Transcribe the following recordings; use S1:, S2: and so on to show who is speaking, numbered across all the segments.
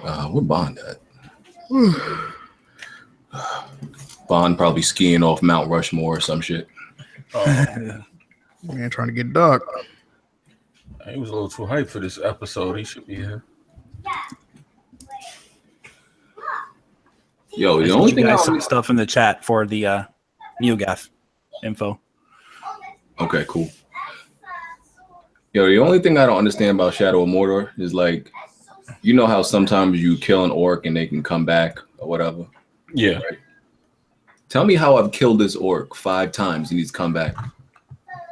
S1: Where Bond at? Bond probably skiing off Mount Rushmore or some shit.
S2: Man, trying to get dark.
S3: He was a little too hyped for this episode. He should be here.
S1: Yo, the only thing I
S4: some stuff in the chat for the NeoGaf info.
S1: Okay, cool. Yo, the only thing I don't understand about Shadow of Mordor is like, you know how sometimes you kill an orc and they can come back or whatever?
S3: Yeah.
S1: Right? Tell me how I've killed this orc 5 times and he's come back.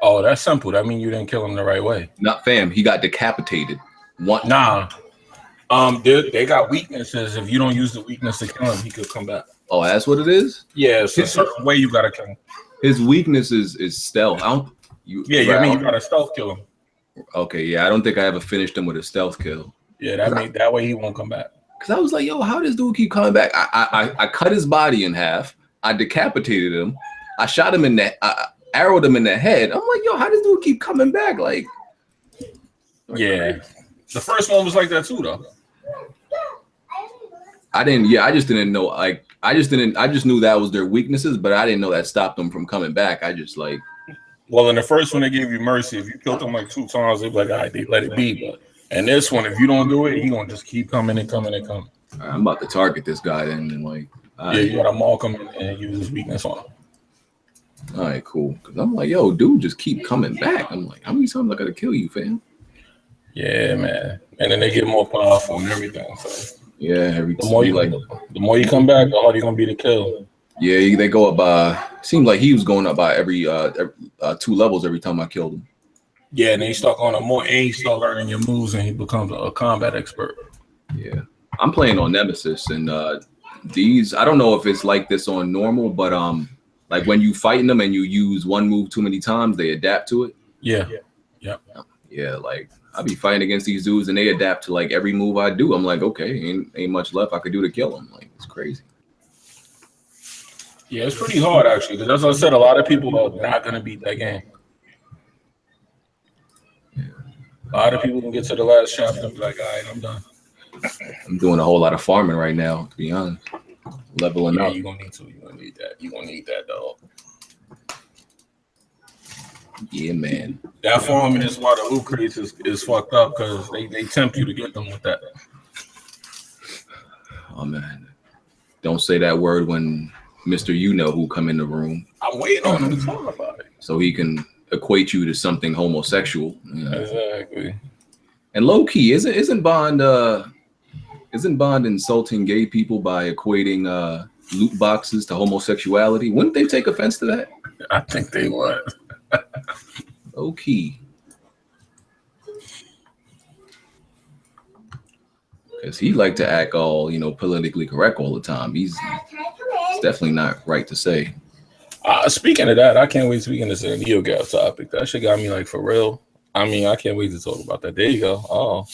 S3: Oh, that's simple. That means you didn't kill him the right way.
S1: Not fam, he got decapitated.
S3: Nah. They got weaknesses. If you don't use the weakness to kill him, he could come back.
S1: Oh, that's what it is?
S3: Yeah, it's a certain way you gotta kill him.
S1: His weakness is stealth. I mean you
S3: gotta stealth kill him.
S1: Okay, yeah, I don't think I ever finished him with a stealth kill.
S3: Yeah, that way he won't come back.
S1: Cause I was like, yo, how does dude keep coming back? I cut his body in half. I decapitated him. I shot him in the arrowed him in the head. I'm like, yo, how does dude keep coming back? Like,
S3: yeah, the first one was like that too, though.
S1: I just didn't know. Like, I just knew that was their weaknesses, but I didn't know that stopped them from coming back. I just like.
S3: Well, in the first one, they gave you mercy. If you killed them like 2 times, they'd be like, all right, they let it be. But and this one, if you don't do it, he gonna just keep coming and coming and coming.
S1: All right, I'm about to target this guy then, and like.
S3: Yeah, you gotta mark him and use his weakness on him.
S1: All right, cool. Cause I'm like, yo, dude, just keep coming back. I'm like, how many times I gotta kill you, fam?
S3: Yeah, man. And then they get more powerful and everything. So
S1: yeah,
S3: the more you come back, the harder you're gonna be to kill.
S1: Yeah, they go up. Seemed like he was going up by every 2 levels every time I killed him.
S3: Yeah, and then he start going up more, and he start learning your moves, and he becomes a combat expert.
S1: Yeah, I'm playing on Nemesis, and these I don't know if it's like this on normal, but like when you fighting them and you use one move too many times, they adapt to it.
S3: Yeah.
S1: Like I be fighting against these dudes, and they adapt to like every move I do. I'm like, okay, ain't much left I could do to kill them. Like it's crazy.
S3: Yeah, it's pretty hard actually, because as I said, a lot of people are not gonna beat that game.
S1: Yeah.
S3: A lot of people can get to the last chapter and be like, all right, I'm done.
S1: I'm doing a whole lot of farming right now, to be honest. Leveling up.
S3: You're gonna need to. You're gonna need that. You're gonna need that, dog.
S1: Yeah, man.
S3: That farming is why the loot crates is fucked up, because they tempt you to get them with that.
S1: Oh man. Don't say that word when Mr. You Know Who come in the room.
S3: I'm waiting on him to talk about it.
S1: So he can equate you to something homosexual. You know?
S3: Exactly.
S1: And low key, isn't Bond insulting gay people by equating loot boxes to homosexuality? Wouldn't they take offense to that?
S3: I think they would.
S1: Low key. Because he like to act all, politically correct all the time. It's definitely not right to say.
S3: Speaking of that, I can't wait to begin this NeoGaf topic. That shit got me like for real. I mean, I can't wait to talk about that. There you go. Oh.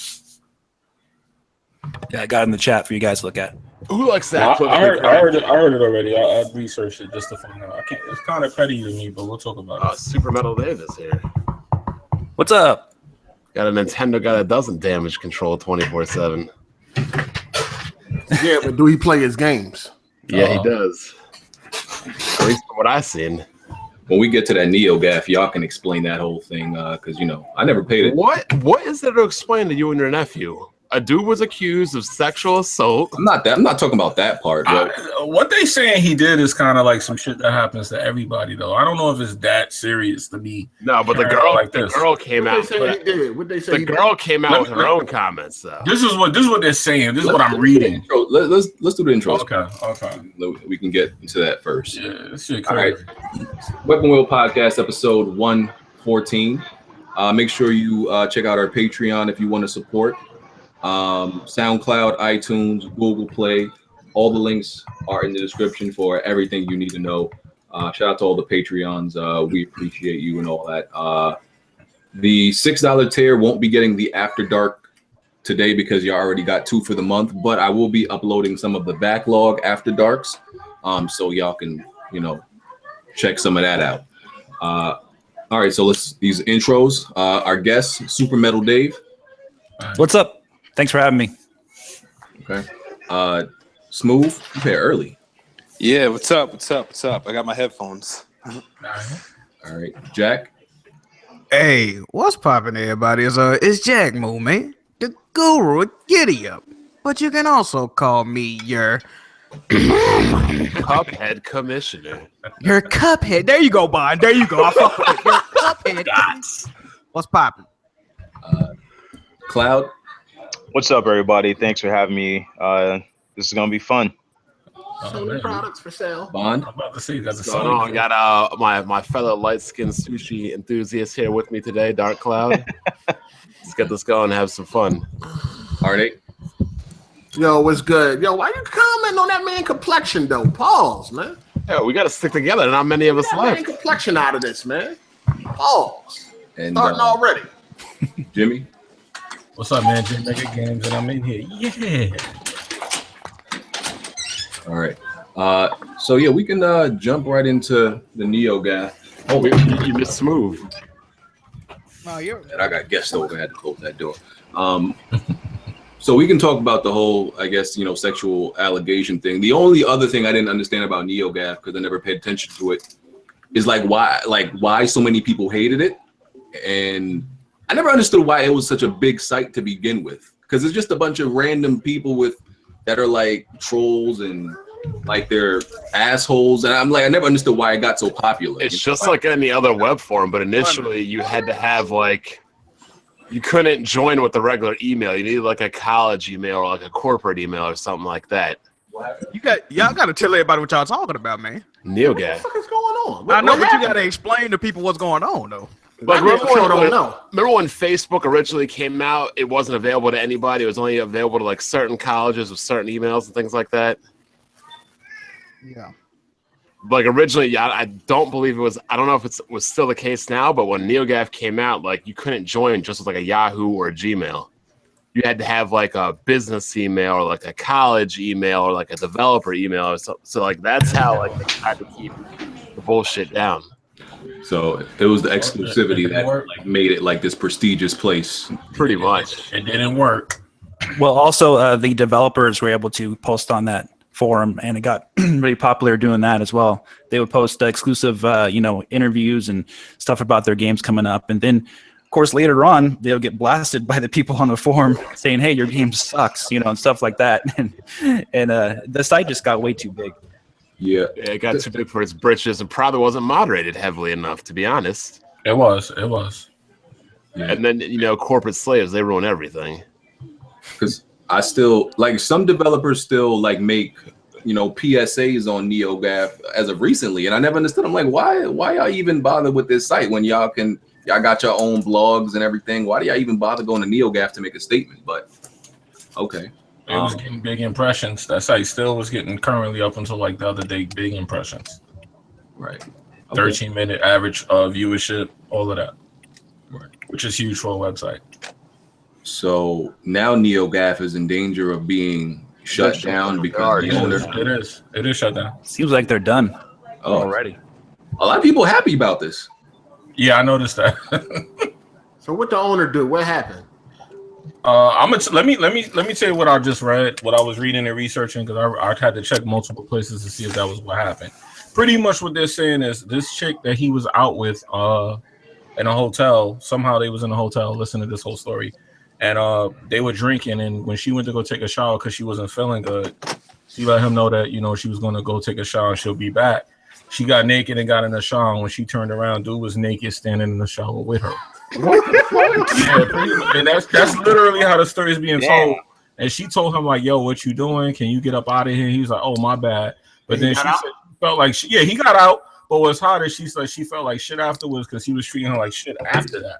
S4: Yeah, I got it in the chat for you guys to look at.
S5: Who likes that?
S3: I heard it already. I researched it just to find out. It's kind of petty to me, but we'll talk about it.
S5: Super Metal Davis here.
S4: What's up?
S5: Got a Nintendo guy that doesn't damage control 24/7.
S2: Yeah, but do he play his games?
S5: Yeah, he does. At least from what I've seen.
S1: When we get to that NeoGaf, y'all can explain that whole thing, because I never paid it.
S5: What is there to explain to you and your nephew? A dude was accused of sexual assault.
S1: I'm not talking about that part. But
S3: what they saying he did is kind of like some shit that happens to everybody, though. I don't know if it's that serious to be.
S5: No, but the girl came out.
S2: What they say?
S5: The girl came out with her own comments, though.
S3: This is what they're saying. This is what I'm reading.
S1: Let's do the intro.
S3: Okay.
S1: We can get into that first.
S3: Yeah, this shit crazy.
S1: All right. Weapon Wheel Podcast, episode 114. Make sure you check out our Patreon if you want to support. SoundCloud, iTunes, Google Play, all the links are in the description for everything you need to know. Shout out to all the Patreons. We appreciate you and all that. The $6 tier won't be getting the After Dark today because you already got 2 for the month, but I will be uploading some of the backlog After Darks, so y'all can, check some of that out. All right, so these intros. Our guest, Super Metal Dave.
S4: What's up? Thanks for having me.
S1: Okay. Smooth, you pay early.
S6: Yeah, what's up? What's up? What's up? I got my headphones.
S1: All right, Jack.
S2: Hey, what's poppin', everybody? It's Jack Moo, man, the guru of Giddy Up. But you can also call me your
S5: Cuphead commissioner.
S2: your Cuphead. There you go, Bond. There you go. I fuck with it. Your Cuphead. What's poppin'?
S1: Cloud.
S7: What's up, everybody? Thanks for having me. This is gonna be fun.
S2: Sony products for sale.
S1: Bond.
S3: I'm about to say that's a
S5: Going on. Got my fellow light-skinned sushi enthusiast here with me today, Dark Cloud. Let's get this going and have some fun.
S1: Heartache.
S8: Yo, what's good? Yo, why you commenting on that man complexion though? Pause, man.
S5: Yeah, we got to stick together. Not many of us
S8: That man
S5: left.
S8: complexion out of this, man. Pause.
S1: And
S8: Starting already.
S1: Jimmy.
S3: What's up, man? Jim Mega Games, and I'm in here. Yeah.
S1: All right. So yeah, we can jump right into the NeoGaf.
S5: Oh, you missed Smooth.
S2: No, you're.
S1: And I got guests over. I had to close that door. So we can talk about the whole, I guess, sexual allegation thing. The only other thing I didn't understand about NeoGaf, because I never paid attention to it, is why so many people hated it, and I never understood why it was such a big site to begin with. Because it's just a bunch of random people that are like trolls and like they're assholes, and I'm like, I never understood why it got so popular.
S5: It's just like any other web forum, but initially you had to have you couldn't join with the regular email. You needed like a college email or like a corporate email or something like that.
S2: Y'all gotta tell everybody what y'all talking about, man.
S5: NeoGaf.
S8: What the fuck is going on?
S2: I know,
S8: What
S2: but you
S8: happened?
S2: gotta explain to people what's going on, though.
S5: Like,
S8: Remember
S5: when Facebook originally came out, it wasn't available to anybody. It was only available to like certain colleges with certain emails and things like that.
S2: Yeah.
S5: Like originally, I don't believe it was. I don't know if it was still the case now, but when NeoGaf came out, like you couldn't join just with like a Yahoo or a Gmail. You had to have like a business email or like a college email or like a developer email or something. So like that's how like they tried to keep the bullshit down.
S1: So it was the exclusivity that like made it like this prestigious place.
S5: Pretty much.
S3: It didn't work.
S4: Well, also the developers were able to post on that forum, and it got really popular doing that as well. They would post exclusive, interviews and stuff about their games coming up, and then, of course, later on they'll get blasted by the people on the forum saying, "Hey, your game sucks," and stuff like that, and the site just got way too big.
S1: Yeah,
S5: it got too big for its britches and probably wasn't moderated heavily enough, to be honest.
S3: It was.
S1: Yeah.
S5: And then, corporate slaves, they ruin everything.
S1: Because I still, like, some developers still, like, make, PSAs on NeoGaf as of recently. And I never understood. I'm like, why y'all even bother with this site when y'all got your own blogs and everything? Why do y'all even bother going to NeoGaf to make a statement? But, okay.
S3: It was getting big impressions. That site still was getting currently up until like the other day, big impressions.
S1: Right. Okay.
S3: 13-minute average viewership, all of that. Right. Which is huge for a website.
S1: So now NeoGaf is in danger of being shut down because the owner.
S3: It is shut down.
S4: Seems like they're done already.
S1: A lot of people happy about this.
S3: Yeah, I noticed that.
S8: So what the owner do? What happened?
S3: Let me tell you what I just read, what I was reading and researching, because I had to check multiple places to see if that was what happened. Pretty much what they're saying is this chick that he was out with in a hotel, somehow they was in a hotel listening to this whole story, and they were drinking, and when she went to go take a shower because she wasn't feeling good, she let him know that she was going to go take a shower and she'll be back. She got naked and got in the shower, and when she turned around, dude was naked standing in the shower with her. What the fuck? Yeah, pretty much. And that's literally how the story is being told. And she told him like, "Yo, what you doing? Can you get up out of here?" He was like, "Oh, my bad." But then she said she felt like he got out. But what's hotter, she said she felt like shit afterwards because he was treating her like shit after that.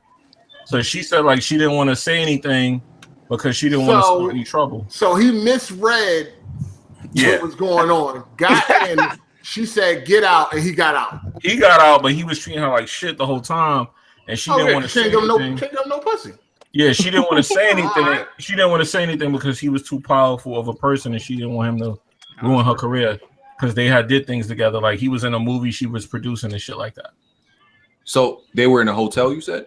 S3: So she said like she didn't want to say anything because she didn't want to start any trouble.
S8: So he misread what was going on. Got in. She said, "Get out," and he got out.
S3: He got out, but he was treating her like shit the whole time. And she didn't want to say anything.
S8: Can't give him no pussy.
S3: Yeah, she didn't want to say anything. Right. She didn't want to say anything because he was too powerful of a person, and she didn't want him to ruin her career because they did things together. Like he was in a movie she was producing and shit like that.
S1: So they were in a hotel, you said?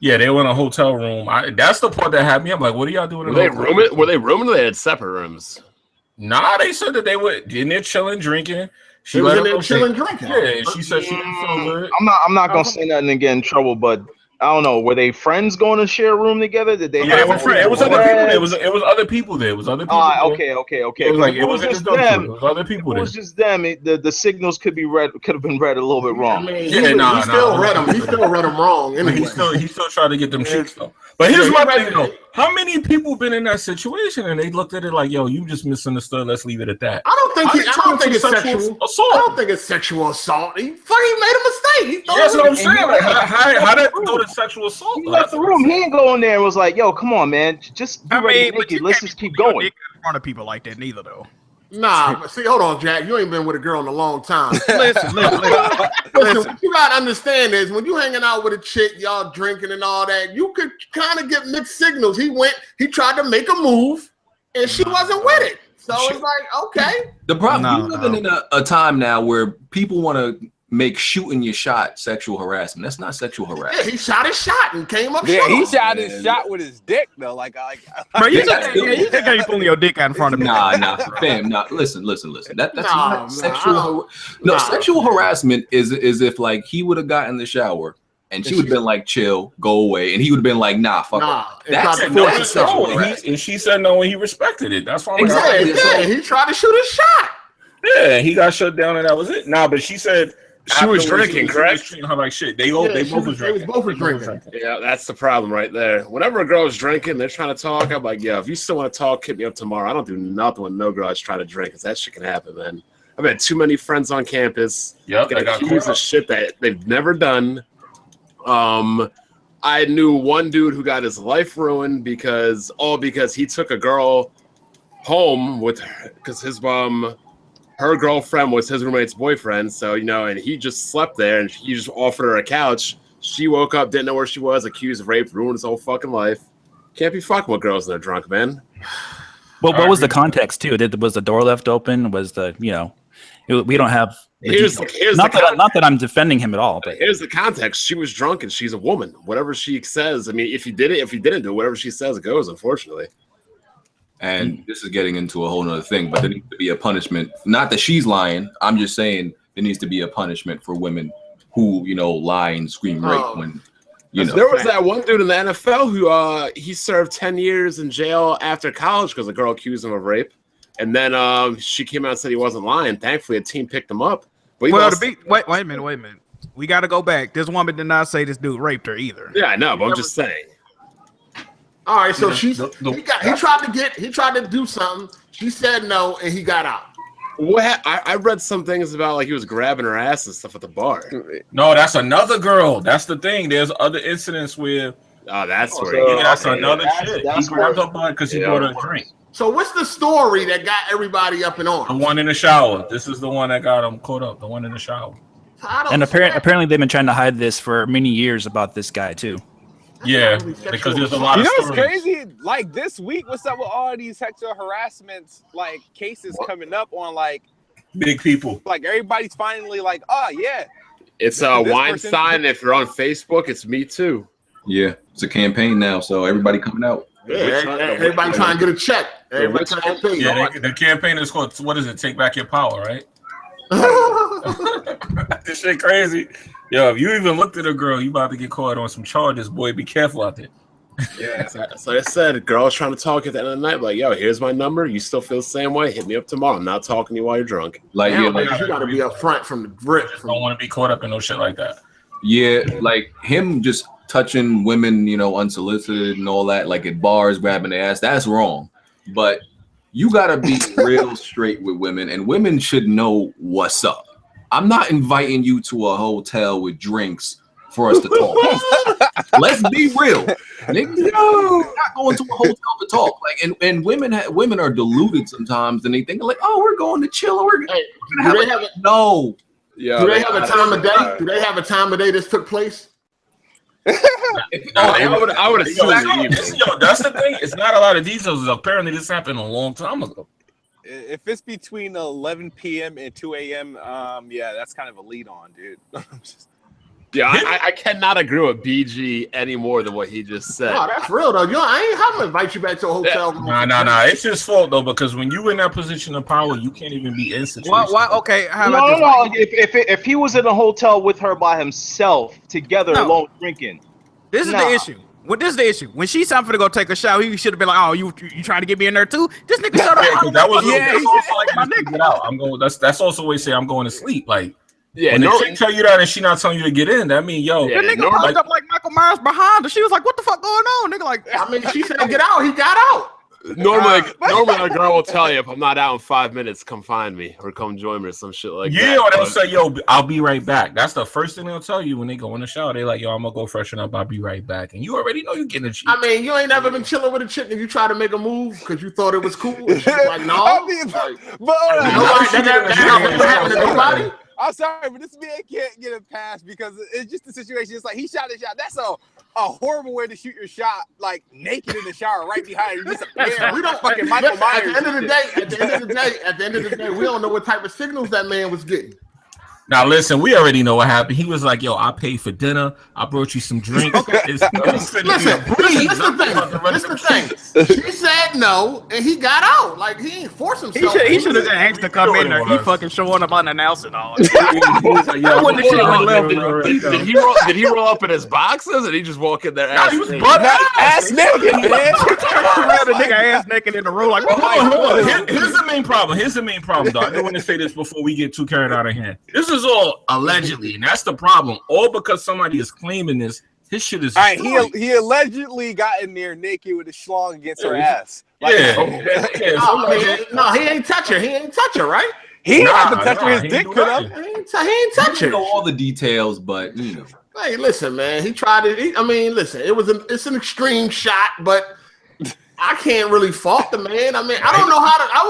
S3: Yeah, they were in a hotel room. That's the part that had me. I'm like, what are y'all doing?
S5: Were they rooming? Were they rooming? Or they had separate rooms.
S3: Nah, they said that they were in there chilling, drinking.
S8: She was in there chilling, drinking.
S3: Yeah, she said she didn't feel good.
S7: I'm not gonna say nothing and get in trouble, but I don't know. Were they friends going to share a room together? Did they?
S3: Yeah, it was other people there. It was other people there. It was other people.
S7: Okay.
S3: It was like it wasn't just them. It was other people there.
S7: It was just them. The signals could have been read a little bit wrong.
S8: I mean, he still read them. He still read them wrong. Anyway.
S3: He still tried to get them cheeks though. But here's my thing though. How many people been in that situation and they looked at it like, yo, you just misunderstood. Let's leave it at that.
S8: I don't think it's sexual assault. I don't think it's sexual assault. He made a mistake.
S3: That's what I'm saying. Like, how did go to sexual assault?
S7: He left the room. He didn't go in there and was like, yo, come on, man. Just be ready to naked. Let's just keep going.
S2: In front of people like that, neither though.
S8: Nah, but see, hold on, Jack. You ain't been with a girl in a long time.
S2: Listen.
S8: What you gotta understand is when you hanging out with a chick, y'all drinking and all that, you could kind of get mixed signals. He tried to make a move, and she wasn't with it. So it's like, okay.
S1: The problem, you're living in a time now where people want to make shooting your shot sexual harassment. That's not sexual harassment.
S8: Yeah, he shot his shot and came up.
S6: Yeah, he shot his shot with his dick though.
S2: Bro, you think you pulling your dick out in front of me?
S1: Nah, fam. Nah, listen. That's not sexual. No, sexual harassment is if like he would have gotten in the shower and she would have been like, chill, go away, and he would have been like, nah, fuck. That's
S3: sexual harassment. And she said no, and he respected it. That's why.
S8: Exactly. Yeah, he tried to shoot his shot.
S3: Yeah, he got shut down, and that was it. Nah, but she said.
S5: She was drinking, correct?
S3: She was treating her like shit. They both was drinking.
S8: Both were drinking.
S5: Yeah, that's the problem right there. Whenever a girl is drinking, they're trying to talk. I'm like, yeah, if you still want to talk, hit me up tomorrow. I don't do nothing when no girl is trying to drink, because that shit can happen, man. I've had too many friends on campus get accused of shit that they've never done. I knew one dude who got his life ruined because he took a girl home with her, because his her girlfriend was his roommate's boyfriend, so and he just slept there, and he just offered her a couch. She woke up, didn't know where she was, accused of rape, ruined his whole fucking life. Can't be fucking with girls when they're drunk, man.
S4: Well, what was the context too? Was the door left open? Was the we don't have. Not that I'm defending him at all, but
S5: here's the context: she was drunk and she's a woman. Whatever she says, I mean, if you didn't do it, whatever she says goes. Unfortunately.
S1: And this is getting into a whole nother thing, but there needs to be a punishment. Not that she's lying. I'm just saying there needs to be a punishment for women who, lie and scream rape when,
S5: There was that one dude in the NFL who he served 10 years in jail after college because a girl accused him of rape. And then she came out and said he wasn't lying. Thankfully, a team picked him up. But
S2: wait a minute. We got to go back. This woman did not say this dude raped her either.
S5: Yeah, I know, but I'm just saying.
S8: All right, so he tried to do something. She said no, and he got out.
S5: I read some things about like he was grabbing her ass and stuff at the bar.
S3: No, that's another girl. That's the thing. There's other incidents where.
S5: That's where.
S3: That's another shit. He grabbed up on because he brought her a drink.
S8: So what's the story that got everybody up and on?
S3: The one in the shower. This is the one that got him caught up. The one in the shower.
S4: And apparently they've been trying to hide this for many years about this guy too.
S3: Yeah, because there's a lot of stories.
S6: What's crazy? Like this week, what's up with all these sexual harassment cases coming up on
S3: big people?
S6: Like everybody's finally like, oh yeah.
S5: It's Weinstein. If you're on Facebook, it's Me Too.
S1: Yeah, it's a campaign now, so everybody coming out.
S8: Yeah, everybody trying to get a check. Everybody trying to get paid.
S3: Yeah, the campaign is called, what is it? Take Back Your Power, right? This shit crazy. Yo, if you even looked at a girl, you about to get caught on some charges, boy. Be careful out there.
S5: Yeah, so I said, girl's trying to talk at the end of the night, like, yo, here's my number. You still feel the same way? Hit me up tomorrow. I'm not talking to you while you're drunk.
S8: You got to be up front from the grip.
S3: Don't want to be caught up in no shit like that.
S1: Yeah, like him just touching women, unsolicited and all that, like at bars, grabbing their ass. That's wrong. But you got to be real straight with women, and women should know what's up. I'm not inviting you to a hotel with drinks for us to talk. Let's be real. Niggas, not going to a hotel to talk. And women are deluded sometimes, and they think like, oh, we're going to chill. Or no.
S8: Yeah. Do they have a time of day? Do they have a time of day this took place?
S5: I would assume.
S3: That's the thing. It's not a lot of details. Apparently, this happened a long time ago.
S6: If it's between 11 p.m. and 2 a.m., yeah, that's kind of a lead on, dude.
S5: Yeah, I cannot agree with BG any more than what he just said.
S8: No, that's real though. I'm gonna invite you back to a hotel.
S3: Nah. It's his fault though, because when you in that position of power, you can't even be in situations.
S2: Why? Okay, how about
S7: No.
S2: this?
S7: If he was in a hotel with her by himself, together, alone, drinking.
S2: This is the issue. This is the issue. When she's time for to go take a shower, he should have been like, "Oh, you trying to get me in there too?" This nigga shut up.
S3: That was also like, get out. I'm going. That's also a way to say I'm going to sleep. Like. Yeah, when the chick tell you that and she not telling you to get in, that mean
S2: the nigga popped up like Michael Myers behind her. She was like, "What the fuck going on?" Nigga, like,
S8: I mean, she said get out. He got out.
S5: Normally a girl will tell you if I'm not out in 5 minutes, come find me or come join me or some shit like that.
S3: Yeah, or they'll say, "Yo, I'll be right back." That's the first thing they'll tell you when they go in the shower. They like, "Yo, I'm gonna go freshen up. I'll be right back." And you already know you're getting a cheat.
S8: I mean, you ain't never been chilling with a chick and you try to make a move because you thought it was cool. And she was like, no.
S6: Nobody. I'm sorry, but this man can't get it past because it's just the situation. It's like he shot his shot. That's a horrible way to shoot your shot, like naked in the shower, right behind you. We don't fucking Michael Myers.
S8: At the end of the day, we don't know what type of signals that man was getting.
S3: Now listen, we already know what happened. He was like, "Yo, I paid for dinner. I brought you some drinks."
S8: Listen, this is the thing. She said no, and he got out. Like he ain't forced himself.
S2: He should have asked to come in there. He fucking showing up unannounced and all.
S5: Did he roll up in his boxes and he just walk in there ass naked?
S6: Ass naked, man.
S2: The nigga ass naked in the room. Like,
S3: here's the main problem. Though. I don't want to say this before we get too carried out of hand. This is all allegedly, and that's the problem. All because somebody is claiming this. His shit is.
S6: All right, he allegedly got in there naked with a schlong against her ass. Like,
S8: no, he ain't touch her. He ain't touch her, right?
S6: He didn't have to touch her. His dick could have.
S8: He ain't touch her.
S1: Know all the details, but you know.
S8: Hey, listen, man. He tried it. Listen. It's an extreme shot, but I can't really fault the man. I mean, I don't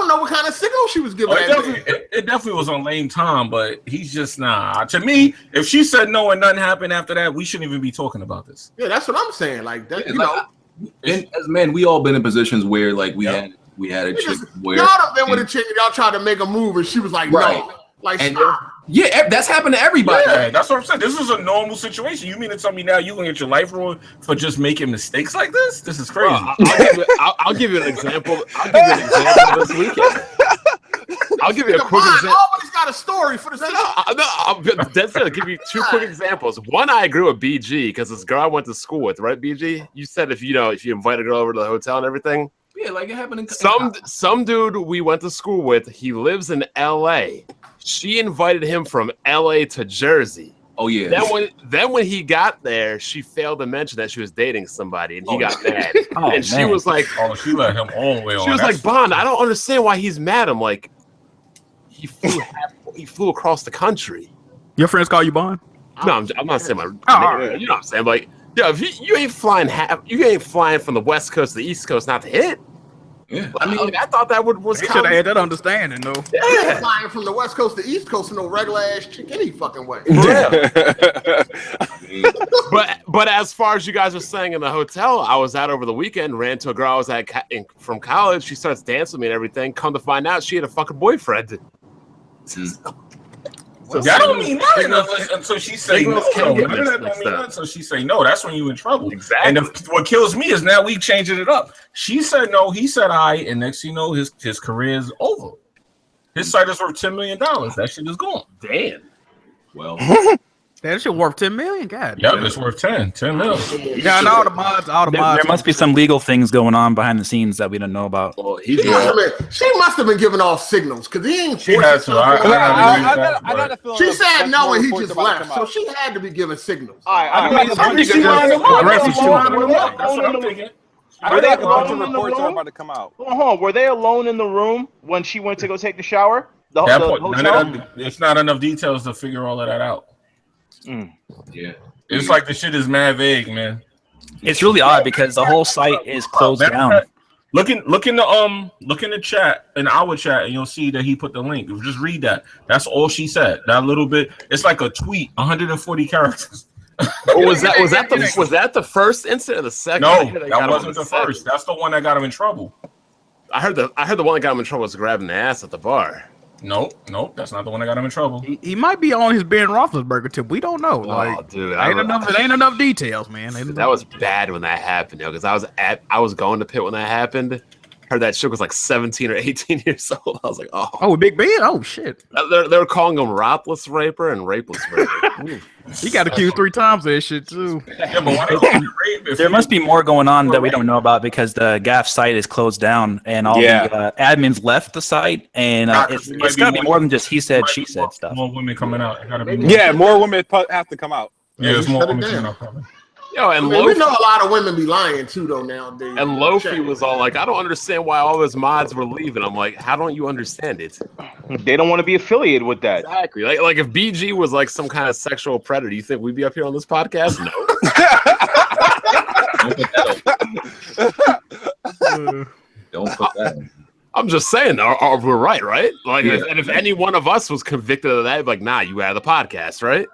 S8: know what kind of signal she was giving.
S3: It definitely was on lame time, but he's just To me, if she said no and nothing happened after that, we shouldn't even be talking about this.
S8: Yeah, that's what I'm saying. Like that,
S1: And as men, we all been in positions where like we had a chick where
S8: y'all have been with a chick and y'all tried to make a move and she was like, no. Like,
S1: yeah, that's happened to everybody.
S3: Yeah, that's what I'm saying. This is a normal situation. You mean to tell me now you gonna get your life ruined for just making mistakes like this? This is crazy.
S5: I'll give you an example. This weekend. I'll give you a quick example.
S8: Always got a story for the
S5: I'll give you two quick examples. One, I agree with BG because this girl I went to school with, right? BG, you said if you invite a girl over to the hotel and everything.
S1: Yeah, like it happened in
S5: some dude we went to school with. He lives in LA. She invited him from LA to Jersey.
S1: Oh yeah.
S5: Then when he got there, she failed to mention that she was dating somebody, and he got mad. She was like,
S3: "Oh, she let him all the way on."
S5: She was like, "Bond, I don't understand why he's mad." I'm like, he flew across the country.
S2: Your friends call you Bond?
S5: No, I'm not saying my. You know what I'm saying? Like, yeah, if you ain't flying from the West Coast to the East Coast not to hit.
S1: Yeah,
S5: I mean, I thought that was.
S2: They should have had that understanding, though.
S8: Yeah, flying from the West Coast to East Coast in no regular ass chick any fucking way.
S5: Yeah. but as far as you guys were saying in the hotel, I was out over the weekend. Ran to a girl I was at from college. She starts dancing with me and everything. Come to find out, she had a fucking boyfriend.
S3: So that don't mean nothing until she say no. Until she say no, that's when you in trouble.
S5: Exactly.
S3: And what kills me is now we changing it up. She said no, he said I, and next thing you know, his career is over. His site is worth $10 million. That shit is gone.
S5: Damn.
S1: Well,
S2: that shit worth $10 million. God.
S3: Yep, it's worth 10 million.
S2: Yeah, and all the mods.
S4: There must be some legal things going on behind the scenes that we don't know about.
S5: Well,
S8: she must have been giving off signals because he ain't.
S3: She had to.
S6: I got a feeling.
S8: She said no, and he just left. So she had to be giving signals.
S3: That's what I'm thinking.
S6: I think a bunch of reports are about to come out.
S7: Hold on, were they alone in the room when she went to go take the shower?
S3: It's not enough details to figure all of that out.
S1: Yeah,
S3: it's like the shit is mad vague, man.
S4: It's really odd because the whole site is closed down.
S3: Look in the chat, in our chat, and you'll see that he put the link. Just read that. That's all she said. That little bit. It's like a tweet, 140 characters.
S5: Was that the first incident or the second?
S3: No, that wasn't the first. That's the one that got him in trouble.
S5: I heard the one that got him in trouble was grabbing the ass at the bar.
S3: Nope. That's not the one that got him in trouble.
S2: He might be on his Ben Roethlisberger tip. We don't know. Like,
S5: dude,
S2: it ain't enough details, man.
S5: That was bad when that happened, because I was going to Pitt when that happened. Heard that chick was like 17 or 18 years old. I was like,
S2: oh, Big Ben? Oh, shit.
S5: They were calling him Rotless Raper and Rapeless Raper.
S2: He got accused 3 times of that shit, too.
S3: Yeah, but why don't rape
S4: there must be more going on that we don't know about, because the GAF site is closed down and all the admins left the site. And it's got to be more than just he said, she said stuff.
S3: More women coming out.
S6: More women have to come out.
S3: Yeah, there's more women coming out.
S5: Yo, and
S8: we know a lot of women be lying too, though, nowadays.
S5: And Lofi was all like, I don't understand why all those mods were leaving. I'm like, how don't you understand it?
S7: They don't want to be affiliated with that.
S5: Exactly. Like if BG was like some kind of sexual predator, you think we'd be up here on this podcast? No.
S1: Don't put that in.
S5: I'm just saying, we're right? Like, if any one of us was convicted of that, like, nah, you out of the podcast, right?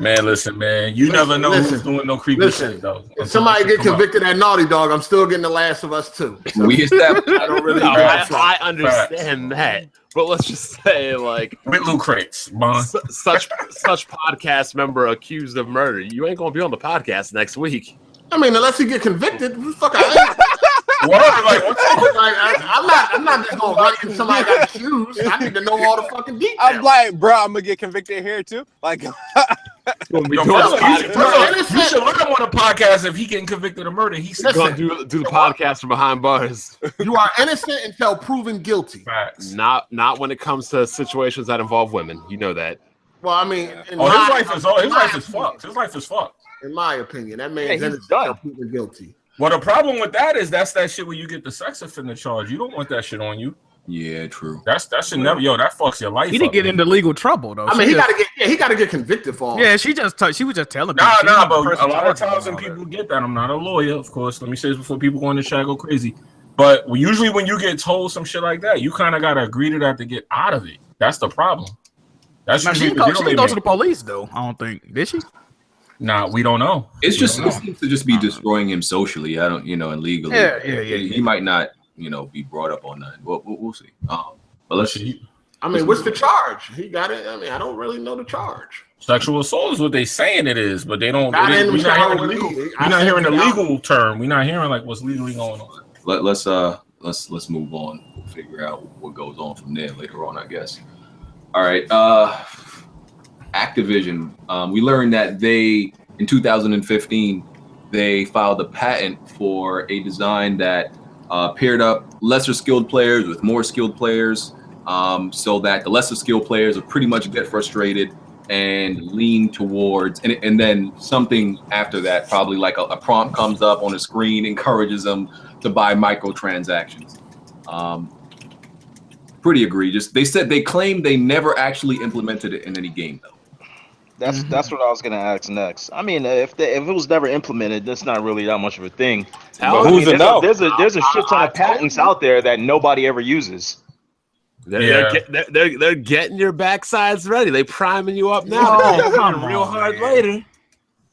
S3: Man, listen, man. You never know who's doing no creepy shit, though.
S8: If somebody get convicted at Naughty Dog, I'm still getting The Last of Us too. So.
S1: We established.
S5: I don't really. I understand that, but let's just say, like,
S3: with loot crates,
S5: such podcast member accused of murder. You ain't gonna be on the podcast next week.
S8: I mean, unless he get convicted, fuck.
S3: I'm
S8: not just gonna run into somebody got shoes. I need to know all the fucking details.
S6: I'm like, bro, I'm gonna get convicted here too. Like,
S3: you should look him on a podcast if he getting convicted of murder. He's
S5: gonna do the podcast from behind bars.
S8: You are innocent until proven guilty.
S3: Facts.
S5: Not when it comes to situations that involve women. You know that.
S8: Well, I mean,
S3: his life is fucked. His life is fucked.
S8: In my opinion, that man's innocent until proven guilty.
S3: Well, the problem with that is that's that shit where you get the sex offender charge. You don't want that shit on you.
S1: Yeah, true.
S3: That should never. That fucks your life.
S2: He didn't get into legal trouble though.
S8: I mean, he gotta get convicted for all.
S2: Yeah, she was just telling.
S3: But a lot of times when people get that, I'm not a lawyer, of course. Let me say this before people go in the chat go crazy. But usually when you get told some shit like that, you kind of gotta agree to that to get out of it. That's the problem. That's
S2: she didn't go to the police though. I don't think did she.
S3: Nah, we don't know.
S1: It seems to just be destroying him socially. I don't, and legally.
S2: Yeah.
S1: He might not, be brought up on that. We'll see. But let's see.
S8: I mean, what's the charge? He got it. I mean, I don't really know the charge.
S3: Sexual assault is what they saying it is, but they don't. We're not hearing the legal term. We're not hearing like what's legally going on.
S1: Let's move on. We'll figure out what goes on from there later on, I guess. All right. Activision, we learned that in 2015, they filed a patent for a design that paired up lesser skilled players with more skilled players, so that the lesser skilled players will pretty much get frustrated and lean towards, and then something after that, probably like a prompt comes up on the screen, encourages them to buy microtransactions. Pretty egregious. They claim they never actually implemented it in any game though.
S7: That's what I was gonna ask next. I mean, if it was never implemented, that's not really that much of a thing. There's a shit ton of patents out there that nobody ever uses.
S5: They're getting your backsides ready. They priming you up now. Real hard later.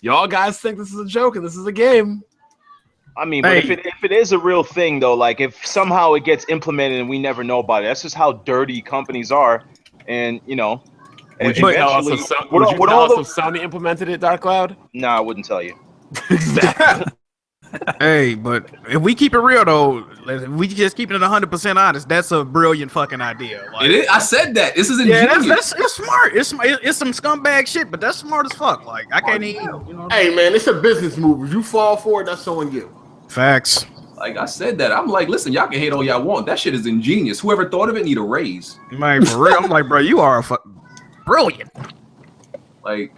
S5: Y'all guys think this is a joke and this is a game.
S7: I mean, but if it is a real thing though, like if somehow it gets implemented and we never know about it, that's just how dirty companies are, and
S5: Would you tell us if Sony implemented it, Dark Cloud?
S7: No, I wouldn't tell you.
S5: Exactly.
S2: Hey, but if we keep it real though, if we just keep it 100% honest, that's a brilliant fucking idea.
S1: It is. I said that. This is ingenious.
S2: It's smart. It's some scumbag shit, but that's smart as fuck. Like I can't even.
S8: Hey man, it's a business move. If you fall for it, that's on you.
S2: Facts.
S1: Like I said that. I'm like, listen, y'all can hate all y'all want. That shit is ingenious. Whoever thought of it need a raise.
S2: Man, for real. I'm like, bro, you are brilliant.
S1: Like,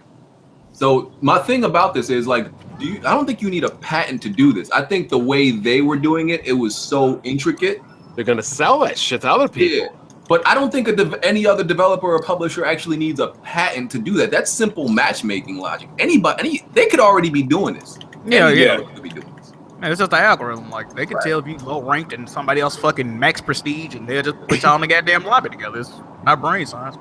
S1: so my thing about this is like, I don't think you need a patent to do this. I think the way they were doing it, it was so intricate.
S5: They're gonna sell that shit to other people.
S1: Yeah. But I don't think any other developer or publisher actually needs a patent to do that. That's simple matchmaking logic. They could already be doing this.
S2: Yeah.
S1: Could be doing this.
S2: Man, it's just the algorithm. Like they can tell if you low ranked and somebody else fucking max prestige, and they'll just put y'all in the goddamn lobby together. It's not brain science.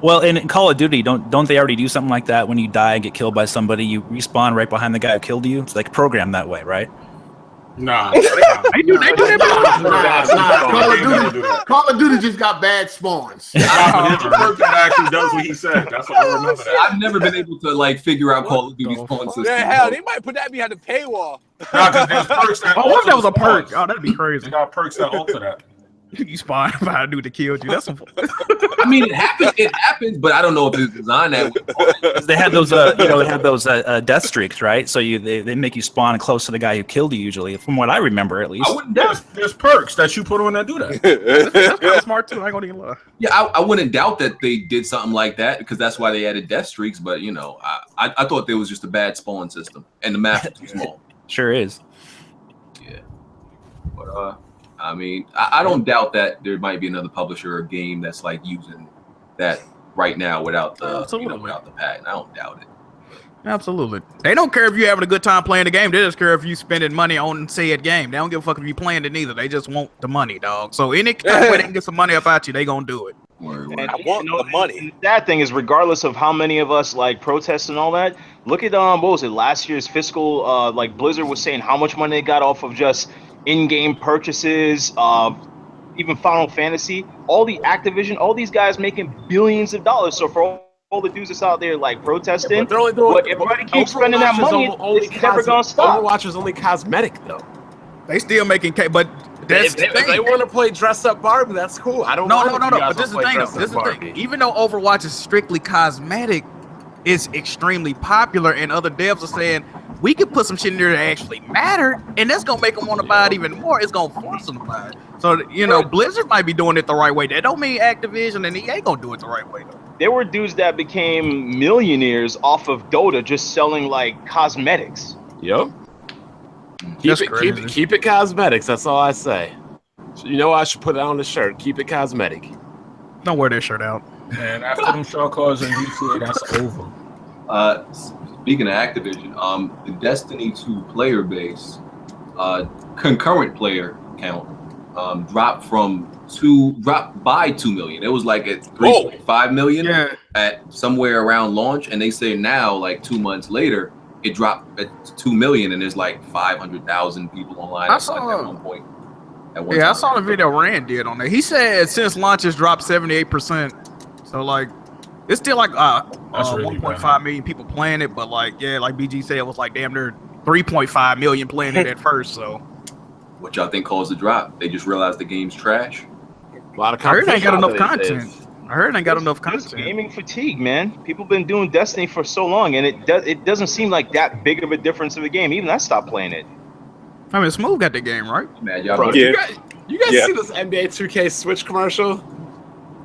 S4: Well, in Call of Duty, don't they already do something like that? When you die and get killed by somebody, you respawn right behind the guy who killed you. It's like programmed that way, right?
S3: Nah.
S2: They do that.
S8: Call of Duty just got bad spawns.
S3: There's a perk that actually does what he said. That's what I remember. That.
S1: I've never been able to like figure out Call of Duty spawn system.
S6: Yeah, hell, they might put that behind the paywall.
S3: Nah, because there's perks that.
S2: Oh, what if that was a perk? Oh, that'd be crazy.
S3: They got perks that alter that.
S2: You spawn by a dude that killed you. That's some.
S1: I mean, it happens, but I don't know if it's designed that way.
S4: They had those, death streaks, right? So they make you spawn close to the guy who killed you. Usually, from what I remember, at least.
S1: I wouldn't doubt.
S3: There's perks that you put on that do that.
S2: That's kind of smart too. I ain't gonna even lie.
S1: Yeah, I wouldn't doubt that they did something like that because that's why they added death streaks. But you know, I thought there was just a bad spawn system and the map was too small.
S4: Sure is.
S1: Yeah, but I mean, I don't doubt that there might be another publisher or game that's like using that right now without the without the patent. I don't doubt it.
S2: Absolutely. They don't care if you're having a good time playing the game. They just care if you spending money on said game. They don't give a fuck if you playing it either. They just want the money, dog. So any way they can get some money up out you, they gonna do it.
S7: And
S6: I want the money.
S7: And the sad thing is, regardless of how many of us like protest and all that, look at what was it? Last year's fiscal, like Blizzard was saying how much money they got off of just in-game purchases, even Final Fantasy, all the Activision, all these guys making billions of dollars. So for all the dudes that's out there like protesting,
S5: but they're only doing,
S7: everybody keeps spending that money. It's never gonna stop.
S5: Overwatch is only cosmetic though.
S2: They still making but that's
S5: if they want to play dress up Barbie, that's cool. I don't.
S2: No. But this is the thing, though. This is the thing. Even though Overwatch is strictly cosmetic, it's extremely popular, and other devs are saying we could put some shit in there that actually matter, and that's gonna make them want to buy it even more. It's gonna force them to buy it. So Blizzard might be doing it the right way. That don't mean Activision and EA gonna do it the right way though.
S7: There were dudes that became millionaires off of Dota just selling like cosmetics.
S5: Yep. Keep it cosmetics. That's all I say. So you know I should put it on the shirt. Keep it cosmetic.
S2: Don't wear that shirt out.
S3: And after them short calls in GTA, that's over.
S1: Speaking of Activision, the Destiny 2 player base, concurrent player count, dropped by 2 million. It was like at 3.5 million at somewhere around launch, and they say now, like 2 months later, it dropped at 2 million, and there's like 500,000 people online at one point.
S2: I saw the video Rand did on there. He said since launch it's dropped 78%. So like it's still like really 1.5 million people playing it, but like BG said, it was like damn near 3.5 million playing it at first. So
S1: what y'all think caused the drop? They just realized the game's trash.
S5: A lot of
S2: I heard they ain't got enough content.
S7: It's gaming fatigue, man. People been doing Destiny for so long, and it doesn't seem like that big of a difference of a game. Even I stopped playing it.
S2: I mean, Smooth got the game, right?
S1: Man, y'all
S5: Bro, you guys see this NBA 2K Switch commercial?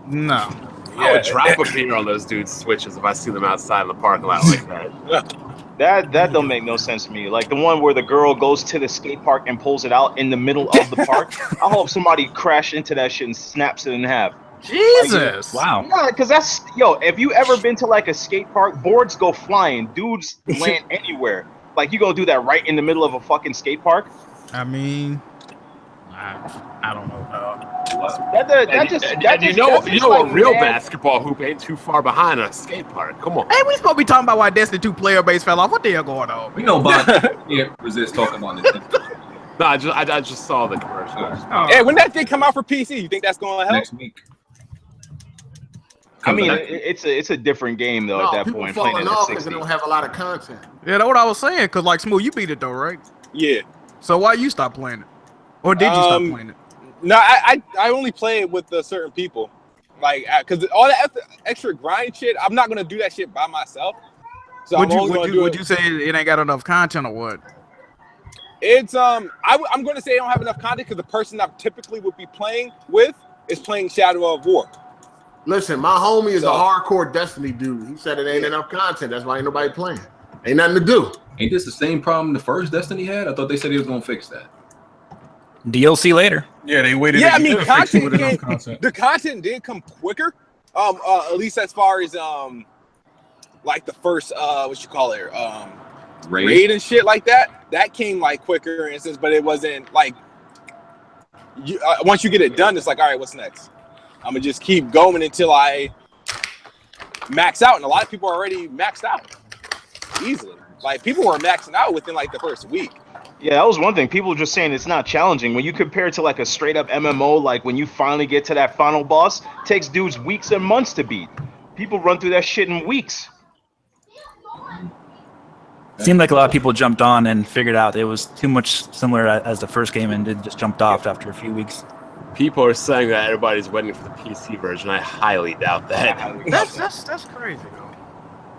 S2: No.
S5: I would drop a beer on those dudes' switches if I see them outside in the parking lot like that.
S7: That don't make no sense to me. Like the one where the girl goes to the skate park and pulls it out in the middle of the park. I hope somebody crashed into that shit and snaps it in half.
S2: Jesus!
S4: Wow.
S7: Yeah, because that's if you ever been to like a skate park, boards go flying, dudes land anywhere. Like you gonna do that right in the middle of a fucking skate park?
S2: I mean, I don't know.
S5: You know a real basketball hoop ain't too far behind a skate park. Come on.
S2: Hey, we supposed to be talking about why Destiny 2 player base fell off. What the hell going on?
S1: We know Bob can't resist talking about this.
S5: No, I just saw the commercial.
S6: Hey, when that thing come out for PC, you think that's going to help?
S1: Next week.
S7: I mean, it's a different game though. At that point,
S8: playing it at 60. They don't have a lot of content.
S2: Yeah, that's what I was saying. Cause like Smooth, you beat it though, right?
S6: Yeah.
S2: So why you stop playing it, or did you stop playing it?
S6: No, I only play it with certain people, like because all that extra grind shit, I'm not gonna do that shit by myself. So would
S2: you say it ain't got enough content or what?
S6: It's I'm gonna say I don't have enough content because the person I typically would be playing with is playing Shadow of War.
S8: Listen, my homie is a hardcore Destiny dude. He said it ain't enough content. That's why ain't nobody playing. Ain't nothing to do.
S1: Ain't this the same problem the first Destiny had? I thought they said he was gonna fix that.
S4: DLC later.
S3: Yeah, they waited.
S6: Yeah, I mean, the content did come quicker. At least as far as like the first raid and shit like that. That came like quicker, instance, but it wasn't like once you get it done, it's like, all right, what's next? I'm gonna just keep going until I max out, and a lot of people are already maxed out easily. Like people were maxing out within like the first week.
S7: Yeah, that was one thing. People were just saying it's not challenging. When you compare it to like a straight up MMO, like when you finally get to that final boss, it takes dudes weeks and months to beat. People run through that shit in weeks.
S4: Seemed like a lot of people jumped on and figured out it was too much similar as the first game and just jumped off after a few weeks.
S5: People are saying that everybody's waiting for the PC version. I highly doubt that.
S2: That's crazy though.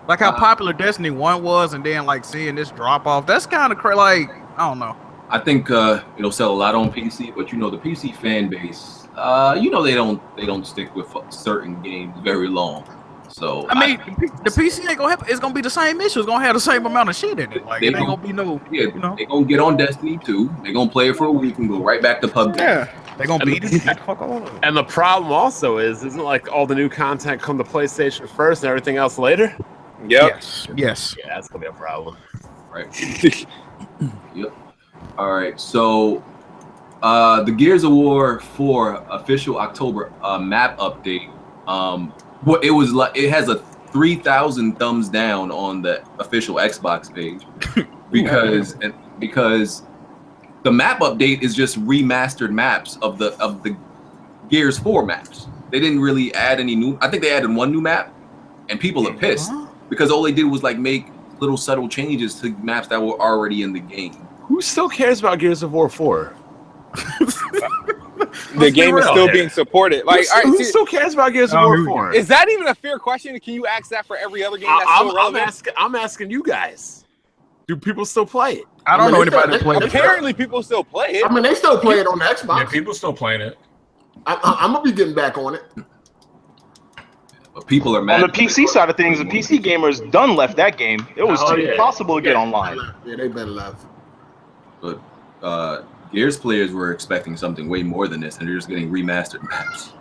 S2: Like how popular Destiny 1 was, and then like seeing this drop off. That's kind of crazy. Like I don't know.
S1: I think it'll sell a lot on PC, but the PC fan base, they don't stick with certain games very long. So
S2: I mean, the PC ain't gonna have. It's gonna be the same issue. It's gonna have the same amount of shit in it. Like it ain't gonna be no.
S1: Yeah, they're gonna get on Destiny 2. They're gonna play it for a week and go right back to PUBG.
S2: Yeah, they're gonna beat it. Fuck all of it.
S5: And the problem also isn't like all the new content come to PlayStation first and everything else later?
S6: Yep.
S2: Yes.
S5: Yeah, that's gonna be a problem.
S1: Right. Yep. All right. So, the Gears of War 4 official October map update. It was like it has a 3,000 thumbs down on the official Xbox page because the map update is just remastered maps of the Gears 4 maps. They didn't really add any new. I think they added one new map, and people are pissed because all they did was like make little subtle changes to maps that were already in the game.
S5: Who still cares about Gears of War 4?
S6: The game is still being supported. Like,
S5: who still cares about Gears of War 4?
S6: Is that even a fair question? Can you ask that for every other game that's still relevant?
S5: I'm asking you guys. Do people still play it?
S2: I don't know anybody that plays it.
S6: Apparently, people still play it.
S8: I mean, they still play it on the Xbox.
S3: Yeah, people still playing it.
S8: I'm gonna be getting back on it.
S1: But people are mad.
S7: On the PC side of things, the PC gamers done left that game. It was impossible to get online.
S8: Yeah, they better left.
S1: But Gears players were expecting something way more than this, and they're just getting remastered maps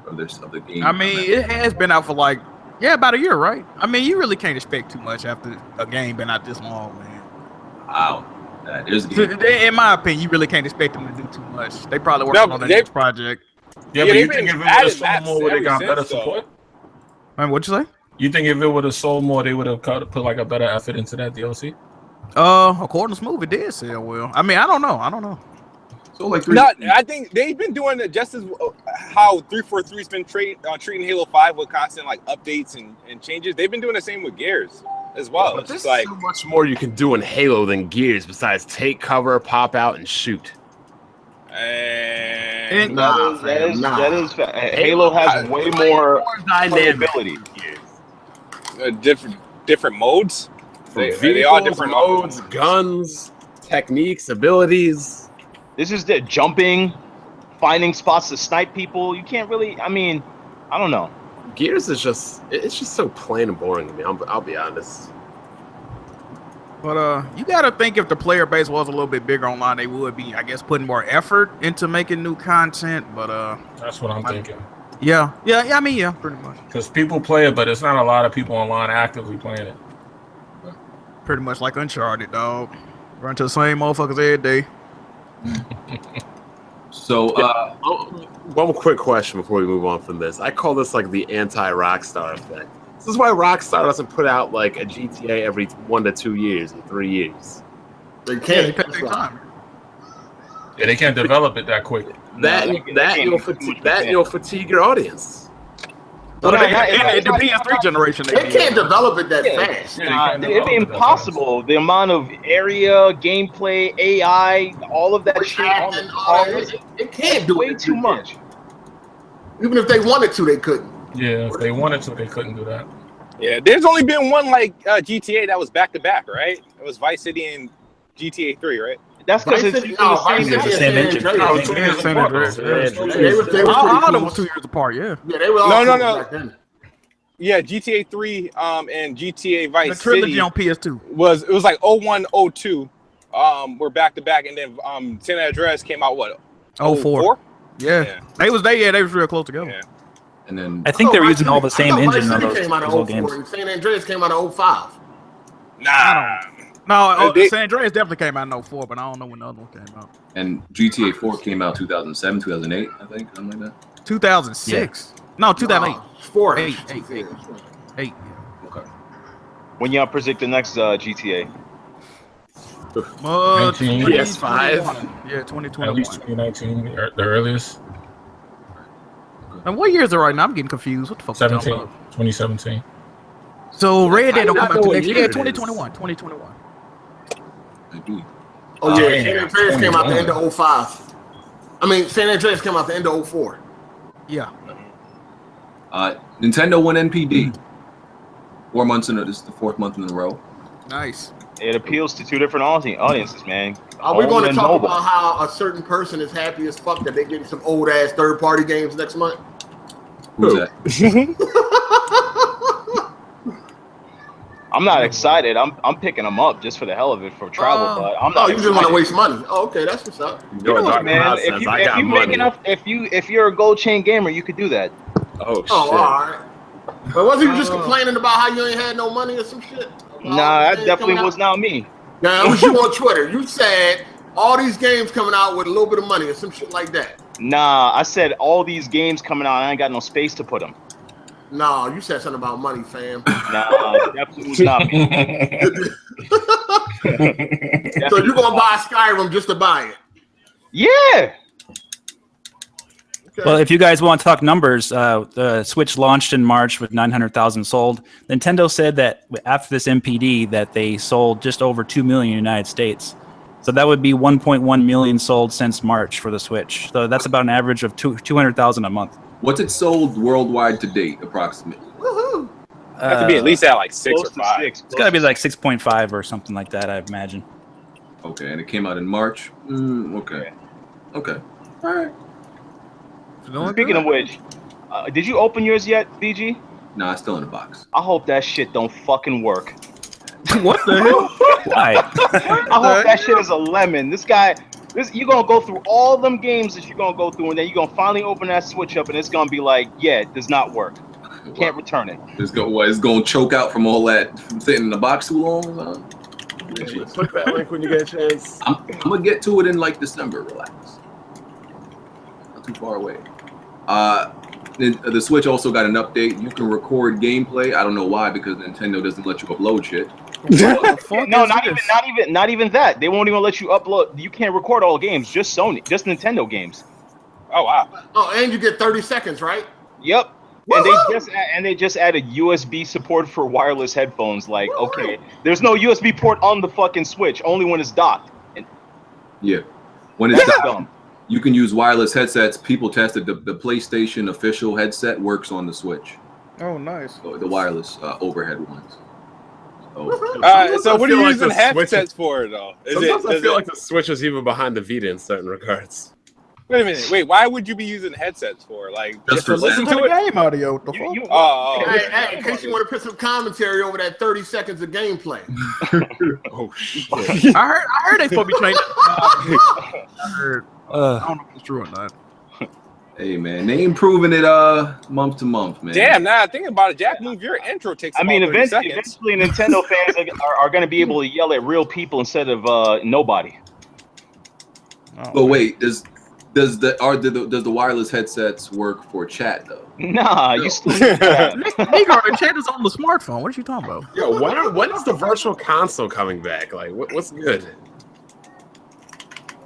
S1: of the game.
S2: I mean, it has been out for like about a year, right? I mean, you really can't expect too much after a game been out this long, man.
S1: Wow.
S2: In my opinion, you really can't expect them to do too much. They probably working on the next project.
S3: Yeah, but you think if it would have sold more, would they got better support?
S2: I mean, what'd you say?
S3: You think if it would have sold more, they would have put like a better effort into that DLC?
S2: According to Smooth, it did sell well. I mean, I don't know.
S1: So like,
S6: I think they've been doing it just as how 343's been treating Halo 5 with constant like updates and changes. They've been doing the same with Gears as well.
S5: But there's
S6: like
S5: so much more you can do in Halo than Gears besides take cover, pop out, and shoot.
S7: That is Halo has way more playability.
S6: Different modes.
S5: They all different modes, guns, techniques, abilities.
S7: This is the jumping, finding spots to snipe people. You can't really. I mean, I don't know.
S5: Gears is just so plain and boring to me. I'll be honest.
S2: But you gotta think if the player base was a little bit bigger online, they would be, I guess, putting more effort into making new content. But
S3: that's what I'm thinking.
S2: Yeah. I mean, pretty much.
S3: Because people play it, but it's not a lot of people online actively playing it.
S2: Pretty much like Uncharted, dog. Run to the same motherfuckers every day.
S1: So,
S5: one quick question before we move on from this. I call this like the anti-Rockstar effect. This is why Rockstar doesn't put out like a GTA every 1 to 2 years or 3 years.
S8: They can't.
S2: They take their time.
S3: Yeah, they can't develop it that quick.
S5: You'll fatigue your audience.
S2: Well, the PS3 generation,
S8: they can't develop it that fast.
S7: It'd be impossible. The amount of area, gameplay, AI, all of that shit.
S8: It can't do
S7: way too much.
S8: Even if they wanted to, they couldn't.
S3: Yeah, if they wanted to, they couldn't do that.
S6: Yeah, there's only been one like GTA that was back to back, right? It was Vice City and GTA 3, right?
S7: That's because it's
S4: the same engine.
S2: All of them were 2 years apart, yeah.
S8: Yeah, they were all back then.
S6: Yeah, GTA 3 and GTA Vice
S2: the trilogy
S6: City
S2: on PS2
S6: was like 01, 02. We're back to back, and then San Andreas came out what?
S2: 04? Yeah. They was real close together.
S6: Yeah.
S1: And then
S4: I think they were using all the same engine on those games.
S8: And San Andreas came out of 05.
S2: No, San Andreas definitely came out in 04, but I don't know when the other one came out.
S1: And GTA 4 came out 2007, 2008, I think, something like that.
S2: 2006. Yeah. No, 2008.
S8: 8.
S1: Okay.
S7: When y'all predict the next GTA?
S2: PS5. Yeah, 2021.
S3: At least 2019, the earliest.
S2: And what year is it right now? I'm getting confused. What the fuck?
S3: 2017.
S2: So Red Dead don't come out
S5: know
S2: till
S5: what
S2: next
S5: year
S2: year.
S5: it is.
S2: 2021.
S8: Oh yeah,
S3: San
S8: San Andreas came out the end of 05. I mean, San Andreas came out the end of 04.
S2: Yeah.
S1: Nintendo won NPD. 4 months in this is the 4th month in a row.
S2: Nice.
S7: It appeals to 2 different audiences, man.
S8: Are we going to
S7: Home and
S8: talk
S7: mobile.
S8: about how a certain person is happy as fuck that they getting some old ass third party games next month?
S1: Who's that?
S7: I'm not excited. I'm picking them up just for the hell of it for travel, but I'm not.
S8: Oh, you just want to waste money? Oh, okay, that's what's up.
S7: You know what, man? If you're a gold chain gamer, you could do that.
S5: Oh shit.
S8: Oh, all right. But wasn't you just complaining about how you ain't had no money or some shit?
S7: Nah, that definitely was not me.
S8: Nah, it was you on Twitter. You said all these games coming out with a little bit of money or some shit like that.
S7: Nah, I said all these games coming out, I ain't got no space to put them.
S8: No, you said something about money, fam.
S7: Nah, definitely was not me.
S8: So you're gonna buy Skyrim just to buy it?
S7: Yeah.
S4: Well, if you guys want to talk numbers, the Switch launched in March with 900,000 sold. Nintendo said that after this NPD that they sold just over 2 million in the United States. So that would be 1.1 million sold since March for the Switch. So that's about an average of 200,000 a month.
S1: What's it sold worldwide to date, approximately?
S8: Woohoo!
S5: Have to be at least at like 6 or
S7: Close to
S5: 5.
S7: 6.
S4: It's got to be like 6.5 or something like that, I imagine.
S1: Okay, and it came out in March. Okay. All right.
S7: Speaking of which, did you open yours yet, BG?
S1: Nah, it's still in the box.
S7: I hope that shit don't fucking work.
S2: What the hell?
S4: Why?
S7: I hope that shit is a lemon. You're gonna go through all them games that you're gonna go through, and then you're gonna finally open that Switch up, and it's gonna be like, yeah, it does not work. You can't return it.
S1: It's going to choke out from all that sitting in the box too long?
S5: Click that link when you get a chance.
S1: I'm going to get to it in like December. Relax. Not too far away. The Switch also got an update. You can record gameplay. I don't know why, because Nintendo doesn't let you upload shit.
S7: No, not even that. They won't even let you upload. You can't record all games, just Nintendo games.
S5: Oh wow.
S8: Oh, and you get 30 seconds, right?
S7: Yep. And they just added USB support for wireless headphones. Like, okay, there's no USB port on the fucking Switch, only when it's docked.
S1: Yeah. When it's docked, you can use wireless headsets. People tested the PlayStation official headset works on the Switch.
S2: Oh, nice.
S1: So the wireless overhead ones.
S6: So what are you using headsets for, though?
S5: Sometimes I feel like the Switch is even behind the Vita in certain regards.
S6: Wait a minute. Wait, why would you be using headsets for? Like, just to listen to it?
S2: Game audio. The fuck?
S8: Hey, in case you want to put some commentary over that 30 seconds of gameplay.
S5: Oh shit!
S2: I heard they supposed to be changing. I heard. I don't know if it's true or not.
S1: Hey man, they improving it month to month, man.
S6: Damn, now think about it, Jack. Move your intro takes.
S7: Eventually, Nintendo fans are going to be able to yell at real people instead of nobody.
S1: But wait, does the wireless headsets work for chat though?
S7: Nah, you still.
S2: Nigga, chat is on the smartphone. What are you talking about?
S5: Yo, when is the virtual console coming back? Like, what's good?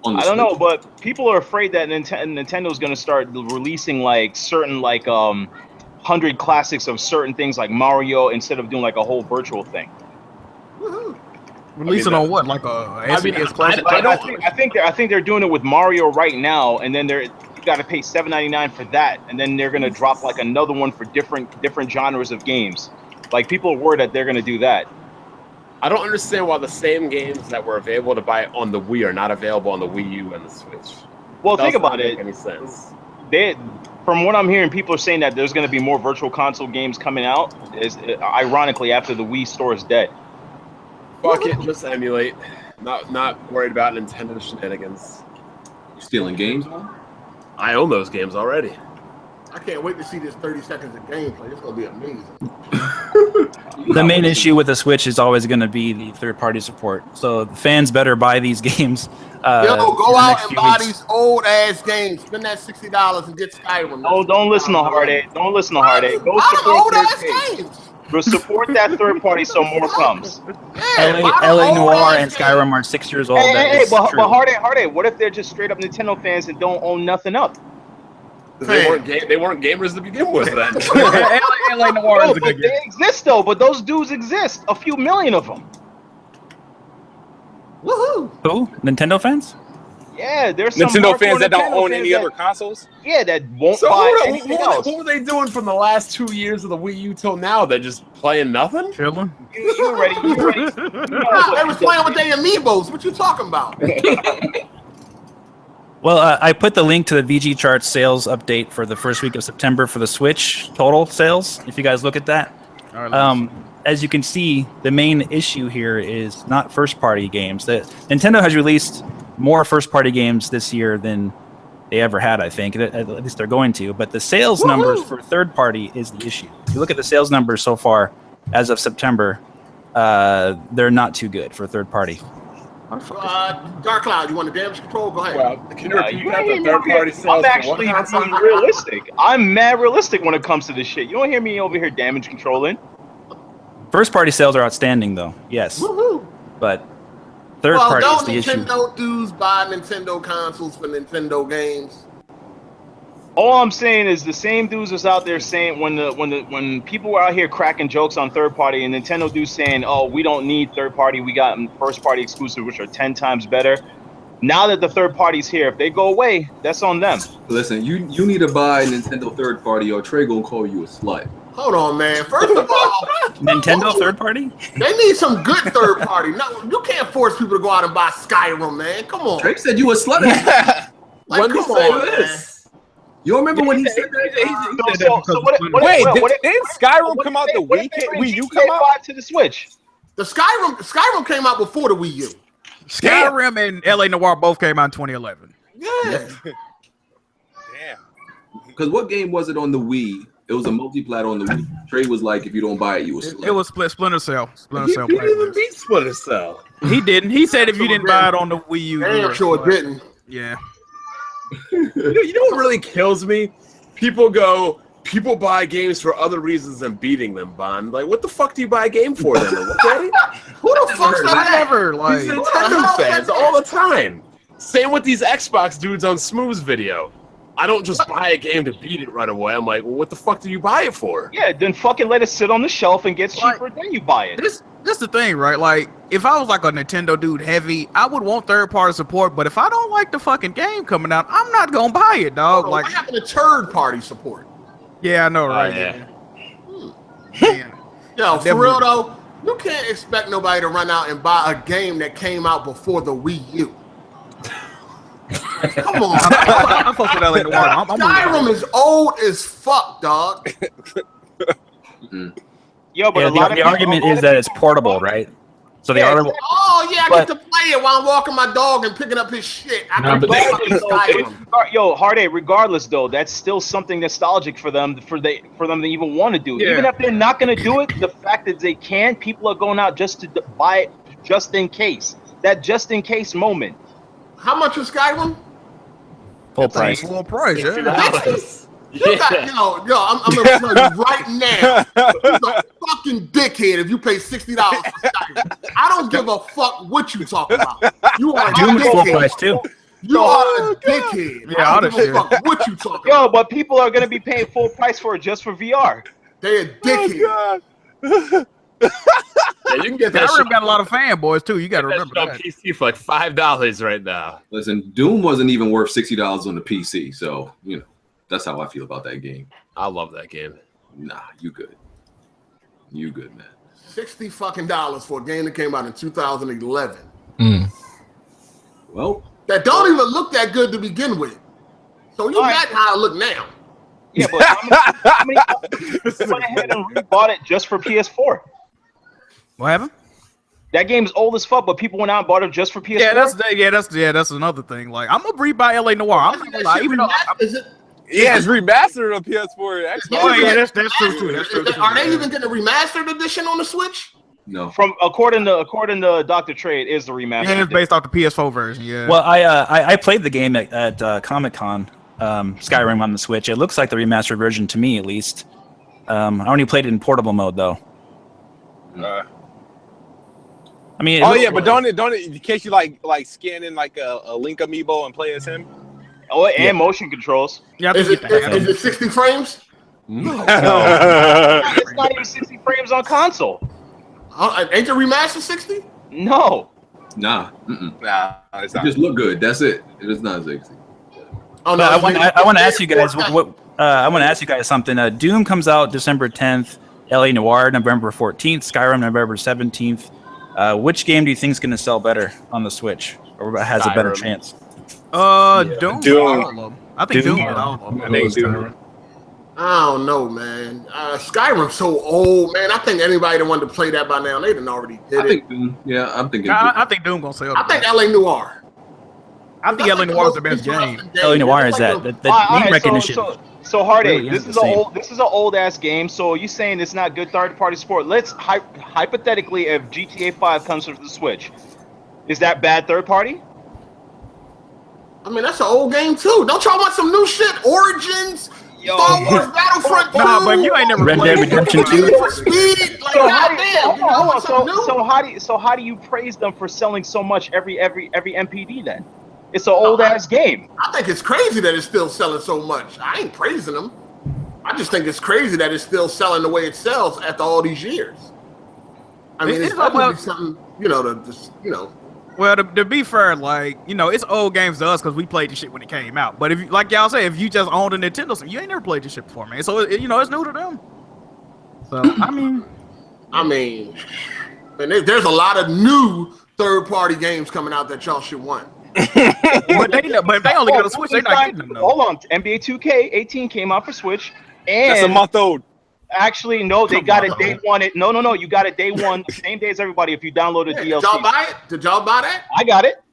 S7: I don't know, but people are afraid that Nintendo's going to start releasing like certain 100 classics of certain things like Mario instead of doing like a whole virtual thing.
S2: Releasing on what? Like a SNES classic?
S7: I think they're doing it with Mario right now, and then you got to pay $7.99 for that, and then they're going to drop like another one for different genres of games. Like people are worried that they're going to do that.
S5: I don't understand why the same games that were available to buy on the Wii are not available on the Wii U and the Switch.
S7: Well, think about it.
S5: Any sense?
S7: From what I'm hearing, people are saying that there's going to be more virtual console games coming out. Ironically, after the Wii store is dead.
S5: Fuck it, just emulate. Not worried about Nintendo shenanigans.
S1: You stealing games, man?
S5: I own those games already.
S8: I can't wait to see this 30 seconds of gameplay. It's gonna be amazing.
S4: The main issue with the Switch is always going to be the third-party support. So the fans better buy these games.
S8: Go out and buy these old-ass games. Spend that $60 and get Skyrim.
S7: Oh, don't listen to Heartache. Don't listen to Heartache. Go support
S8: old-ass games.
S7: But support that third party so more comes.
S4: LA Noire and Skyrim are 6 years old.
S7: But Hardy, what if they're just straight up Nintendo fans and don't own nothing up?
S5: They weren't gamers to begin with. Then
S2: LA Noire is a good game.
S7: They exist though. But those dudes exist. A few million of them.
S8: Woohoo!
S4: Who? Nintendo fans?
S7: Yeah, there's some
S6: Nintendo fans that don't
S7: Nintendo
S6: own
S7: fans
S6: any other consoles.
S7: Yeah, that won't buy anything else.
S5: What were they doing from the last 2 years of the Wii U till now? They're just playing nothing?
S2: Chilling.
S7: You ready?
S8: They was playing with their amiibos. What you talking about?
S4: Well, I put the link to the VG Charts sales update for the first week of September for the Switch total sales. If you guys look at that, as you can see, the main issue here is not first-party games. Nintendo has released more first-party games this year than they ever had, I think. At least they're going to. But the sales numbers for third-party is the issue. If you look at the sales numbers so far as of September, they're not too good for third-party.
S8: Dark Cloud, you want the damage control? Go ahead.
S5: Well, can you repeat that? The third-party sales.
S7: I'm actually being realistic. I'm mad realistic when it comes to this shit. You don't hear me over here damage controlling.
S4: First-party sales are outstanding, though. Yes.
S8: Woohoo!
S4: But third-party is the issue.
S8: Nintendo dudes buy Nintendo consoles for Nintendo games?
S7: All I'm saying is the same dudes was out there saying when people were out here cracking jokes on third party and Nintendo dudes saying, "Oh, we don't need third party, we got first party exclusive, which are 10 times better." Now that the third party's here, if they go away, that's on them.
S1: Listen, you need to buy Nintendo third party or Trey gonna call you a slut.
S8: Hold on, man. First of all,
S4: Nintendo third party?
S8: They need some good third party. No, you can't force people to go out and buy Skyrim, man. Come on.
S1: Trey said you a slut.
S8: Like, come on, man.
S1: You don't remember when he said that?
S6: Wait, didn't Skyrim come out the Wii U come out
S7: to the Switch?
S8: The Skyrim came out before the Wii U.
S2: Skyrim and LA Noire both came out in 2011.
S8: Yeah.
S6: Damn.
S1: Because what game was it on the Wii? It was a multi-plat on the Wii. Trey was like, if you don't buy it, you will slut.
S2: It was Splinter Cell. Splinter Cell.
S5: He didn't even beat Splinter Cell.
S2: He didn't. He said if you didn't buy it on the Wii U,
S8: Damn sure it didn't.
S2: Yeah.
S5: You know what really kills me? People buy games for other reasons than beating them, Bond. Like, what the fuck do you buy a game for then? Who the fuck's that?
S2: Never, like,
S5: These Nintendo fans all the time. Same with these Xbox dudes on Smooth's video. I don't just buy a game to beat it right away. I'm like, well, what the fuck do you buy it for?
S7: Yeah, then fucking let it sit on the shelf and get cheaper, then you buy it.
S2: This the thing, right? Like, if I was like a Nintendo dude heavy, I would want third-party support, but if I don't like the fucking game coming out, I'm not gonna buy it, dog. Like,
S8: what happened to third-party support?
S2: Yeah, I know, right?
S8: Yeah. Yo, for real though, you can't expect nobody to run out and buy a game that came out before the Wii U. Come on.
S2: I'm supposed to LA Noire.
S8: Skyrim is old as fuck, dog.
S7: Yo, but
S4: the argument is that it's portable, right? So the argument.
S8: Oh yeah, I get to play it while I'm walking my dog and picking up his shit. I can play Skyrim.
S7: Yo, Hardy, regardless though, that's still something nostalgic for them to even want to do.
S2: Yeah.
S7: Even if they're not going to do it, the fact that they can, people are going out just to buy it just in case. That just in case moment.
S8: How much is Skyrim?
S4: Full price.
S2: Full price, yeah.
S8: You got, I'm gonna tell you right now, you're a fucking dickhead if you pay $60 for Skyrim. I don't give a fuck what you talking about. You are a
S4: Doom is full
S8: dickhead.
S4: price too.
S8: You are a dickhead.
S2: Yeah,
S8: I don't give a fuck what you talking
S7: Yo,
S8: about.
S7: but people are going to be paying full price for it just for VR.
S8: They a dickhead.
S5: Yeah, you can get that.
S2: Skyrim got a lot of fanboys too. You got to remember
S5: on
S2: that.
S5: PC for like $5 right now.
S1: Listen, Doom wasn't even worth $60 on the PC, so that's how I feel about that game.
S5: I love that game.
S1: Nah, you good. You good, man.
S8: $60 fucking for a game that came out in 2011.
S1: Well,
S8: that don't even look that good to begin with. So you got how it look now.
S7: Yeah, but how many people went ahead and rebought it just for PS4?
S2: What happened?
S7: That game's old as fuck, but people went out and bought it just for PS4.
S2: That's another thing. Like, I'm gonna rebuy LA Noire. I'm not gonna lie, even though
S6: it's remastered on PS4.
S2: Oh yeah, that's true too. That's true.
S8: Are they even getting a remastered edition on the Switch?
S1: no.
S7: According to Dr. Trey, it is the remaster.
S2: Yeah, it's based off the PS4 version. Yeah.
S4: Well, I played the game at Comic-Con, Skyrim on the Switch. It looks like the remastered version to me, at least. I only played it in portable mode though. I mean,
S6: oh yeah, but don't it? In case you like scan in like a Link amiibo and play as him.
S7: Oh, and motion controls.
S2: Yeah,
S8: Is it 60 frames?
S5: No.
S7: It's not even 60 frames on console.
S8: Ain't the remaster 60?
S7: No.
S1: Nah.
S6: Nah, it's
S1: It
S6: not.
S1: just look good. That's it. It is not 60.
S8: Oh no!
S4: I want to ask you guys what I want to ask you guys something. Doom comes out December 10th. LA Noire November 14th. Skyrim November 17th. Which game do you think is going to sell better on the Switch, or has a better chance?
S2: Doom. I think Doom. I think Doom.
S8: I don't know, man. Skyrim's so old, man. I think anybody that wanted to play that by now, they done already did
S1: I think Doom. Yeah, I'm thinking.
S2: I think Doom gonna sell.
S8: I think LA Noire.
S2: I think LA Noire is the best game.
S4: LA Noire is that the name recognition.
S7: So Heartache,
S4: really
S7: this is an old ass game. So you saying it's not good third party support? Let's hypothetically, if GTA 5 comes to the Switch, is that bad third party?
S8: I mean, that's an old game too. Don't y'all want some new shit? Origins, Star Wars Battlefront 2.
S2: Nah, but you ain't never
S4: Red Dead Redemption 2.
S8: Speed, like,
S7: So how do you praise them for selling so much every NPD then? It's an old ass game.
S8: I think it's crazy that it's still selling so much. I ain't praising them. I just think it's crazy that it's still selling the way it sells after all these years. I mean, it's definitely something,
S2: Well, to be fair, like, it's old games to us because we played this shit when it came out. But if, like y'all say, if you just owned a Nintendo, you ain't never played this shit before, man. So it's new to them. So I mean,
S8: there's a lot of new third-party games coming out that y'all should want.
S2: but if they only got a Switch, they're not getting them. Though.
S7: Hold on, NBA 2K18 came out for Switch, and
S6: that's a month old.
S7: Actually, no, they got it day one. No, you got it day one, the same day as everybody. If you download the DLC,
S8: did y'all buy it? Did y'all buy that?
S7: I got it.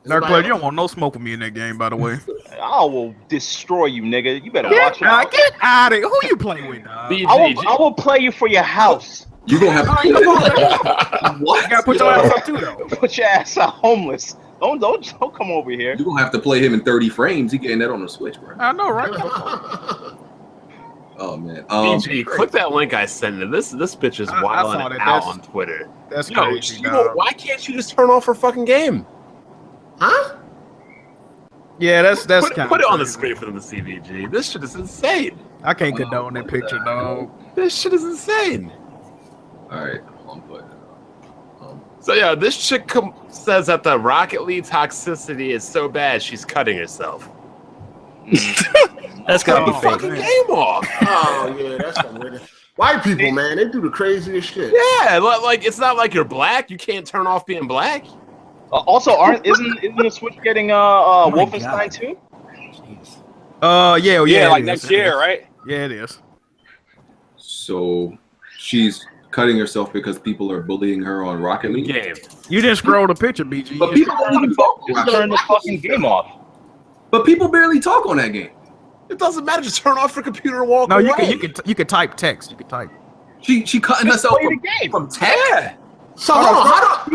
S2: Nerd player, you don't want no smoke with me in that game, by the way.
S7: I will destroy you, nigga. You better watch out.
S2: Get out of here. Who you playing with, dog?
S7: I will play you for your house.
S1: You gonna have to.
S2: What? You gotta put your ass up too, though.
S7: Put your ass out homeless. Don't come over here.
S1: You gonna have to play him in 30 frames. He getting that on the Switch, bro.
S2: I know, right?
S1: Oh man.
S5: BG, click that link I sent you. This bitch is wilding out on Twitter.
S2: That's crazy.
S5: Why can't you just turn off her fucking game?
S8: Huh?
S2: Yeah, that's
S5: put it on the screen for them to see, BG. This shit is insane.
S2: I can't condone that picture, dog.
S5: This shit is insane.
S1: All right, I'm putting it
S5: So yeah, this chick says that the Rocket League toxicity is so bad she's cutting herself.
S4: That's gotta be
S5: fucking game off.
S8: Oh yeah, that's weird. White people, man, they do the craziest shit.
S5: Yeah, like it's not like you're black. You can't turn off being black.
S7: Also, isn't the Switch getting Wolfenstein 2?
S2: Yeah,
S6: like next year, right?
S2: Yeah, it is.
S1: So she's cutting herself because people are bullying her on Rocket League.
S5: Game.
S2: You didn't scroll the picture, BG.
S1: But people don't even talk.
S7: Turn the fucking game off.
S1: But people barely talk on that game.
S5: It doesn't matter. Just turn off your computer and walk away.
S2: No, you can type text. You can type.
S1: She cutting herself from text.
S5: Yeah.
S8: So hold on.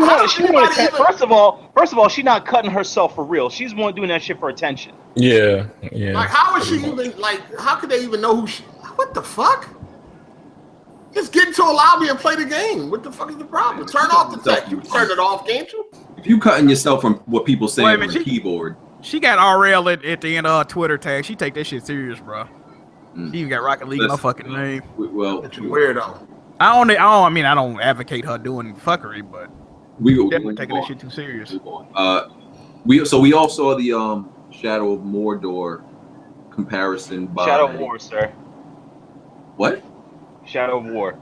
S7: First of all, she's not cutting herself for real. She's one doing that shit for attention.
S3: Yeah.
S8: Like, how is she even how could they even know who she? What the fuck? Just get into a lobby and play the game. What the fuck is the problem? Turn off the text. You can turn it off, can't you?
S1: If you cutting yourself from what people say on the keyboard.
S2: She got RL at the end of her Twitter tag. She take that shit serious, bro. She even got Rocket League in her fucking name.
S1: Well,
S8: it's weirdo.
S2: I don't advocate her doing fuckery, but
S1: we
S2: definitely taking that shit too serious.
S1: We all saw the Shadow of Mordor comparison by
S7: Shadow of War, sir.
S1: What?
S7: Shadow of War.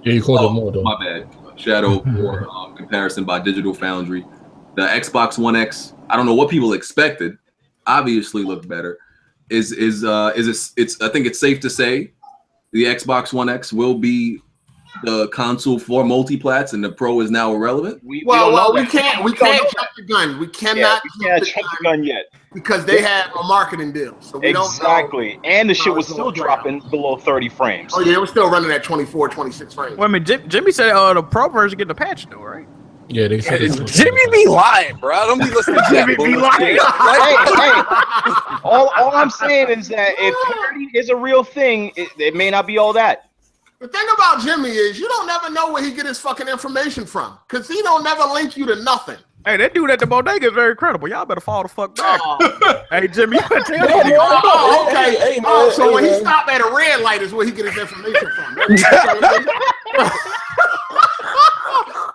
S3: Yeah, you called it Mordor.
S1: My bad. Shadow of War comparison by Digital Foundry. The Xbox One X. I don't know what people expected. Obviously, looked better. I think it's safe to say the Xbox One X will be the console for multiplats, and the Pro is now irrelevant.
S8: We can't jump the gun. We cannot
S7: jump the gun yet
S8: because they have a marketing deal. So we don't know.
S7: And the shit was still dropping below 30 frames.
S8: Oh yeah, it was still running at 24, 26 frames.
S2: Well, I mean, Jimmy said the Pro version getting a patch though, right?
S3: Yeah, they said
S6: Jimmy be lying, bro. Don't be listening to
S2: Jimmy be lying.
S7: All I'm saying is that if parity is a real thing, it may not be all that.
S8: The thing about Jimmy is you don't never know where he get his fucking information from, because he don't never link you to nothing.
S2: Hey, that dude at the bodega is very credible. Y'all better fall the fuck back. Hey, Jimmy, you better tell me.
S8: Okay.
S3: Hey,
S8: So when he stopped at a red light is where he get his information from.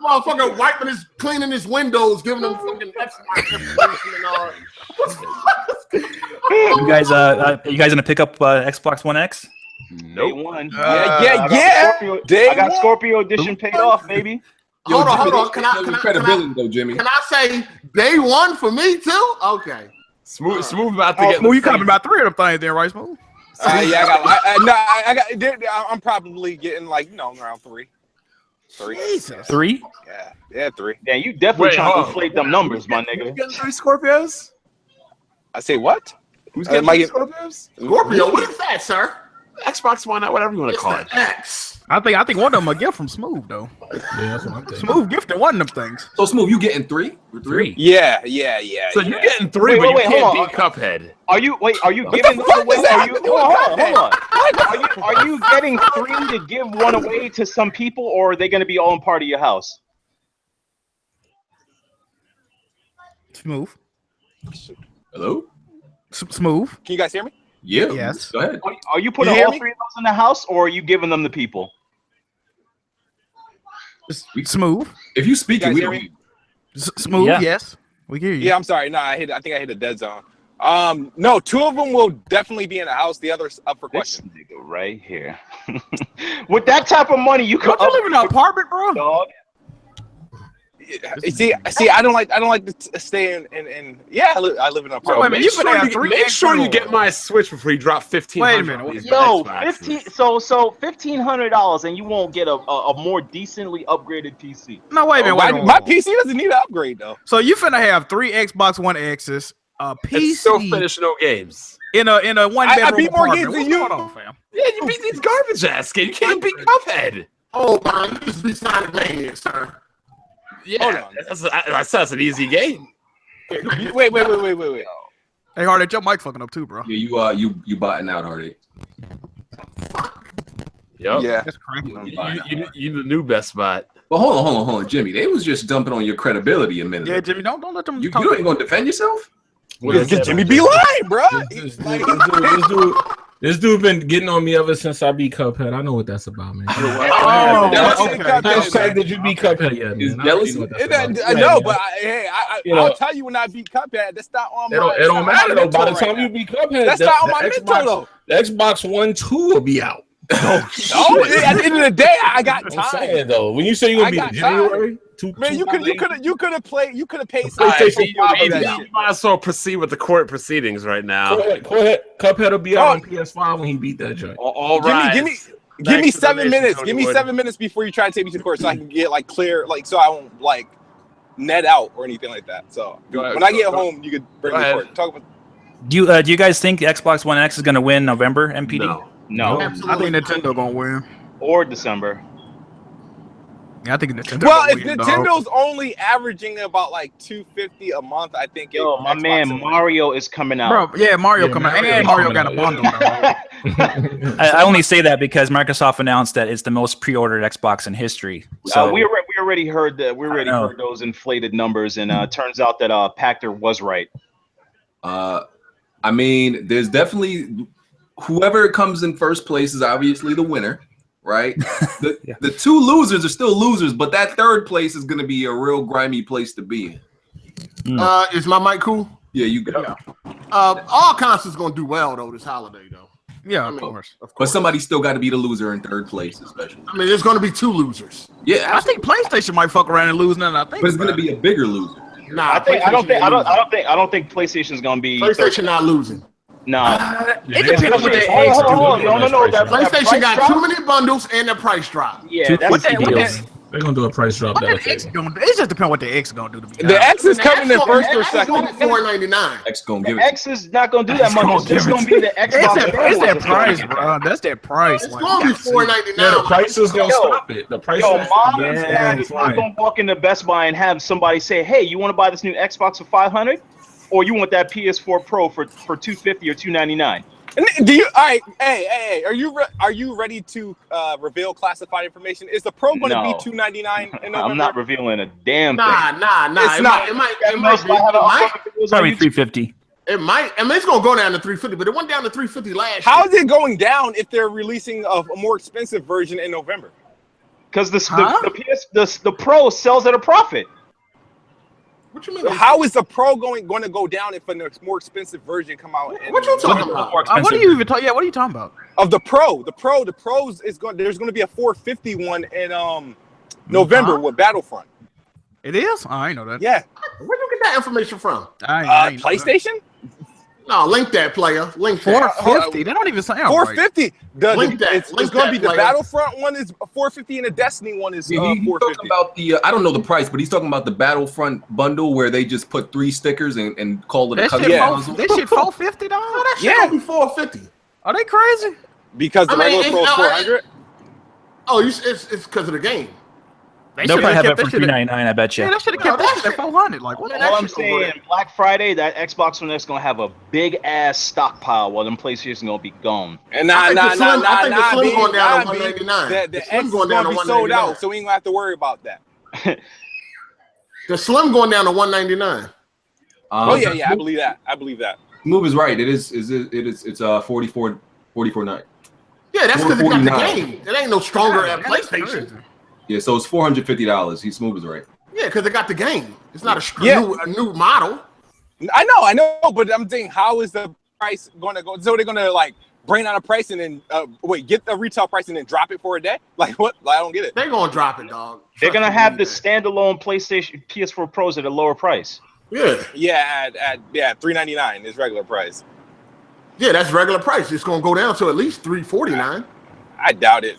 S8: Motherfucker cleaning his windows, giving him fucking Xbox information and all.
S4: You guys gonna pick up Xbox One X?
S7: Day one.
S6: Yeah.
S7: I got Scorpio Edition paid off, baby.
S8: Hold on. Can I say day one for me too? Okay.
S5: Smooth about to get.
S2: Smooth, you covered about 3 of them things there, right, Smooth?
S6: I'm probably getting like around 3.
S2: Jesus.
S4: 3?
S6: Yeah, 3.
S7: Yeah, you definitely trying to inflate them numbers, my nigga.
S5: Who's getting 3 Scorpios?
S6: I say what?
S5: Who's getting 3 Scorpios?
S8: Scorpio, what is that, sir?
S5: Xbox One, whatever you want to call it.
S8: X.
S2: I think one of them a gift from Smooth though.
S3: Yeah, that's what I'm thinking.
S2: Smooth gifted one of them things.
S1: So Smooth, you getting 3? 3?
S6: Yeah.
S5: So you're getting 3, but you can't beat Cuphead.
S7: Are you giving those away? Hold on. Are you getting 3 to give one away to some people, or are they going to be all in part of your house?
S2: Smooth.
S1: Hello?
S2: Smooth.
S6: Can you guys hear me?
S1: Yeah.
S2: Yes.
S1: Go ahead.
S7: Are you putting all 3 of those in the house, or are you giving them to people?
S2: Smooth.
S1: If you speak, we don't.
S2: Smooth.
S4: Yeah.
S2: Yes. We hear you.
S6: Yeah, I'm sorry. No, I think I hit a dead zone. No, 2 of them will definitely be in the house. The other's up for question.
S7: This nigga right here. With that type of money, you could.
S2: Don't you live in an apartment, bro?
S7: Dog.
S6: See, I don't like to stay in. Yeah, I live in an apartment.
S5: Make sure you get my Switch before you drop $1,500.
S2: Wait a minute.
S7: Yo, $1,500, and you won't get a more decently upgraded PC.
S2: No, wait a minute.
S6: My PC doesn't need an upgrade though.
S2: So you finna have 3 Xbox One X's, a PC,
S5: and still finish no games
S2: in a 1-bedroom
S6: I beat more
S2: apartment.
S6: games than you.
S2: What's going on, fam?
S5: Yeah, you beat these garbage ass games. You can't beat Cuphead.
S8: Oh man, you just be Sonic Mania, sir.
S5: Yeah, that's an easy game.
S6: Wait.
S2: Hey, Hardy, your mic fucking up too, bro.
S1: Yeah, you botting out, Hardy.
S5: Yep.
S6: Yeah.
S2: That's crazy.
S5: You the new best spot.
S1: But hold on, Jimmy. They was just dumping on your credibility a minute.
S2: Yeah, Jimmy, don't let them.
S1: You ain't gonna defend yourself?
S6: Jimmy be lying, bro.
S3: This dude been getting on me ever since I beat Cuphead. I know what that's about, man.
S6: Oh,
S3: How sad did you beat Cuphead yet, man?
S6: I know, but I'll tell you when I beat Cuphead. That's not on my.
S3: It don't matter though. By the time you beat Cuphead,
S6: that's not on my mental though.
S3: The Xbox One 2 will be out.
S6: No, at the end of the day, I got time.
S3: I'm saying though, when you say you're gonna be in January,
S6: man, you could have paid. You could have paid.
S5: You might as well proceed with the court proceedings right now.
S3: Go ahead. Cuphead will be out on PS5 when he beat that joint.
S5: All right.
S6: Give me 7 minutes. Give me 7 minutes before you try to take me to court, so I can get clear, so I won't net out or anything like that. So when I get home, you could bring me to court. Talk about.
S4: Do you guys think Xbox One X is going to win November, MPD?
S7: No.
S2: I think Nintendo gonna win.
S7: Or December.
S2: Yeah, I think Nintendo.
S6: Well, if Nintendo's only averaging about $250 a month, I think.
S7: Yo, my man Mario is coming out.
S2: Bro, yeah, Mario coming out, and Mario got a bundle.
S4: I only say that because Microsoft announced that it's the most pre-ordered Xbox in history. So
S7: we already heard that. We already heard those inflated numbers, and turns out that Pachter was right.
S1: I mean, there's definitely whoever comes in first place is obviously the winner, right? The 2 losers are still losers, but that 3rd place is going to be a real grimy place to be in.
S8: Is my mic cool?
S1: Yeah, you go.
S8: Yeah. All consoles gonna do well though this holiday though.
S2: Yeah, of course.
S1: But somebody still got to be the loser in 3rd place, especially.
S8: I mean, there's gonna be 2 losers.
S1: Yeah,
S2: I think PlayStation might fuck around and lose now. I think,
S1: but it's going to be a bigger loser.
S8: Nah,
S7: I don't think PlayStation's gonna be.
S8: PlayStation not losing.
S7: Nah.
S2: It depends on what they X do.
S7: No.
S8: PlayStation got too many bundles and the price drop.
S7: Yeah,
S3: they're gonna do a price drop.
S2: What the X gonna do? It just depends what the X gonna do. To be
S6: the X is coming in first or second.
S8: $499.
S1: X gonna give it.
S7: X is not gonna do that much. It's gonna be the Xbox.
S2: That's that price, bro. That's that price.
S8: It's gonna be $499.
S3: Yeah, the price is gonna stop it. The price.
S7: Mom and dad is not gonna walk into Best Buy and have somebody say, "Hey, you want to buy this new Xbox for $500, or you want that PS4 Pro for $250 or $299?"
S6: Do you? All right, hey, are you ready to reveal classified information? Is the Pro going to be $299 in November?
S7: I'm not revealing a damn thing.
S8: Nah.
S6: It's not.
S8: It might.
S4: Probably 350.
S8: It might. I mean, it's gonna go down to 350, but it went down to 350 last year.
S6: How is it going down if they're releasing a more expensive version in November?
S7: Because the Pro sells at a profit.
S8: What you mean?
S6: How is the Pro going to go down if a more expensive version come out?
S8: What you talking about?
S2: what are you even talking? Yeah, what are you talking about?
S6: Of the Pros is going. There's going to be a 450 one in November with Battlefront.
S2: It is? Oh, I know that.
S6: Yeah.
S8: Where'd you get that information from?
S2: I ain't know that.
S6: PlayStation.
S8: No, link that, player. Link that.
S2: 450. They don't even sound
S6: 450.
S8: Link that.
S6: It's going to be the Battlefront one is 450 and the Destiny one is
S1: He's
S6: 450.
S1: talking about the I don't know the price, but he's talking about the Battlefront bundle where they just put 3 stickers and call it a
S2: That
S1: custom.
S2: shit $450.
S8: That shit gonna be 450.
S2: Are they crazy?
S6: Because the regular Pro is 400.
S8: Oh, it's because of the game.
S4: They'll probably have it for $399, I bet you.
S2: Yeah, that should have kept that shit at 400. Like, what?
S7: All I'm saying, Black Friday, that Xbox One X gonna have a big ass stockpile while them PlayStation gonna be gone.
S6: And
S8: I think the Slim going down to 199.
S6: The X is going to be sold out, so we ain't gonna have to worry about that.
S8: The Slim going down to 199.
S6: Oh yeah, I believe that.
S1: Move is right. It's 44.9.
S8: Yeah, that's because it got the game. It ain't no stronger at PlayStation.
S1: Yeah, so it's $450. He Smooth is right.
S8: Yeah, because it got the game. It's not a new model.
S6: I know, but I'm saying, how is the price going to go? So they're going to like bring down a price and then get the retail price and then drop it for a day? Like what? Like, I don't get it.
S8: They're going to drop it, dog.
S7: They're going to have the standalone PlayStation PS4 Pros at a lower price.
S8: Yeah,
S6: at $399 is regular price.
S8: Yeah, that's regular price. It's going to go down to at least $349.
S6: I doubt it.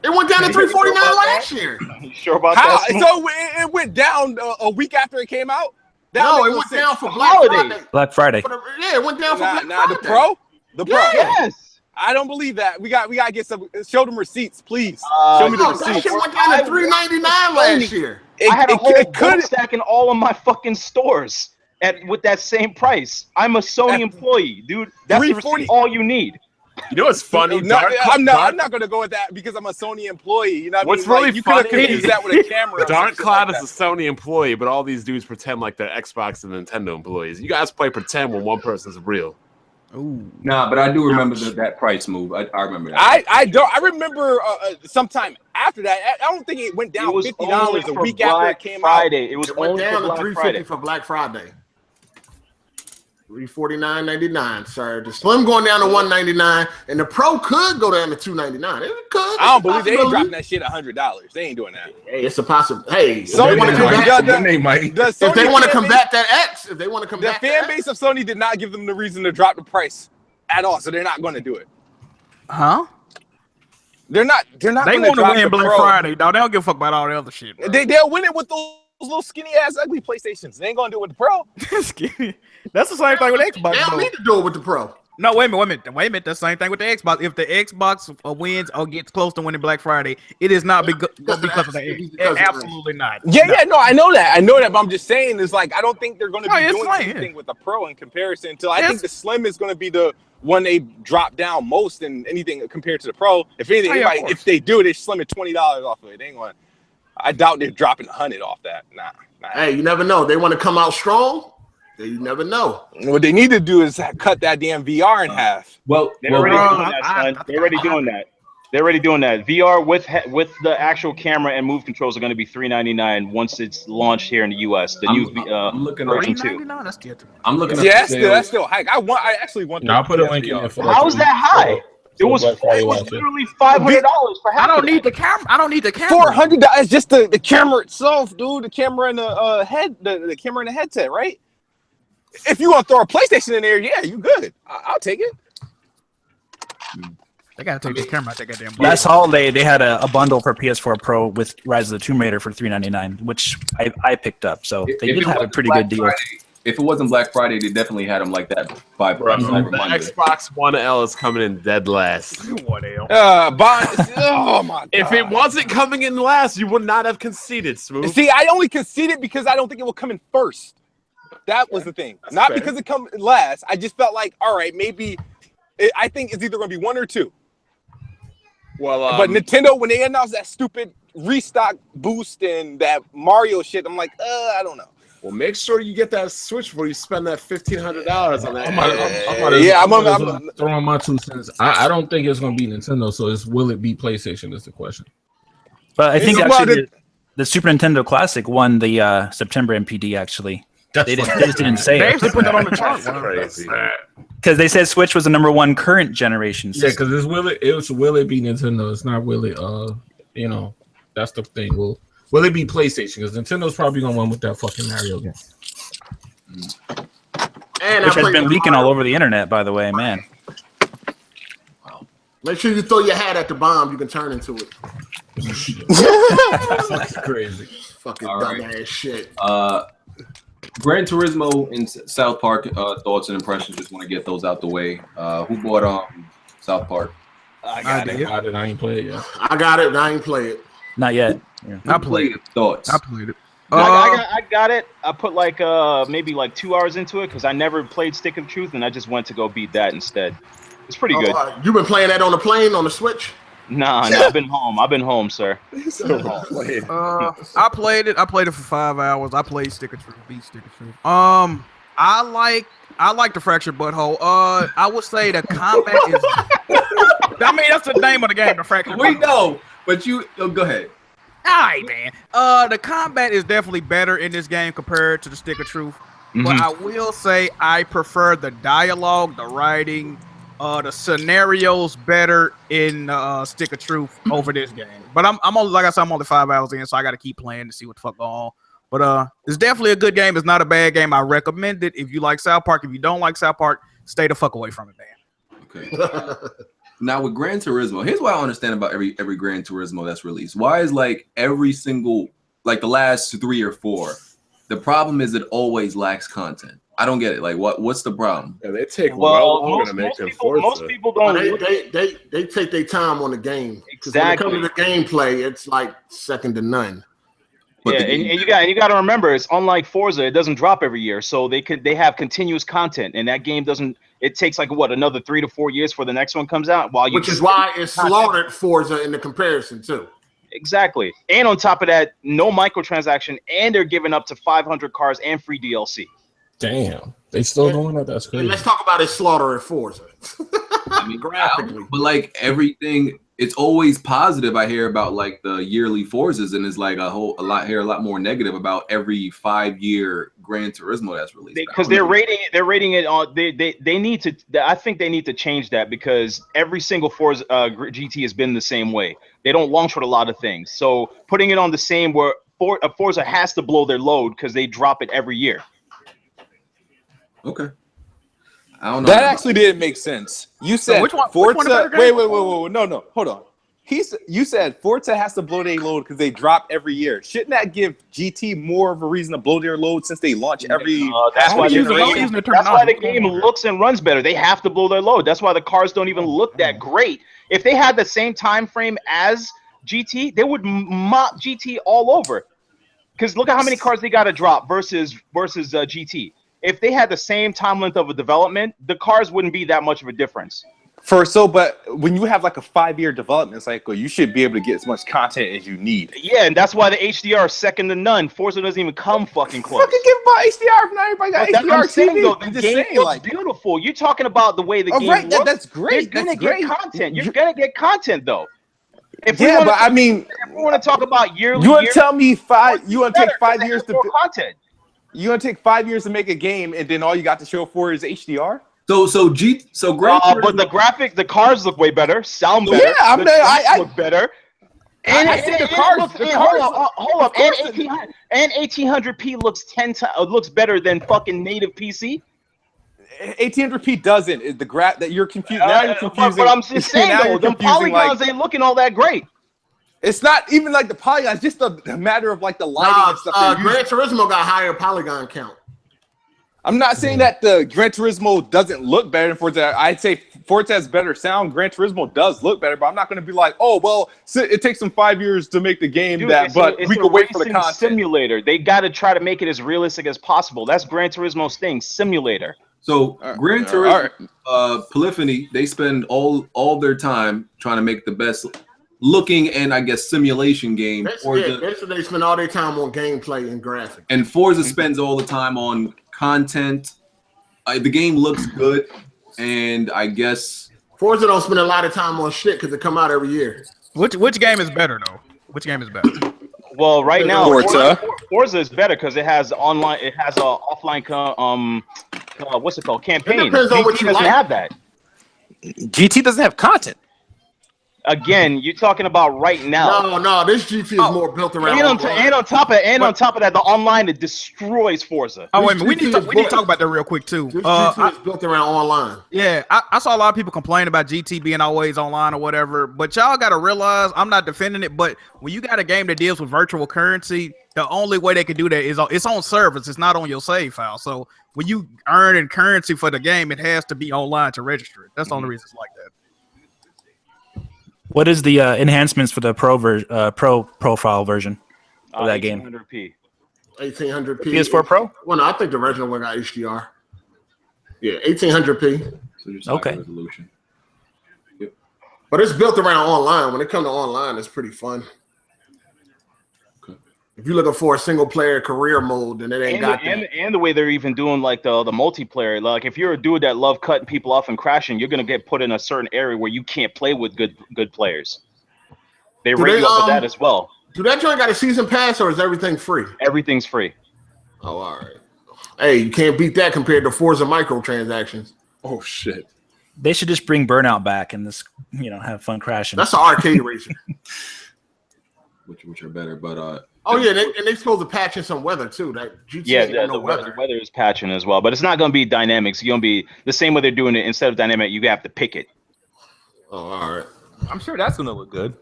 S8: It went down to $349 last year.
S7: You sure about
S6: that?
S7: So
S6: it went down a week after it came out?
S8: No, it went down for Black Friday.
S4: Black Friday.
S8: Yeah, it went down for Black Friday.
S6: The Pro? The Pro.
S7: Yes.
S6: I don't believe that. We got to get some. Show them receipts, please. Show me the receipts.
S8: That shit went down to $399 last year.
S7: I had a whole stack in all of my fucking stores with that same price. I'm a Sony employee, dude. That's all you need.
S5: You know what's funny?
S6: I'm not going to go with that because I'm a Sony employee. You know
S5: what's really
S6: you
S5: funny?
S6: You could have confused that with a camera.
S5: Dark Cloud is a Sony employee, but all these dudes pretend like they're Xbox and Nintendo employees. You guys play pretend when one person's real.
S2: Ooh.
S1: Nah, but I do remember that price move. I remember that.
S6: I remember sometime after that. I don't think it went down $50 a week after it came out.
S7: It was
S8: went
S7: only
S8: down
S7: for
S8: to
S7: Black
S8: $350
S7: Friday.
S8: for Black Friday. $349.99, sir. The Slim going down to $199, and the Pro could go down to $299. It could.
S6: I don't believe they ain't dropping that shit $100. They ain't doing that.
S8: Hey, it's a possibility. Hey, if
S6: Sony
S8: they want to
S6: combat
S8: that X, if they want to combat
S6: the fan base of Sony did not give them the reason to drop the price at all, so they're not going to do it.
S2: Huh?
S6: They're not.
S2: They want to win Black Friday, dog. They don't give a fuck about all the other shit.
S6: They'll win it with those little skinny ass ugly PlayStations. They ain't gonna do it with the Pro.
S2: That's the same thing with Xbox.
S8: They don't need to do it with the Pro.
S2: No, wait a minute. That's the same thing with the Xbox. If the Xbox wins or gets close to winning Black Friday, it is not because of the absolutely not.
S6: No, I know that. But I'm just saying, is like I don't think they're going to be doing anything with the Pro in comparison until I think the Slim is going to be the one they drop down most in anything compared to the Pro. If anything, if they do, they slim it $20 off of it. They ain't going. I doubt they're dropping 100 off that. Nah.
S8: Hey, you never know. They want to come out strong. You never know.
S6: What they need to do is cut that damn VR in half.
S7: Well, they're already doing that, son. They're already doing that. They're already doing that. VR with the actual camera and move controls are going to be $399 once it's launched here in the US. The new version 2.
S1: I'm looking.
S6: That's still a hike. I actually want.
S3: I'll put a link in there for that.
S7: How is that high? It was literally $500 for half.
S2: I don't need the camera.
S6: $400 just the camera itself, dude. The camera and the head, the camera and the headset, right? If you want to throw a PlayStation in there, yeah, you good. I'll take it.
S2: They gotta take this camera out. That goddamn.
S4: Last holiday, they had a bundle for PS4 Pro with Rise of the Tomb Raider for $399, which I picked up. So they did have a pretty good deal.
S1: If it wasn't Black Friday, they definitely had them like that.
S5: The Xbox One L is coming in dead last.
S2: One L.
S6: Oh my God.
S5: If it wasn't coming in last, you would not have conceded, Smooth.
S6: See, I only conceded because I don't think it will come in first. That was the thing. Not because it come last. I just felt like, all right, maybe I think it's either going to be one or two.
S5: Well,
S6: but Nintendo, when they announced that stupid restock boost and that Mario shit, I'm like, I don't know.
S5: Well, make sure you get that Switch before you spend that $1,500 on that.
S3: I'm throwing my 2 cents. I don't think it's going to be Nintendo, so will it be PlayStation is the question.
S4: But I think actually the Super Nintendo Classic won the September NPD, actually. They just didn't say
S2: They
S4: it.
S2: actually put that on the chart.
S5: Crazy.
S4: Because they said Switch was the #1 current generation system.
S3: Yeah, because will it be Nintendo? It's not will it, that's the thing. Will it be PlayStation? Because Nintendo's probably going to win with that fucking Mario game.
S8: And
S4: Which has been leaking all over the internet, by the way, man.
S8: Make sure you throw your hat at the bomb. You can turn into it.
S3: That's crazy.
S8: Fucking dumbass shit.
S1: Gran Turismo in South Park, thoughts and impressions. Just want to get those out the way. Who bought South Park?
S2: I got it.
S3: I ain't play it yet.
S8: I got it. I ain't play it.
S4: Not yet.
S1: Yeah. I played it. Thoughts?
S2: I played it.
S7: I got it. I put maybe 2 hours into it because I never played Stick of Truth and I just went to go beat that instead. It's pretty good.
S8: You been playing that on the plane on the Switch?
S7: Nah, I've been home, sir.
S2: I played it. I played it for 5 hours. I played Stick of Truth, beat Stick of Truth. I like the Fractured Butthole. I would say the combat is. I mean, that's the name of the game, the Fractured Butthole.
S1: We know, but you go ahead.
S2: All right, man. The combat is definitely better in this game compared to the Stick of Truth. Mm-hmm. But I will say I prefer the dialogue, the writing, the scenarios better in Stick of Truth over this game. But I'm only, like I said, I'm only 5 hours in, so I got to keep playing to see what the fuck going on. But it's definitely a good game. It's not a bad game. I recommend it if you like South Park. If you don't like South Park, stay the fuck away from it, man.
S1: Okay. Now with Gran Turismo, here's what I understand about every Gran Turismo that's released. Why is every single the last 3 or 4, the problem is it always lacks content. I don't get it. What's the problem?
S5: Yeah, they take longer to make them Forza.
S7: Most people don't.
S8: They take their time on the game.
S7: Exactly.
S8: When it comes to the gameplay, it's second to none.
S7: Yeah, and you got to remember, it's unlike Forza, it doesn't drop every year, so they have continuous content, and that game doesn't. It takes another 3 to 4 years for the next one comes out.
S8: Which is why it's slaughtered Forza in the comparison too.
S7: Exactly, and on top of that, no microtransaction, and they're giving up to 500 cars and free DLC.
S3: Damn, they still doing that? That's crazy.
S8: And let's talk about it slaughtering Forza.
S1: I mean, graphically, but everything. It's always positive. I hear about the yearly Forzas, and it's a lot more negative about every 5-year Gran Turismo that's released.
S7: Because they're rating it on. They need to. I think they need to change that because every single Forza GT has been the same way. They don't launch with a lot of things, so putting it on the same where Forza has to blow their load because they drop it every year.
S1: Okay. I don't know.
S6: That actually didn't make sense. You said Forza. Wait, no, hold on. You said Forza has to blow their load because they drop every year. Shouldn't that give GT more of a reason to blow their load since they launch every?
S7: That's why the game looks and runs better. They have to blow their load. That's why the cars don't even look that great. If they had the same time frame as GT, they would mop GT all over. Because look at how many cars they got to drop versus GT. If they had the same time length of a development, the cars wouldn't be that much of a difference.
S6: But when you have a 5-year development cycle, you should be able to get as much content as you need.
S7: Yeah, and that's why the HDR is second to none. Forza doesn't even come fucking close.
S6: Fucking give about HDR if not everybody got HDR.
S7: I'm saying, though, the game looks beautiful. You're talking about the way the game looks.
S6: That's great.
S7: You're gonna get content. You're gonna get content though.
S6: If we
S7: want to talk about yearly,
S6: you want to tell me you want to take 5 years to
S7: content.
S6: You want to take 5 years to make a game, and then all you got to show for is HDR?
S1: So great.
S7: But the cars look way better, sound better.
S6: Yeah,
S7: I look better. And
S6: I think the cars.
S7: Hold up. And 1800p looks better than fucking native PC.
S6: 1800p doesn't. The graph that you're confused. Now you're confusing.
S7: But I'm just saying though, the polygons ain't looking all that great.
S6: It's not even the polygons, just a matter of the lighting and stuff.
S8: Gran Turismo got higher polygon count.
S6: I'm not saying that the Gran Turismo doesn't look better than Forza. I'd say Forza has better sound. Gran Turismo does look better, but I'm not going to be it takes them 5 years to make the game but we could wait for the content.
S7: Simulator. They got to try to make it as realistic as possible. That's Gran Turismo's thing, simulator.
S1: So Gran Turismo, Polyphony, they spend all their time trying to make the best looking and I guess simulation game.
S8: Basically, they spend all their time on gameplay and graphics.
S1: And Forza spends all the time on content. The game looks good, and I guess
S8: Forza don't spend a lot of time on shit because it come out every year.
S2: Which game is better though? Which game is better?
S6: Well, right now, Forza is better because it has online. It has a offline. What's it called? Campaign.
S8: It depends on what
S6: GT
S8: you
S6: doesn't
S8: like.
S6: have that.
S9: GT doesn't have content.
S6: Again, you're talking about right now.
S8: No, this GT is more built around.
S6: And on top of that, the online it destroys Forza.
S2: Oh wait a minute, we need to talk about that real quick too.
S8: This GT is built around online.
S2: Yeah, I saw a lot of people complain about GT being always online or whatever, but y'all got to realize, I'm not defending it, but when you got a game that deals with virtual currency, the only way they can do that is it's on servers. It's not on your save file. So when you earn in currency for the game, it has to be online to register it. That's the only reason it's like that.
S4: What is the enhancements for the pro profile version of that game?
S6: 1800p.
S8: 1800p.
S4: PS4 Pro?
S8: Well, no, I think the original one got HDR. Yeah, 1800p.
S1: So just
S4: okay.
S1: Resolution. Yep.
S8: But it's built around online. When it comes to online, it's pretty fun. If you're looking for a single player career mode, then it ain't got that.
S6: And the way they're even doing like the multiplayer, like if you're a dude that love cutting people off and crashing, you're gonna get put in a certain area where you can't play with good players. They rate you up with that as well.
S8: Do that joint got a season pass or is everything free?
S6: Everything's free.
S8: Oh, all right. Hey, you can't beat that compared to Forza microtransactions.
S1: Oh shit.
S4: They should just bring Burnout back and this, have fun crashing.
S8: That's an arcade racer.
S1: Which are better, but
S8: oh yeah, and they supposed to patch in some weather too. That GTA
S6: the weather is patching as well, but it's not going to be dynamic. It's going to be the same way they're doing it. Instead of dynamic, you have to pick it.
S8: Oh, all right.
S9: I'm sure that's going to look good.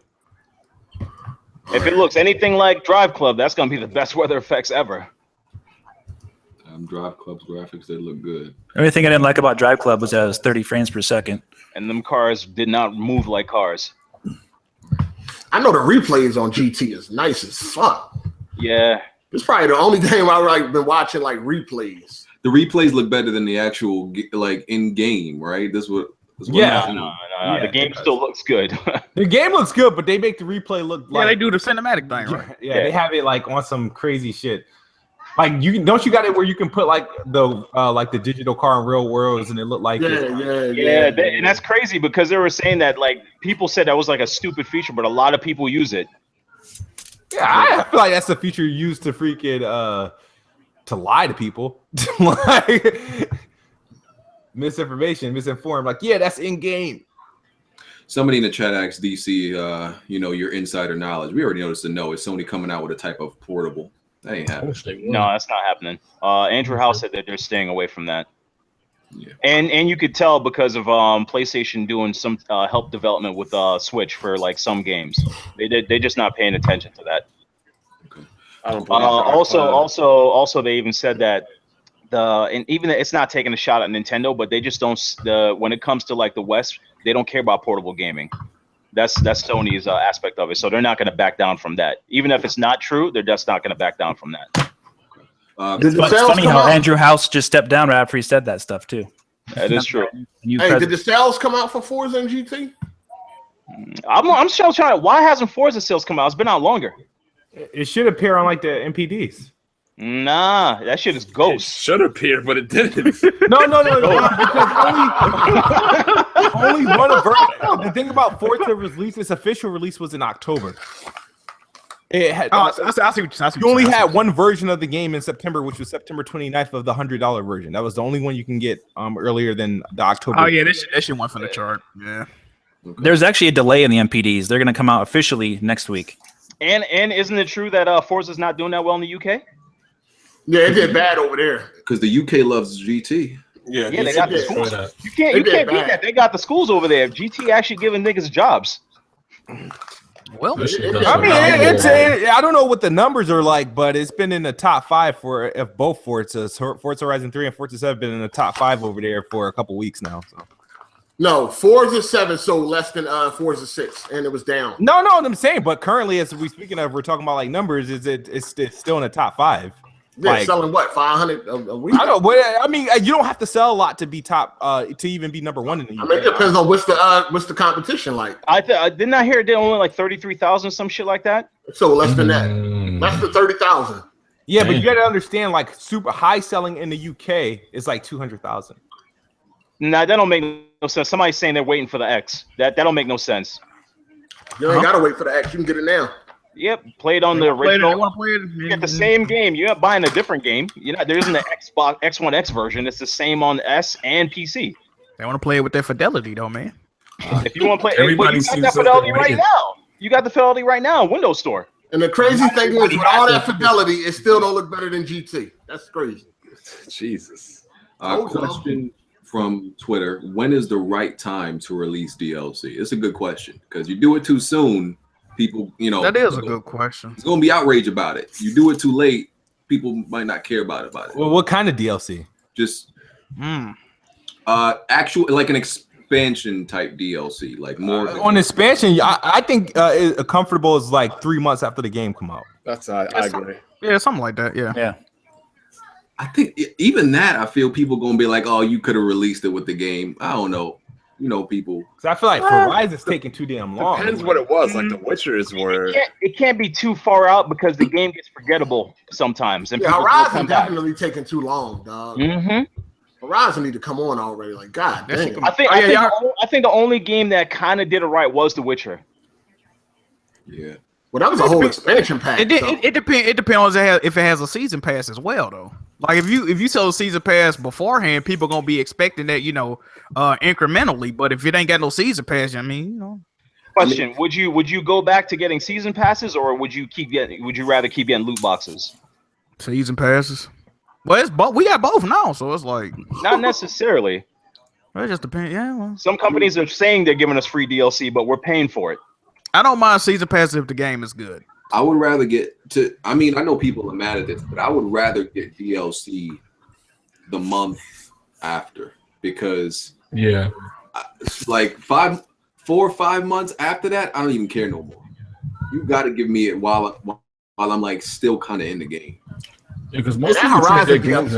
S6: If it looks anything like Drive Club, that's going to be the best weather effects ever.
S1: Drive Club's graphics, they look good.
S4: The only thing I didn't like about Drive Club was that it was 30 frames per second.
S6: And them cars did not move like cars.
S8: I know the replays on GT is nice as fuck.
S6: Yeah.
S8: It's probably the only game I've been watching like replays.
S1: The replays look better than the actual like in game, right?
S6: No.
S9: Yeah.
S6: The game still looks good.
S9: The game looks good, but they make the replay look like
S2: they do the cinematic thing, right?
S9: Yeah, they have it like on some crazy shit. Like you got it where you can put like the digital car in real worlds and it looked like
S6: and that's crazy because they were saying that like people said that was like a stupid feature, but a lot of people use it.
S9: Yeah, I feel like that's a feature used to freaking to lie to people, like misinformed. Like, yeah, that's in game.
S1: Somebody in the chat asked DC, your insider knowledge. We already noticed no. Is Sony coming out with a type of portable? That ain't happening.
S6: No, that's not happening. Andrew House said that they're staying away from that.
S1: Yeah.
S6: And you could tell because of PlayStation doing some help development with Switch for like some games. They're just not paying attention to that.
S1: Okay.
S5: I don't believe
S6: also they even said that even it's not taking a shot at Nintendo, but they just don't when it comes to like the West, they don't care about portable gaming. That's Sony's aspect of it. So they're not going to back down from that. Even if it's not true, they're just not going to back down from that.
S4: It's funny how Andrew House just stepped down right after he said that stuff too.
S6: That is true.
S8: Hey, did the sales come out for Forza and GT?
S6: I'm still trying to. Why hasn't Forza sales come out? It's been out longer.
S9: It should appear on like the NPDs.
S6: Nah, that shit is ghost.
S5: It should appear, but it didn't.
S9: No, because only one version. The thing about Forza release, its official release was in October. It had,
S2: I see what
S9: you only had one version of the game in September, which was September 29th of the $100 version. That was the only one you can get earlier than the October.
S2: Oh yeah, that shit went from the chart. Yeah.
S4: Okay. There's actually a delay in the NPDs. They're going to come out officially next week.
S6: And isn't it true that Forza's not doing that well in the UK?
S8: Yeah, it did bad over there.
S1: Because the UK loves GT.
S6: Yeah, they got the schools. You can't beat that. They got the schools over there. GT actually giving niggas jobs.
S2: Well,
S9: I mean, I don't know what the numbers are like, but it's been in the top 5 for both Forza Horizon 3 and Forza 7 have been in the top 5 over there for a couple weeks now. So.
S8: No, Forza 7 sold less than Forza 6, and it was down.
S9: No, I'm saying, but currently, as we're talking about like numbers, it's still in the top 5.
S8: Yeah, selling what 500 a week.
S9: I don't know. I mean, you don't have to sell a lot to be top to even be number one in the UK.
S8: I mean, it depends on what's the competition like.
S7: I didn't I hear they only like 33,000, some shit like that.
S8: So less than that. Less than 30,000.
S9: Yeah, but you got to understand, like super high selling in the UK is like 200,000.
S7: Nah, that don't make no sense. Somebody's saying they're waiting for the X. That don't make no sense.
S8: You ain't gotta wait for the X. You can get it now.
S7: Yep, play it on the original. You get the same game. You're not buying a different game. There isn't an Xbox X1X version. It's the same on S and PC.
S2: They want to play it with their fidelity, though, man.
S7: If you want to play, you got that fidelity right now. You got the fidelity right now in Windows Store.
S8: And the crazy thing is, with all that fidelity, it still don't look better than GT. That's crazy.
S5: Jesus.
S1: Question from Twitter: when is the right time to release DLC? It's a good question because you do it too soon. People,
S2: that is a good question.
S1: It's gonna be outrage about it. You do it too late, people might not care about it.
S9: Well, what kind of DLC?
S1: Just actual like an expansion type DLC, like more
S9: on expansion. I think comfortable is like 3 months after the game come out.
S5: That's I agree.
S2: Yeah, something like that. Yeah.
S1: I think even that, I feel people gonna be like, "Oh, you could have released it with the game." I don't know. People.
S9: Because I feel like Horizon's taking too damn long.
S5: Depends what it was. Like the Witchers were.
S7: It can't be too far out because the game gets forgettable sometimes. And
S8: Horizon definitely taking too long, dog.
S7: Mm-hmm.
S8: Horizon need to come on already. Like, God damn.
S7: I think the only game that kind of did it right was The Witcher.
S1: Yeah.
S8: Well, that was a whole expansion pack.
S2: It depends. It depends on if it has a season pass as well, though. Like if you sell a season pass beforehand, people gonna be expecting that incrementally. But if it ain't got no season pass,
S7: Question: would you go back to getting season passes, or would you rather keep getting loot boxes?
S2: Season passes. Well, it's both. We got both now, so it's like
S7: not necessarily.
S2: It just depends. Yeah. Well.
S7: Some companies are saying they're giving us free DLC, but we're paying for it.
S2: I don't mind season passes if the game is good.
S1: I would rather I know people are mad at this, but I would rather get DLC the month after because like 4 or 5 months after that, I don't even care no more. You got to give me it while I'm like still kind of in the game.
S3: Yeah, because most of the games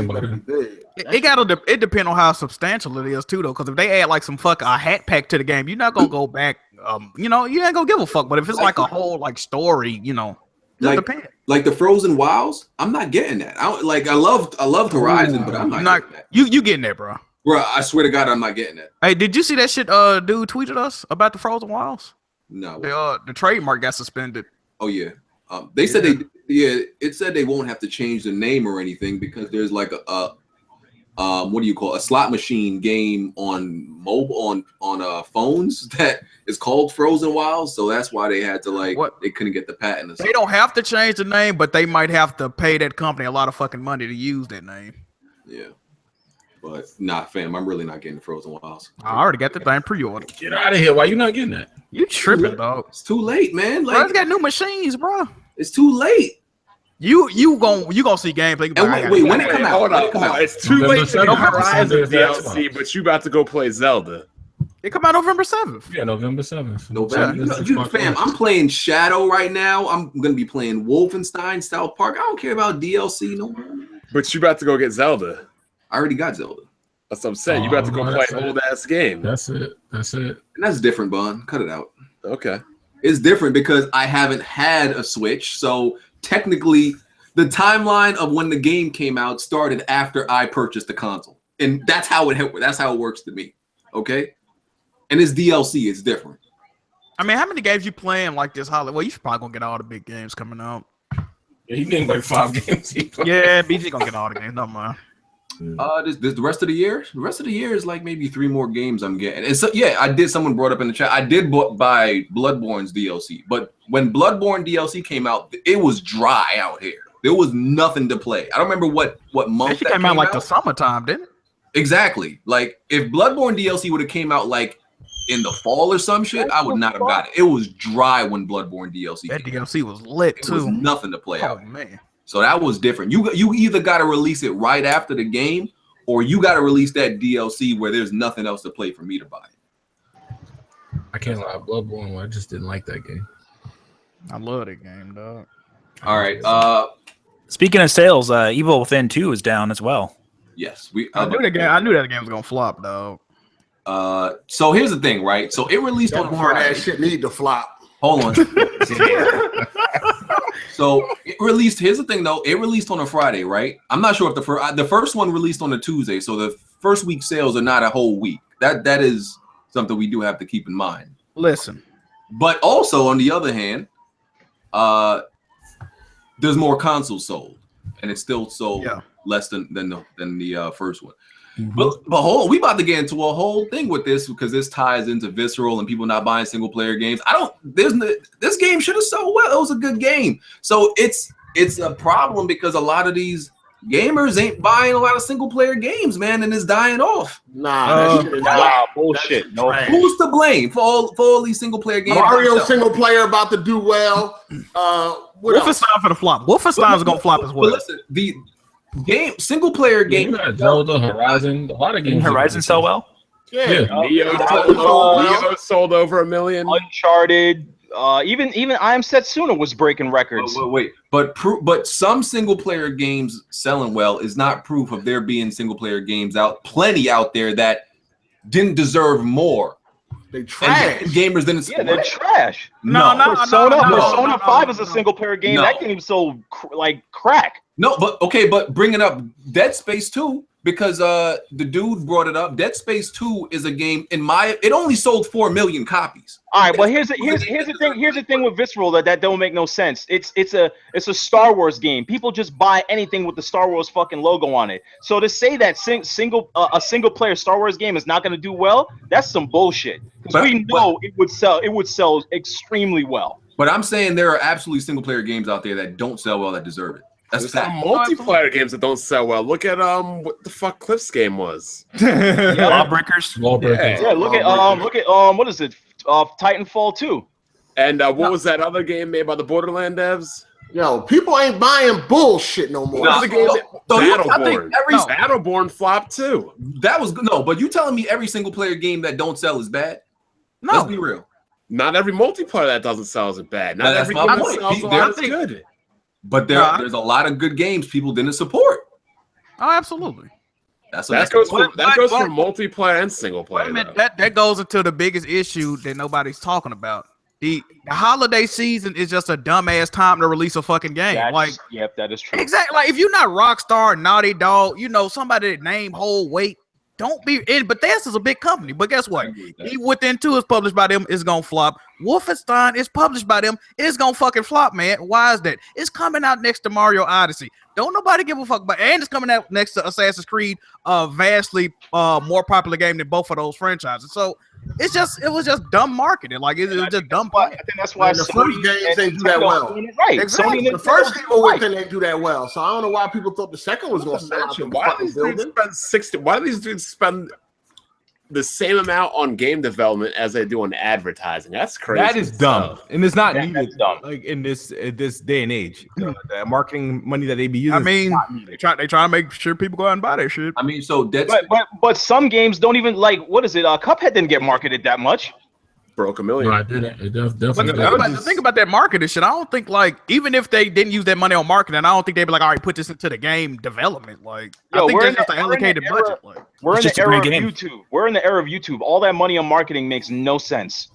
S2: it depends on how substantial it is too, though. Because if they add like some a hat pack to the game, you're not gonna go back. You ain't gonna give a fuck. But if it's like a whole story,
S1: like the Frozen Wilds, I'm not getting that. I loved Horizon, but I'm not getting that.
S2: You getting that, bro?
S1: Bro, I swear to God, I'm not getting that.
S2: Hey, did you see that shit? Dude tweeted us about the Frozen Wilds.
S1: No,
S2: the trademark got suspended.
S1: Oh yeah, they said it said they won't have to change the name or anything because there's like what do you call a slot machine game on mobile on phones that is called Frozen Wilds, so that's why they had to they couldn't get the patent.
S2: They don't have to change the name, but they might have to pay that company a lot of fucking money to use that name.
S1: Yeah, but not fam. I'm really not getting Frozen Wilds.
S2: I already got the thing pre-ordered.
S3: Get out of here! Why you not getting that?
S2: You tripping, dog?
S1: It's too late, man.
S2: Bro, it's got new machines, bro.
S1: It's too late.
S2: You gonna see gameplay?
S1: Wait, when it come out?
S5: Hold on. It's too late to get Horizon DLC, but you about to go play Zelda.
S2: It come out November 7th.
S3: Yeah, November 7th.
S1: Fam, I'm playing Shadow right now. I'm gonna be playing Wolfenstein, Southpark. I don't care about DLC no more.
S5: But you about to go get Zelda.
S1: I already got Zelda.
S5: That's what I'm saying. You about to go play an old ass game.
S3: That's it.
S1: And that's different, Bun. Cut it out.
S5: Okay.
S1: It's different because I haven't had a Switch, so technically the timeline of when the game came out started after I purchased the console, and that's how it works to me. Okay, and it's DLC. It's different.
S2: I mean, how many games you playing like this holiday? Well, you should probably gonna get all the big games coming out.
S3: Yeah, he getting like 5 games.
S2: Yeah, BG gonna get all the games. No mind.
S1: This the rest of the year. The rest of the year is like maybe 3 more games I'm getting. And so I did. Someone brought up in the chat. I did buy Bloodborne's DLC, but when Bloodborne DLC came out, it was dry out here. There was nothing to play. I don't remember what month
S2: that came out. Like the summertime, didn't it?
S1: Exactly. Like if Bloodborne DLC would have came out like in the fall or some shit, I would not have got it. It was dry when Bloodborne DLC.
S2: That DLC was lit too.
S1: There was nothing to play out.
S2: Oh man.
S1: So that was different. You either got to release it right after the game, or you got to release that DLC where there's nothing else to play for me to buy it.
S3: I can't lie, Bloodborne. I just didn't like that game.
S2: I love that game, dog.
S1: All right.
S4: Speaking of sales, Evil Within 2 is down as well.
S1: Yes,
S2: I knew that game was gonna flop, though.
S1: So here's the thing, right? So it released on a Friday.
S8: That shit need to flop.
S1: Hold on. So it released. Here's the thing, though. It released on a Friday, right? I'm not sure if the first one released on a Tuesday. So the first week sales are not a whole week. That is something we do have to keep in mind.
S2: Listen,
S1: but also on the other hand, there's more consoles sold, and it's still sold less than the first one. Mm-hmm. But we about to get into a whole thing with this because this ties into Visceral and people not buying single player games. This game should have sold well. It was a good game. So it's a problem because a lot of these gamers ain't buying a lot of single player games, man, and it's dying off.
S7: Nah, wow, bullshit. No.
S1: Who's to blame for all these single player games?
S8: Mario single player about to do well.
S2: Wolfenstein for the flop. Wolfenstein is gonna flop as well.
S1: But listen, the single player game.
S3: Zelda, Horizon, a lot of games.
S4: Horizon sell well.
S5: Yeah. Neo sold over 1 million.
S7: Uncharted. Even I Am Setsuna was breaking records.
S1: Wait. But some single player games selling well is not proof of there being single player games plenty out there that didn't deserve more.
S8: They trash.
S1: And gamers didn't.
S7: Yeah, they're trash.
S2: No.
S7: Persona 5 is a single player game. No. That game sold like crack.
S1: No, but bringing up Dead Space 2 because the dude brought it up.ד Space 2 is a game it only sold 4 million copies.
S7: All right, well here's the thing with Visceral that don't make no sense. It's a Star Wars game. People just buy anything with the Star Wars fucking logo on it. So to say that a single player Star Wars game is not going to do well, that's some bullshit. Because we know it would sell extremely well.
S1: But I'm saying there are absolutely single player games out there that don't sell well that deserve it. That's
S5: some multiplayer games that don't sell well. Look at what the fuck Cliff's game was.
S4: Lawbreakers.
S7: Yeah, look at what is it? Titanfall 2.
S5: And what was that other game made by the Borderland devs?
S8: Yo, people ain't buying bullshit no more.
S5: Battleborn flopped too.
S1: That was good. No, but you telling me every single player game that don't sell is bad? No. Let's be real.
S5: Not every multiplayer that doesn't sell is bad. Not every game that sells is good.
S1: But there's a lot of good games people didn't support.
S2: Oh, absolutely.
S5: That goes for multiplayer and single player.
S2: That goes into the biggest issue that nobody's talking about. The holiday season is just a dumbass time to release a fucking game.
S7: Yep, that is true.
S2: Exactly. Like if you're not Rockstar, Naughty Dog, somebody that name hold weight. Don't be in. Bethesda's a big company, but guess what? Within 2 is published by them. It's gonna flop. Wolfenstein is published by them. It's gonna fucking flop, man. Why is that? It's coming out next to Mario Odyssey. Don't nobody give a fuck about. And it's coming out next to Assassin's Creed, a vastly more popular game than both of those franchises. So it was just dumb marketing. Like it was just dumb.
S7: I think that's why
S8: the first games didn't do that well.
S7: Right.
S8: Exactly. The first people didn't do that well. So I don't know why people thought the second was going to sell out.
S5: Why do these dudes spend the same amount on game development as they do on advertising? That's crazy.
S9: That is dumb, and it's not needed.
S7: Dumb.
S9: Like in this day and age, the marketing money that they be using.
S2: I mean, they try to make sure people go out and buy that shit.
S1: I mean, so
S7: but some games don't even what is it? Cuphead didn't get marketed that much.
S5: Broke 1 million.
S3: No, I didn't. It definitely.
S2: Think about that marketing shit. I don't think even if they didn't use that money on marketing, I don't think they'd be like, all right, put this into the game development. I think that's just an allocated budget.
S7: We're in the era of YouTube. We're in the era of YouTube. All that money on marketing makes no sense.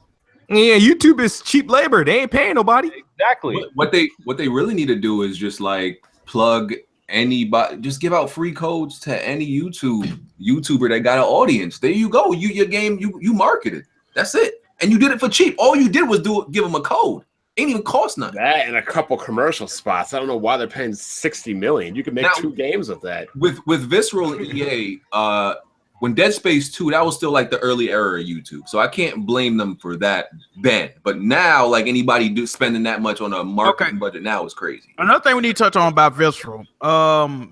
S9: Yeah, YouTube is cheap labor. They ain't paying nobody.
S7: Exactly.
S1: What they really need to do is just plug anybody, just give out free codes to any YouTuber that got an audience. There you go. Your game, you marketed. That's it. And you did it for cheap. All you did was give them a code. Ain't even cost nothing.
S5: That and a couple commercial spots. I don't know why they're paying $60 million. You can make 2 games with that.
S1: With Visceral and EA, when Dead Space 2, that was still the early era of YouTube. So I can't blame them for that then. But now, anybody spending that much on a marketing budget now is crazy.
S2: Another thing we need to touch on about Visceral.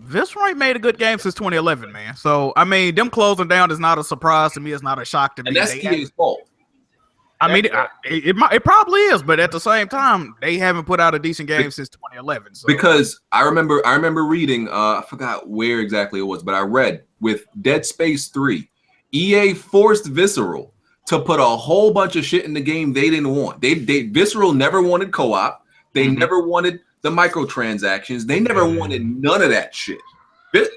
S2: Visceral ain't made a good game since 2011, man. So I mean, them closing down is not a surprise to me. It's not a shock to me.
S1: And that's EA's fault.
S2: I mean, it probably is, but at the same time, they haven't put out a decent game since 2011. So.
S1: Because I remember reading, I forgot where exactly it was, but I read with Dead Space 3, EA forced Visceral to put a whole bunch of shit in the game they didn't want. Visceral never wanted co-op. They never wanted the microtransactions. They never wanted none of that shit.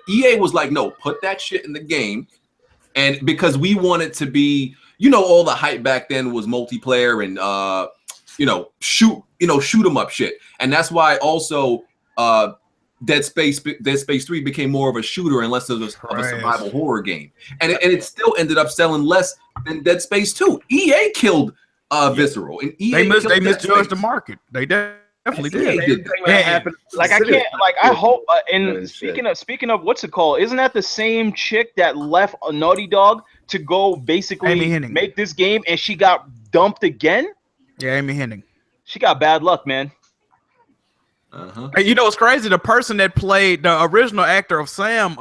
S1: EA was like, no, put that shit in the game. And because we wanted to be, all the hype back then was multiplayer and shoot 'em up shit. And that's why also Dead Space 3 became more of a shooter and less of a survival horror game. And it still ended up selling less than Dead Space 2. EA killed Visceral. And EA
S2: they misjudged the market. They definitely did.
S7: Like I can't. Like I hope. And speaking of what's it called? Isn't that the same chick that left a Naughty Dog to go basically make this game, and she got dumped again?
S2: Yeah, Amy Hennig.
S7: She got bad luck, man.
S2: Hey, what's crazy? The person that played the original actor of Sam,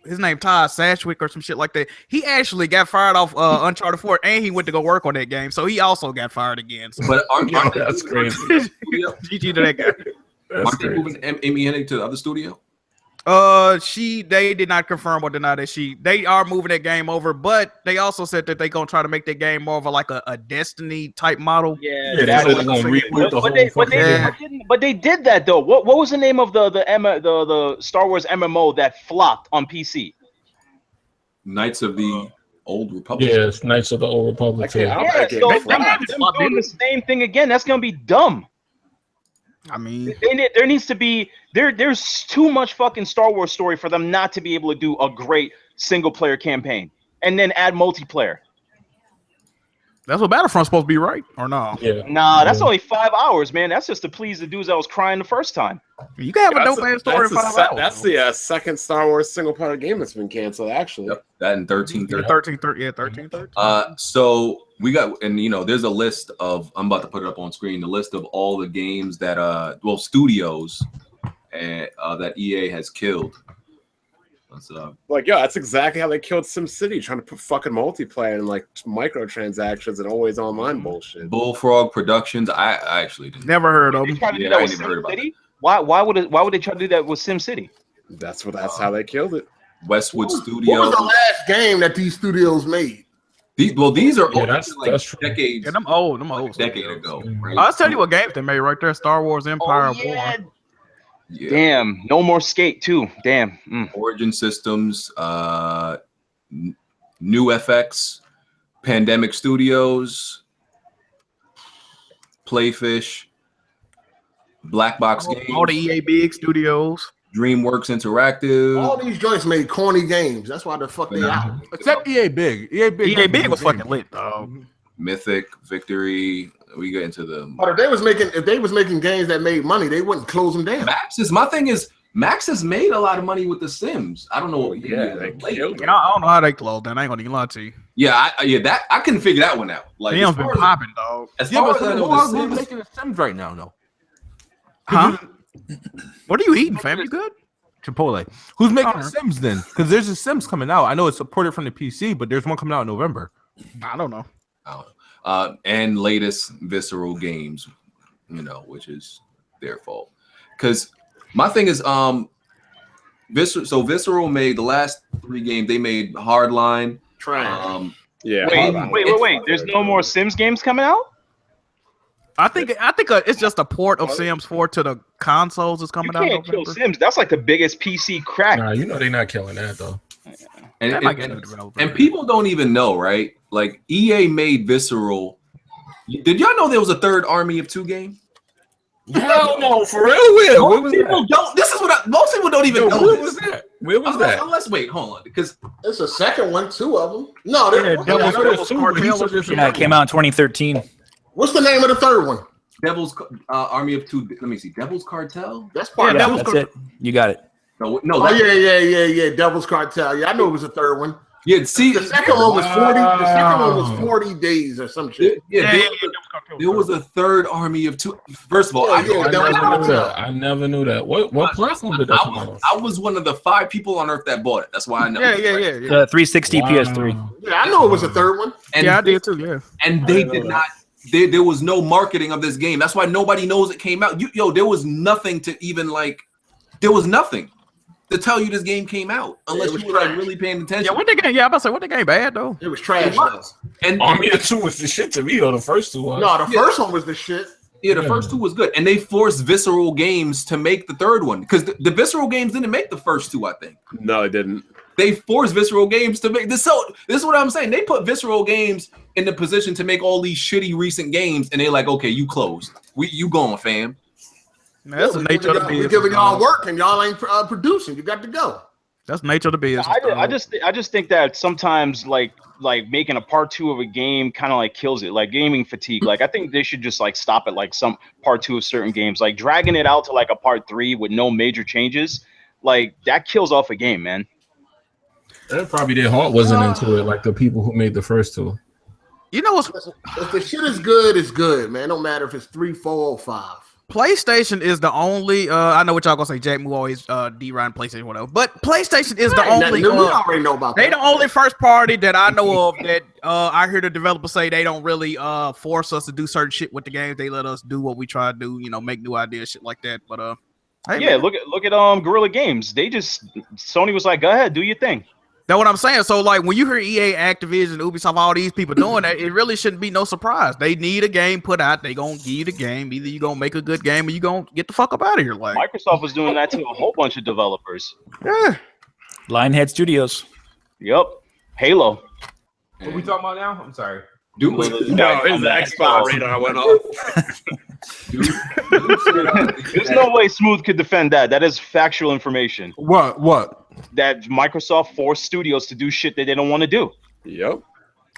S2: his name Todd Satchwick or some shit like that. He actually got fired off Uncharted 4, and he went to go work on that game, so he also got fired again. So.
S1: But aren't
S3: that's crazy.
S2: GG to that guy.
S1: Aren't they moving Amy Hennig to the other studio?
S2: They did not confirm or deny that they are moving that game over, but they also said that they're gonna try to make that game more of a Destiny type model.
S7: But they did that though. What was the name of the Star Wars MMO that flopped on PC?
S1: Knights of the Old Republic.
S3: Yes, Knights of the Old Republic.
S7: So them doing the same thing again. That's gonna be dumb.
S2: I mean,
S7: there needs to be there's too much fucking Star Wars story for them not to be able to do a great single player campaign and then add multiplayer.
S2: That's what Battlefront's supposed to be, right? Or no?
S3: Yeah.
S7: Nah, that's only 5 hours, man. That's just to please the dudes that was crying the first time.
S2: You can have a dope ass story in 5 hours.
S5: That's the second Star Wars single player game that's been canceled, actually.
S1: Yep, that in 13.
S2: So
S1: we got, and there's a list of, I'm about to put it up on screen, the list of all the games that studios that EA has killed.
S5: That's exactly how they killed SimCity, trying to put fucking multiplayer and microtransactions and always online bullshit.
S1: Bullfrog Productions, I actually didn't.
S2: Never heard of them.
S1: I never heard about it.
S7: Why would they try to do that with SimCity?
S5: That's how they killed it.
S1: Westwood Studios.
S8: What was the last game that these studios made?
S1: These are
S3: that's
S1: decades.
S2: Yeah, them old.
S1: Decade ago. Right?
S2: I'll tell you what games they made right there: Star Wars Empire War.
S1: Yeah.
S7: Damn, No More Skate too. Damn.
S1: Origin Systems, New FX, Pandemic Studios, Playfish, Black Box Games,
S2: all the EA big studios,
S1: DreamWorks Interactive.
S8: All these joints made corny games. That's why the fuck they out.
S9: Except EA Big. EA Big
S2: was fucking lit, dog.
S1: Mythic, Victory. We get into the.
S8: But if they was making games that made money, they wouldn't close them down.
S1: Max has made a lot of money with The Sims. I don't know.
S2: I don't know how they closed that. I ain't gonna even lie to you.
S1: Yeah, I couldn't figure that one out. Like,
S2: Damn, been popping, dog.
S1: As far as I know, The
S9: who's
S1: Sims
S9: making The Sims right now, though?
S2: Huh? What are you eating, fam? You good?
S9: Chipotle. Who's making The Sims then? Because there's a Sims coming out. I know it's supported from the PC, but there's one coming out in November.
S2: I don't know.
S1: And latest Visceral games, which is their fault. Because my thing is, Visceral made the last 3 games. They made Hardline.
S7: Wait. There's no more Sims games coming out?
S2: I think it's just a port of Sims 4 to the consoles is coming out.
S7: You can't kill Sims. That's like the biggest PC crack.
S3: Nah, they're not killing that though.
S1: And people don't even know, right? Like EA made Visceral. Did y'all know there was a third Army of 2 game?
S3: Hell no, for real.
S1: Most people don't even know.
S3: Where was that? Where was that?
S1: Let's wait. Hold on, because
S8: it's a second one, 2 of them. No,
S4: it came out in 2013.
S8: What's the name of the third one?
S1: Devil's Army of 2. Let me see. Devil's Cartel.
S8: That's part of
S4: Devil's Cartel. It. You got it.
S1: No.
S8: Yeah. Devil's Cartel. Yeah, I knew it was a third one.
S1: Yeah, see,
S8: the second one was 40. The second one was 40 days or some shit.
S1: There was a third Army of 2. First of all, I
S3: never knew that. What platform did that come on?
S1: I was one of the 5 people on Earth that bought it. That's why I know.
S2: Yeah.
S4: 360 PS3.
S8: Yeah, I know it was a third one.
S1: And
S2: I did too. Yeah.
S1: And they did not. There was no marketing of this game. That's why nobody knows it came out. There was nothing to even there was nothing to tell you this game came out unless you were really paying attention.
S2: Yeah, what the game? Yeah, I'm about to say what the game bad though.
S8: It was trash.
S3: And Army of 2 was the shit to me, though. The first 2 was.
S8: No, the first one was the shit.
S1: Yeah, the first two was good, and they forced Visceral Games to make the third one because the Visceral Games didn't make the first two. I think
S5: No, it didn't.
S1: they forced Visceral Games to make this. So this is what I'm saying. They put Visceral Games in the position to make all these shitty recent games, and they're like, okay, you closed. You going, fam?
S2: Man, that's the nature of the business.
S8: We're giving y'all work, and y'all ain't producing. You got to go.
S2: That's the nature of the business.
S7: I just think that sometimes like making a part 2 of a game kind of like kills it, like gaming fatigue. Like I think they should just like stop at like some part 2 of certain games, like dragging it out to like a part 3 with no major changes. Like that kills off a game, man.
S3: That probably their heart wasn't into it, like the people who made the first two.
S2: You know what's
S8: If the shit is good, it's good, man. No matter if it's 3, 4, or 5.
S2: PlayStation is the only. I know what y'all gonna say. Jack Moo always deride PlayStation, whatever. But PlayStation is the only.
S8: We already know about that.
S2: They the only first party that I know of that I hear the developers say they don't really force us to do certain shit with the games. They let us do what we try to do. You know, make new ideas, shit like that. But hey,
S7: Yeah,
S2: man.
S7: look at Guerrilla Games. Sony was like, go ahead, do your thing.
S2: That's what I'm saying. So, like, when you hear EA, Activision, Ubisoft, all these people doing that, it really shouldn't be no surprise. They need a game put out. They gonna give you the game. Either you gonna make a good game or you gonna get the fuck up out of here. Like
S7: Microsoft was doing that to a whole bunch of developers.
S2: Yeah.
S4: Lionhead Studios.
S7: Yep. Halo.
S9: What we talking about now? I'm sorry.
S1: Dude,
S5: No, it's the Xbox radar went off.
S7: There's no way Smooth could defend that. That is factual information.
S9: What?
S7: That Microsoft forced studios to do shit that they don't want to do.
S5: Yep.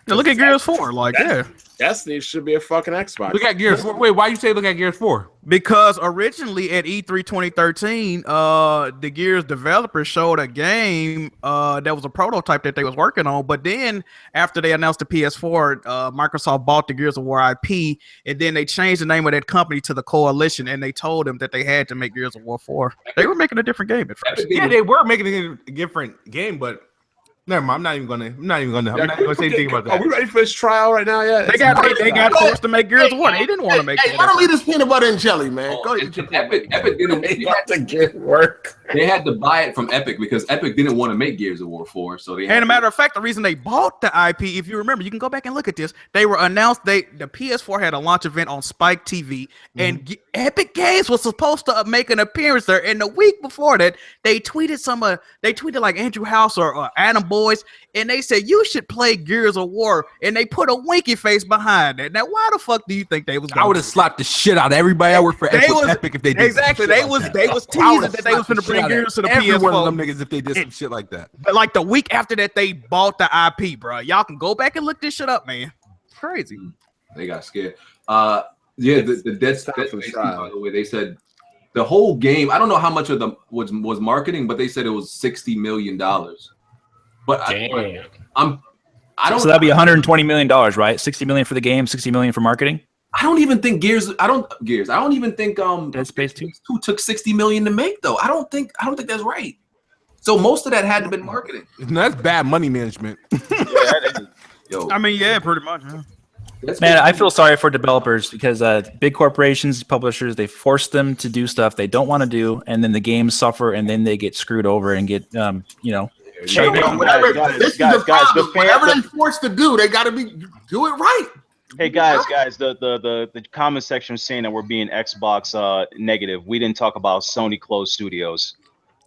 S2: Now look at Gears 4. Like, yeah.
S5: Destiny should be a fucking Xbox.
S9: Look at Gears 4. Wait, why you say look at Gears 4?
S2: Because originally at E3 2013, the Gears developers showed a game that was a prototype that they was working on. But then after they announced the PS4, Microsoft bought the Gears of War IP, and then they changed the name of that company to the Coalition, and they told them that they had to make Gears of War 4. They were making a different game at first.
S9: Yeah, they were making a different game, but never mind. I'm not even gonna say anything about that.
S5: Are we ready for this trial right now? Yeah.
S2: They got forced to make Gears of War. They didn't want to make
S8: Hey, why don't eat this peanut butter and jelly, man? Go eat your
S1: Epic didn't.
S5: They got to get work.
S1: They had to buy it from Epic because Epic didn't want to make Gears of War 4. So they.
S2: And a matter of fact, the reason they bought the IP, if you remember, you can go back and look at this. They were announced. The PS4 had a launch event on Spike TV, and Epic Games was supposed to make an appearance there. And the week before that, they tweeted like Andrew House or Adam Boyce, and they said you should play Gears of War, and they put a winky face behind it. Now, why the fuck do you think they was?
S9: I would have slapped the shit out of everybody I work for Epic if they did
S2: exactly. They was teasing that they was going to bring Gears to the PS4.
S9: One of them niggas if they did some shit like that.
S2: But like the week after that, they bought the IP, bro. Y'all can go back and look this shit up, man. It's crazy.
S1: They got scared. Yeah, the Dead Space, by the way, they said the whole game. I don't know how much of them was marketing, but they said it was $60 million. But I don't.
S4: So that'd be $120 million, right? $60 million for the game, $60 million for marketing.
S1: I don't even think Gears. I don't even think
S4: Dead Space 2
S1: took $60 million to make though. I don't think that's right. So most of that had to been marketing.
S9: No, that's bad money management.
S1: Yo,
S2: I mean, yeah, pretty much. Yeah.
S4: Man, I feel sorry for developers because big corporations, publishers, they force them to do stuff they don't want to do, and then the games suffer, and then they get screwed over and get,
S8: Whatever they forced to do, they got to do it right.
S7: Hey guys, the comment section is saying that we're being Xbox negative. We didn't talk about Sony closed studios.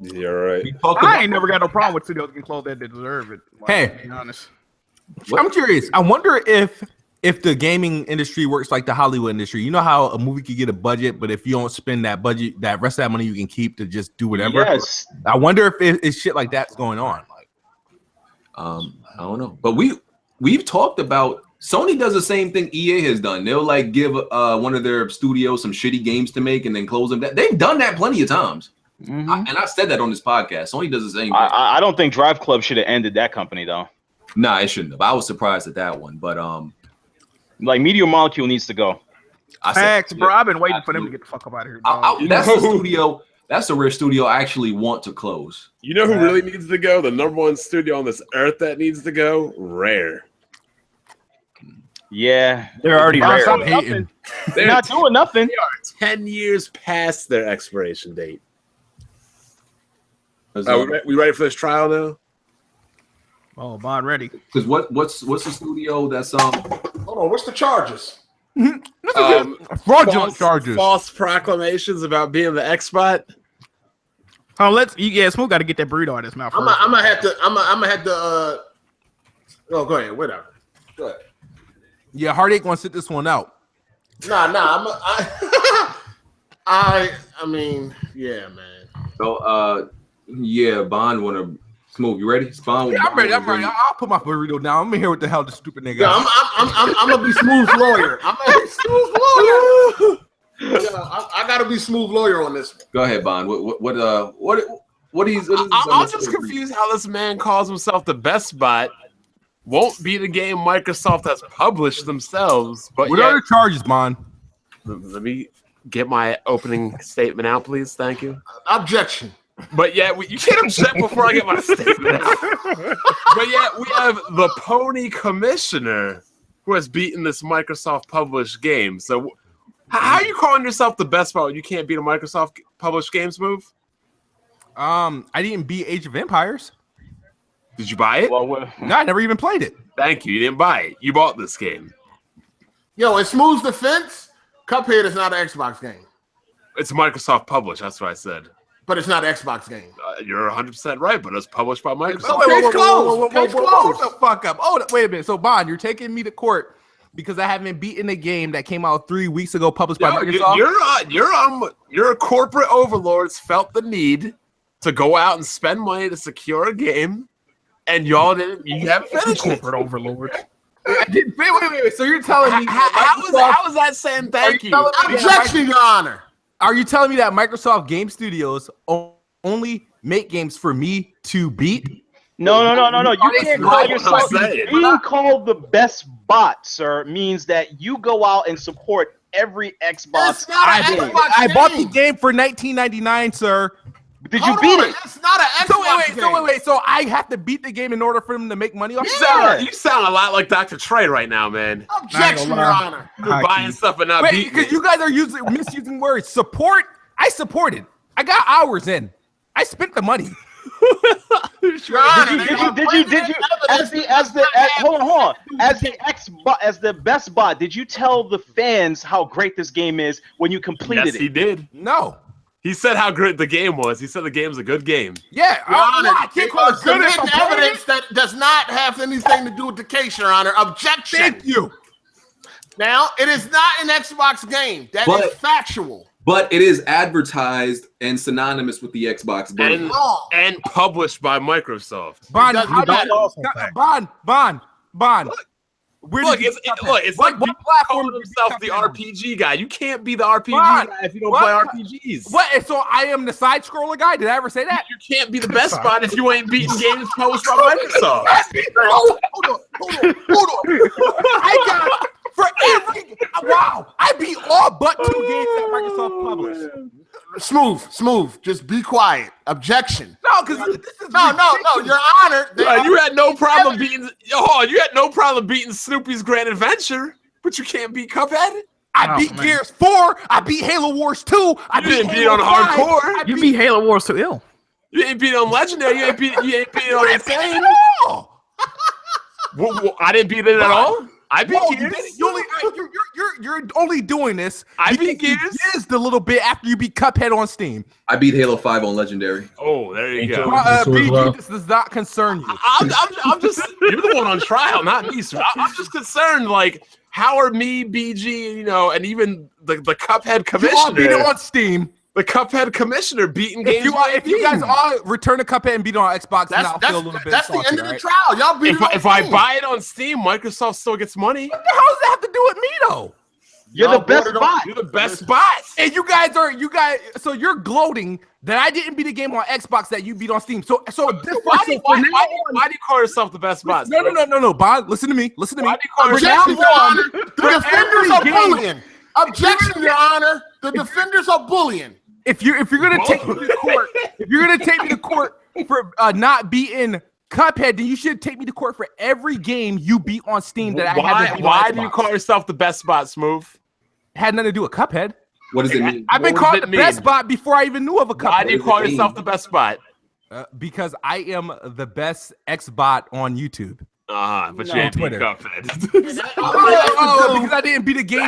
S5: You're right.
S2: I ain't never got no problem with studios getting closed that they deserve it. Like,
S9: Hey.
S2: to be honest.
S9: I'm curious. I wonder if the gaming industry works like the Hollywood industry. You know how a movie could get a budget, but if you don't spend that budget, that rest of that money you can keep to just do whatever.
S7: Yes.
S9: I wonder if it's shit like that's going on. Like,
S1: I don't know, but we've talked about Sony does the same thing EA has done. They'll like give one of their studios some shitty games to make and then close them. They've done that plenty of times. And I said that on this podcast. Sony does the same thing.
S7: I don't think Drive Club should have ended that company though.
S1: Nah, it shouldn't have. I was surprised at that one, but
S7: like Meteor Molecule needs to go.
S2: Facts, bro. I've been waiting for them to get the fuck up out of here. Dog.
S1: That's the studio. That's the rare studio I actually want to close.
S5: You know who really needs to go? The number one studio on this earth that needs to go? Rare.
S7: Yeah.
S4: They're already rare.
S9: Stop hating.
S7: They're not doing nothing.
S5: They are 10 years past their expiration date. We ready for this trial now?
S2: Oh, Bond ready.
S1: Because what's the studio that's
S8: Hold on, what's the charges?
S9: Fraudulent charges.
S5: False proclamations about being the Xbot.
S2: Oh, Smooth got to get that burrito out of his mouth.
S8: I'm gonna have to. Oh, go ahead. Whatever. Go ahead.
S9: Yeah, Heartache wants to sit this one out.
S8: Nah. I mean, yeah, man.
S1: So, yeah, Bond want to Smooth. You ready? Spawn.
S9: Yeah, I'm ready. I'll put my burrito down. I'm gonna hear what the hell the stupid nigga.
S8: Yeah, I'm gonna be Smooth's lawyer. I'm gonna be Smooth's lawyer. Yeah, I gotta be Smooth lawyer on this one.
S1: Go ahead, Bond. What he's?
S5: I'm just confused how this man calls himself the best bot. Won't be the game Microsoft has published themselves. But
S9: what are the charges, Bond?
S5: Let me get my opening statement out, please. Thank you.
S8: Objection.
S5: But yeah, you can't object before I get my statement out. But yeah, we have the Pony Commissioner who has beaten this Microsoft published game. So how are you calling yourself the best bot when you can't beat a Microsoft published games move?
S9: I didn't beat Age of Empires.
S5: Did you buy it?
S9: No, I never even played it.
S5: Thank you. You didn't buy it. You bought this game.
S8: Yo, in Smooth's defense, Cuphead is not an Xbox game.
S5: It's Microsoft published. That's what I said.
S8: But it's not an Xbox game.
S5: You're 100% right, but it's published by Microsoft.
S9: Hold the fuck up. Oh, wait a minute. So, Bond, you're taking me to court because I haven't beaten a game that came out 3 weeks ago, published by Microsoft?
S5: Your corporate overlords felt the need to go out and spend money to secure a game, and y'all didn't. You haven't finished
S2: corporate overlords.
S9: Wait. So you're telling me
S5: how is that saying thank you?
S8: Objection, Your Honor.
S9: Are you telling me that Microsoft Game Studios only make games for me to beat?
S7: No. You can't call yourself being called the best bot, sir, means that you go out and support every Xbox.
S9: I bought the game for $19.99, sir.
S7: Did you beat it?
S8: It's not an Xbox game.
S9: Wait. So I have to beat the game in order for them to make money off
S5: it? You sound a lot like Dr. Trey right now, man.
S8: Objection, Your Honor.
S5: You're buying stuff and not beating
S9: because you guys are misusing words. Support. I supported. I got hours in. I spent the money.
S7: Your Honor, did you hold on. As the best bot, did you tell the fans how great this game is when you completed it?
S5: Yes, he did.
S9: No.
S5: He said how great the game was. He said the game's a good game.
S9: Yeah,
S8: Your Honor,
S9: I can't call it good
S8: evidence that does not have anything to do with the case, Your Honor. Objection.
S9: Thank you.
S8: Now, it is not an Xbox game. That is factual.
S1: But it is advertised and synonymous with the Xbox version.
S5: And published by Microsoft.
S9: Bond.
S5: It's like what platform himself the RPG guy. You can't be the RPG guy if you don't play RPGs.
S9: What? So I am the side scroller guy? Did I ever say that?
S5: You can't be the best spot if you ain't beating games published by Microsoft.
S8: Hold on.
S9: I got for every I beat all but 2 games that Microsoft published.
S8: Smooth. Just be quiet. Objection.
S9: No, because this is
S8: no, Your Honor.
S5: You had no problem beating. You had no problem beating Snoopy's Grand Adventure, but you can't beat Cuphead.
S9: I beat Gears 4. I beat Halo Wars 2.
S5: You didn't beat it on hardcore.
S2: You beat Halo Wars 2 ill.
S5: You ain't beat it on Legendary. You ain't beat it on Insane. I didn't beat it at all. I beat Gears.
S9: You're only doing this.
S5: I beat Gears.
S9: Is the little bit after you beat Cuphead on Steam.
S1: I beat Halo 5 on Legendary.
S5: Oh, there you go.
S9: BG, this does not concern you.
S5: I'm just. You're the one on trial, not me. So I'm just concerned. Like, how are me, BG, and even the Cuphead commissioner?
S9: You all beat it on Steam.
S5: The Cuphead commissioner beating games.
S9: If you guys all return to Cuphead and beat it on Xbox, then I'll feel a little bit.
S8: That's
S9: salty,
S8: the end of the trial. Y'all beat it.
S5: If I buy it on Steam, Microsoft still gets money.
S9: What the hell does that have to do with me, though?
S7: You're the best bot.
S5: You're the best bot.
S9: And you guys. So you're gloating that I didn't beat a game on Xbox that you beat on Steam. So
S5: why do you call yourself the best bot?
S9: No, Bond. Listen to me.
S5: Why do you call
S8: yourself Your Honor. The defenders are bullying. Objection, Your Honor. The defenders are bullying.
S9: If you're gonna take me to court, for not beating Cuphead, then you should take me to court for every game you beat on Steam that I haven't beat.
S5: Why do you call yourself the best bot, Smooth?
S9: Had nothing to do with Cuphead.
S1: What does it mean?
S9: I've been called the best bot before I even knew of a Cuphead.
S5: Why do you call yourself the best bot?
S9: Because I am the best X bot on YouTube.
S5: But
S9: No,
S5: you ain't beat
S9: Twitter.
S5: Cuphead.
S9: Because I didn't beat a game.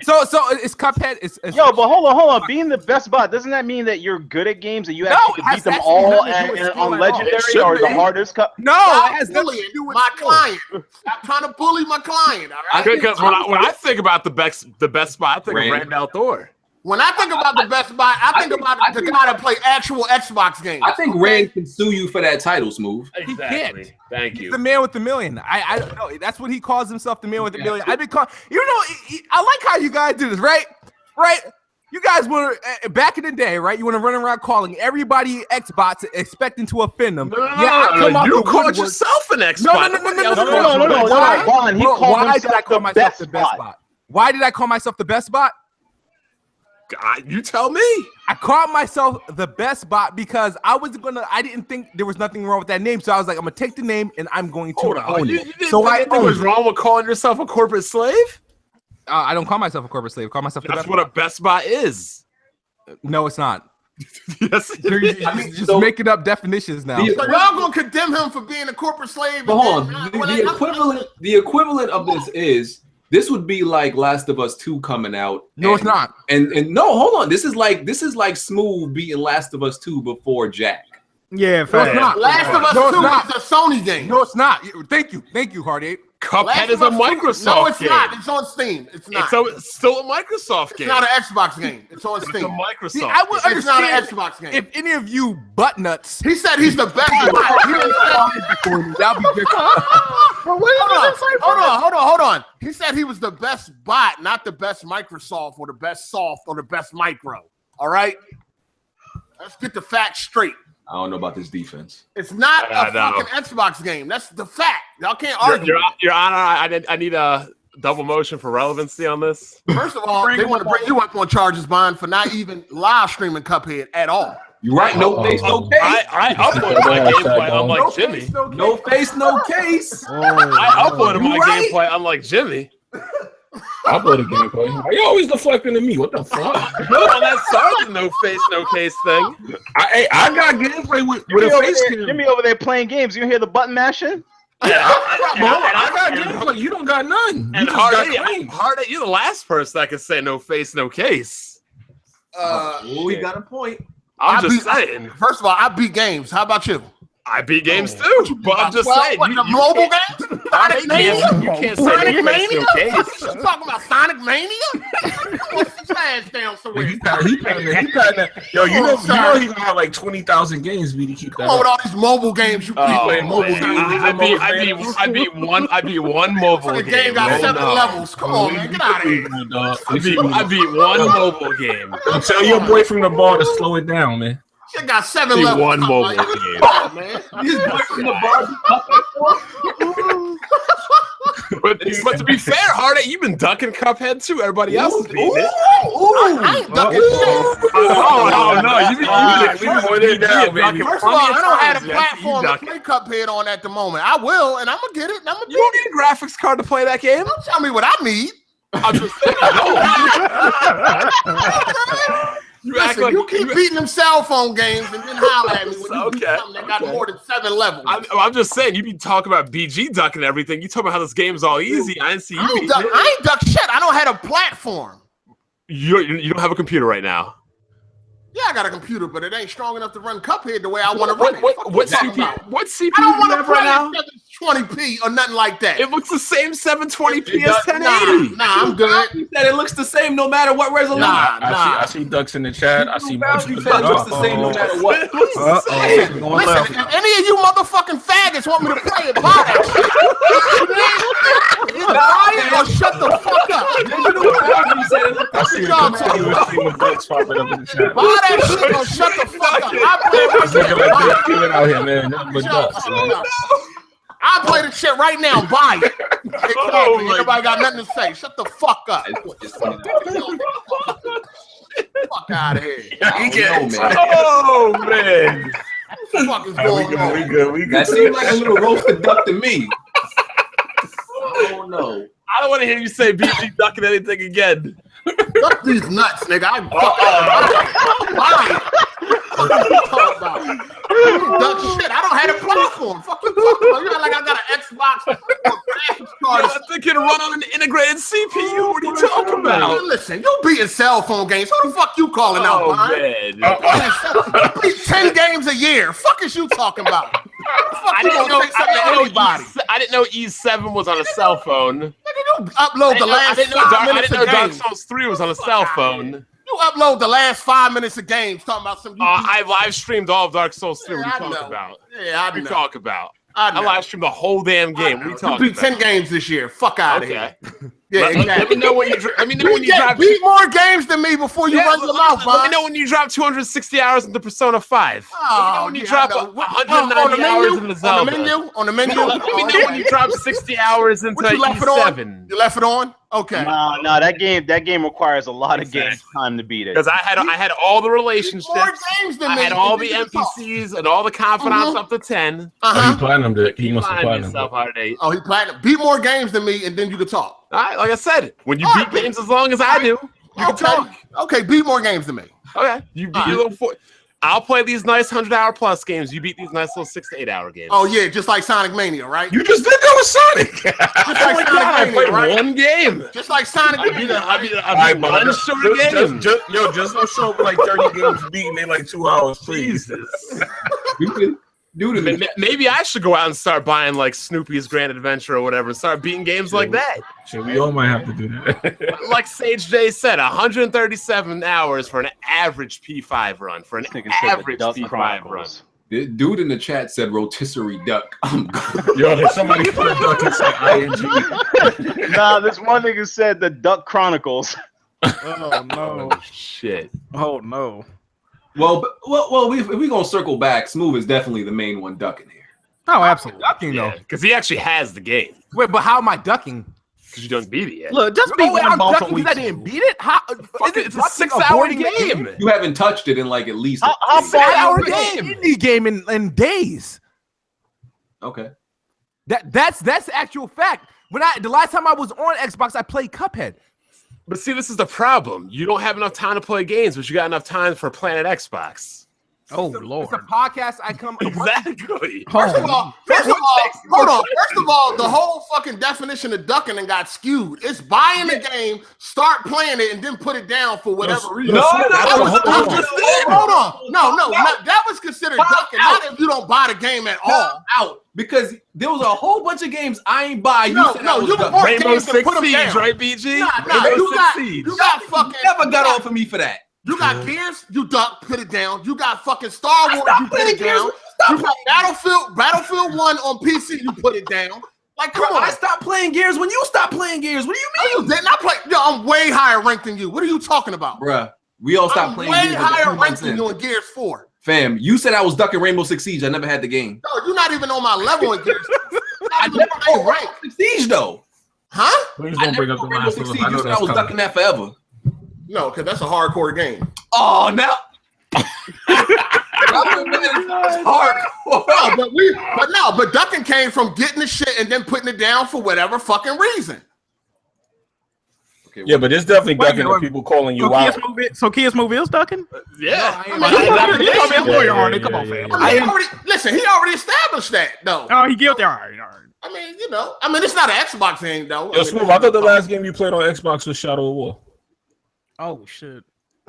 S9: So it's Cuphead. It's
S7: Yo, but hold on. Being the best bot, doesn't that mean that you're good at games and you actually beat them all on Legendary or the hardest cup?
S9: No, it has nothing
S8: bullying
S9: to do with
S8: my client. Stop trying to bully my client. All right.
S5: Because when I think about the best spot, I think of Randall Thor.
S8: When I think about the best buy, I think about the guy that play actual Xbox games.
S1: I think Rand can sue you for that title, Smooth.
S5: Exactly. Thank you.
S9: He's the man with the million. I don't know. That's what he calls himself, the man with the million. I've been calling. I like how you guys do this, right? Right? You guys were back in the day, right? You want to run around calling everybody Xbox, expecting to offend them.
S5: You called yourself an Xbox.
S8: No.
S9: Why did I call myself the best bot? Why did I call myself the best bot?
S5: God, you tell me.
S9: I called myself the best bot because I didn't think there was nothing wrong with that name. So I was like, I'm gonna take the name and I'm going to own it. So
S5: what was wrong with calling yourself a corporate slave?
S9: I don't call myself a corporate slave. I call myself the best
S5: bot. That's what a best bot is.
S9: No, it's not.
S5: Yes,
S9: you're just making up definitions now.
S8: So y'all gonna condemn him for being a corporate slave?
S1: But hold on, the equivalent of this is. This would be like Last of Us 2 coming out.
S9: No, it's not.
S1: And no, hold on. This is like Smooth beating Last of Us 2 before Jack.
S9: Yeah, no, it's not.
S8: Last of Us 2 is a Sony game.
S9: No, it's not. Thank you, Heartache.
S5: Cuphead is a Microsoft
S8: No, it's
S5: game.
S8: not. It's on Steam. It's not.
S5: It's still a Microsoft game.
S8: It's not an Xbox game. It's on Steam.
S5: It's a Microsoft.
S9: See, I would understand
S8: it's not an Xbox game.
S9: If any of you butt nuts.
S8: He said he's the best.
S9: That'll be good.
S8: Hold on. He said he was the best bot, not the best Microsoft or the best soft or the best micro. All right? Let's get the facts straight.
S1: I don't know about this defense.
S8: It's not a fucking Xbox game. That's the fact. Y'all can't argue.
S5: Your Honor, I need a double motion for relevancy on this.
S8: First of all, they want to bring you up on charges, Bond, for not even live streaming Cuphead at all.
S1: You're right. No face, no case.
S5: I uploaded my gameplay unlike Jimmy.
S1: No face, no case.
S5: I uploaded my gameplay unlike Jimmy.
S3: I play the gameplay. Why you always deflecting to me? What the fuck?
S5: Well, that started no face, no case thing.
S3: I got gameplay with a face cam.
S7: Jimmy over there playing games. You hear the button mashing?
S3: Yeah, I got gameplay. You don't got none.
S5: And Hardy, you're the last person that can say no face, no case.
S1: We got a point.
S5: I'm just saying.
S8: First of all, I beat games. How about you?
S5: I beat games too, but I'm just saying.
S8: What, the mobile games? Sonic Mania?
S5: You can't say
S8: Sonic
S5: no
S8: Mania?
S5: face, no case.
S8: You talking about Sonic Mania? What's his ass down somewhere?
S3: He patting that. Yo, you know he gonna have like 20,000 games. We to keep that.
S8: Come on with all these mobile games you keep playing.
S3: Mobile games.
S5: I beat one mobile
S8: The
S5: game.
S8: game got 7 levels. Come on, man, get out of here.
S5: I beat one mobile game.
S3: Tell your boy from the bar to slow it down, man.
S8: Shit got 7 levels.
S5: One mobile game.
S8: Man.
S5: But to be fair, Hardy, you've been ducking Cuphead too. Everybody else is beating it.
S8: I ain't ducking shit.
S5: Oh no, you been down, baby.
S8: First of all, I don't have a platform to play Cuphead on at the moment. I will, and I'm gonna get it. And I'm gonna
S5: You don't need a graphics card to play that game.
S8: Don't tell me what I need.
S5: I'm just saying.
S8: You keep beating them cell phone games and then holler at me when you beat something that got more than 7 levels.
S5: I'm just saying, you be talking about BG ducking and everything. You talk about how this game's all easy. I didn't see you.
S8: I ain't duck shit. I don't have a platform.
S5: You don't have a computer right now.
S8: Yeah, I got a computer, but it ain't strong enough to run Cuphead the way I want to run it.
S5: What CPU
S8: I don't want
S5: you
S8: to
S5: have right now?
S8: 720p or nothing like that.
S5: It looks the same 720p as 1080.
S8: Nah, I'm good.
S1: You said it looks the same no matter what resolution.
S3: I see ducks in the chat. I see
S1: You said it looks the same no matter what.
S8: Listen, if any of you motherfucking faggots want me to play it, buy that shit. Buy it or shut the fuck up.
S3: I see ducks popping up in the chat.
S8: Buy that shit or shut the fuck up. I play my shit.
S3: Out here, man. But ducks, man.
S8: I'll play the shit right now. Buy it. Exactly. Everybody got nothing to say. Shut the fuck up. Fuck out of here.
S5: Oh man.
S8: What the fuck is going on?
S3: We good.
S1: That seemed like a little roasted duck to me. I don't know.
S5: I don't want to hear you say BG ducking anything again.
S8: Duck these nuts, nigga. I duck shit. I don't have a platform. Fuck you, you act like I got an
S5: I think it'll run on an integrated CPU. What are you talking about?
S8: Listen, you beating cell phone games. Who the fuck you calling out,
S5: man?
S8: You beat 10 games a year. Fuck is you talking about?
S5: I didn't know E7 was on a cell phone.
S8: You upload the last 5 minutes of
S5: Dark
S8: games.
S5: Souls 3 was on a cell phone.
S8: You upload the last 5 minutes of games talking about some.
S5: I live streamed all of Dark Souls 3. What are you talking about?
S8: Yeah,
S5: What are you talking about? I live streamed the whole damn game. What are you talking about?
S8: You beat 10 games this year. Fuck out of here. Yeah,
S5: let me know when you drop.
S8: Beat more games than me before you run your mouth,
S5: Let me know when you drop 260 hours into Persona 5. When you drop 190 hours into Zelda.
S8: On the menu?
S5: Let me know when you drop 60 hours into E7.
S8: You left it on? Okay.
S7: No, that game requires a lot of game time to beat it.
S5: Because I had all the relationships.
S8: More games than
S5: I
S8: me.
S5: had all the NPCs and all the confidants up to 10.
S3: He platinumed it. He must have platinumed it.
S8: Oh, he platinumed. Beat more games than me, and then you can talk.
S5: All right, like I said, when you beat games as long as I do, you can talk.
S8: Okay, beat more games than me.
S5: Okay, you beat your little I'll play these nice 100-hour plus games. You beat these nice little 6 to 8 hour games.
S8: Oh yeah, just like Sonic Mania, right?
S3: You just did that with Sonic.
S8: Just like Sonic Mania, right?
S5: One game.
S8: Just like Sonic Mania.
S5: I beat one short game.
S3: Just don't show up like 30 games beating in like 2 hours, please.
S5: Dude, maybe I should go out and start buying like Snoopy's Grand Adventure or whatever and start beating games like that.
S3: We all might have to do that.
S5: Like Sage J said, 137 hours for an average P5 run. For an average P5 run.
S1: The dude in the chat said rotisserie duck.
S3: Yo, somebody put a duck inside ING.
S7: Nah, this one nigga said the Duck Chronicles.
S2: Oh no!
S5: Oh, shit!
S2: Oh no!
S1: Well, if we gonna circle back, Smooth is definitely the main one ducking here.
S9: Oh, absolutely. Ducking
S5: though, because he actually has the game.
S9: Wait, but how am I ducking?
S5: Because you don't beat it yet.
S2: Look, just beat
S9: I'm ducking because I didn't beat it. How?
S5: It's a 6-hour game.
S1: You haven't touched it in like at least
S9: a 6-hour game. Indie game in days.
S1: Okay.
S9: That's the actual fact. The last time I was on Xbox, I played Cuphead.
S5: But see, this is the problem. You don't have enough time to play games, but you got enough time for Planet Xbox.
S2: Oh, Lord.
S9: It's a podcast. I come
S5: exactly.
S8: First of all, hold on. First of all, the whole fucking definition of ducking and got skewed. It's buying the game, start playing it, and then put it down for whatever reason.
S1: Hold
S8: on. No. That was considered ducking. Not if you don't buy the game at all.
S1: Out. Because there was a whole bunch of games I ain't buy.
S8: You bought
S5: Rainbow
S8: games and put them
S5: Six
S8: down.
S5: Siege, right, BG?
S8: You got fucking.
S1: Never got off of me for that.
S8: You got Gears, you duck, put it down. You got fucking Star Wars, you put it down. You got Battlefield 1 on PC, you put it down. Like, come on.
S1: I stopped playing Gears when you stopped playing Gears. What do you mean?
S8: You didn't. I'm way higher ranked than you. What are you talking about?
S1: Bruh, we all stopped playing Gears.
S8: Way higher ranked than you in Gears 4.
S1: Fam, you said I was ducking Rainbow Six Siege. I never had the game.
S8: No, you're not even on my level in Gears 4.
S1: I never played Rainbow Six Siege, though.
S8: Huh?
S3: Please don't bring up the last one.
S1: I was ducking that forever.
S8: No, because that's a hardcore game.
S1: Oh, now.
S8: But ducking came from getting the shit and then putting it down for whatever fucking reason.
S3: Okay, yeah, but it's definitely ducking when people calling you out.
S2: So Kids Movie is ducking?
S5: Yeah.
S8: Come on, fam. Listen, he already established that, though.
S2: Oh, he guilty. All right.
S8: I mean, it's not an Xbox thing, though.
S3: Yo, Smooth, I thought the last game you played on Xbox was Shadow of War.
S2: Oh, shit.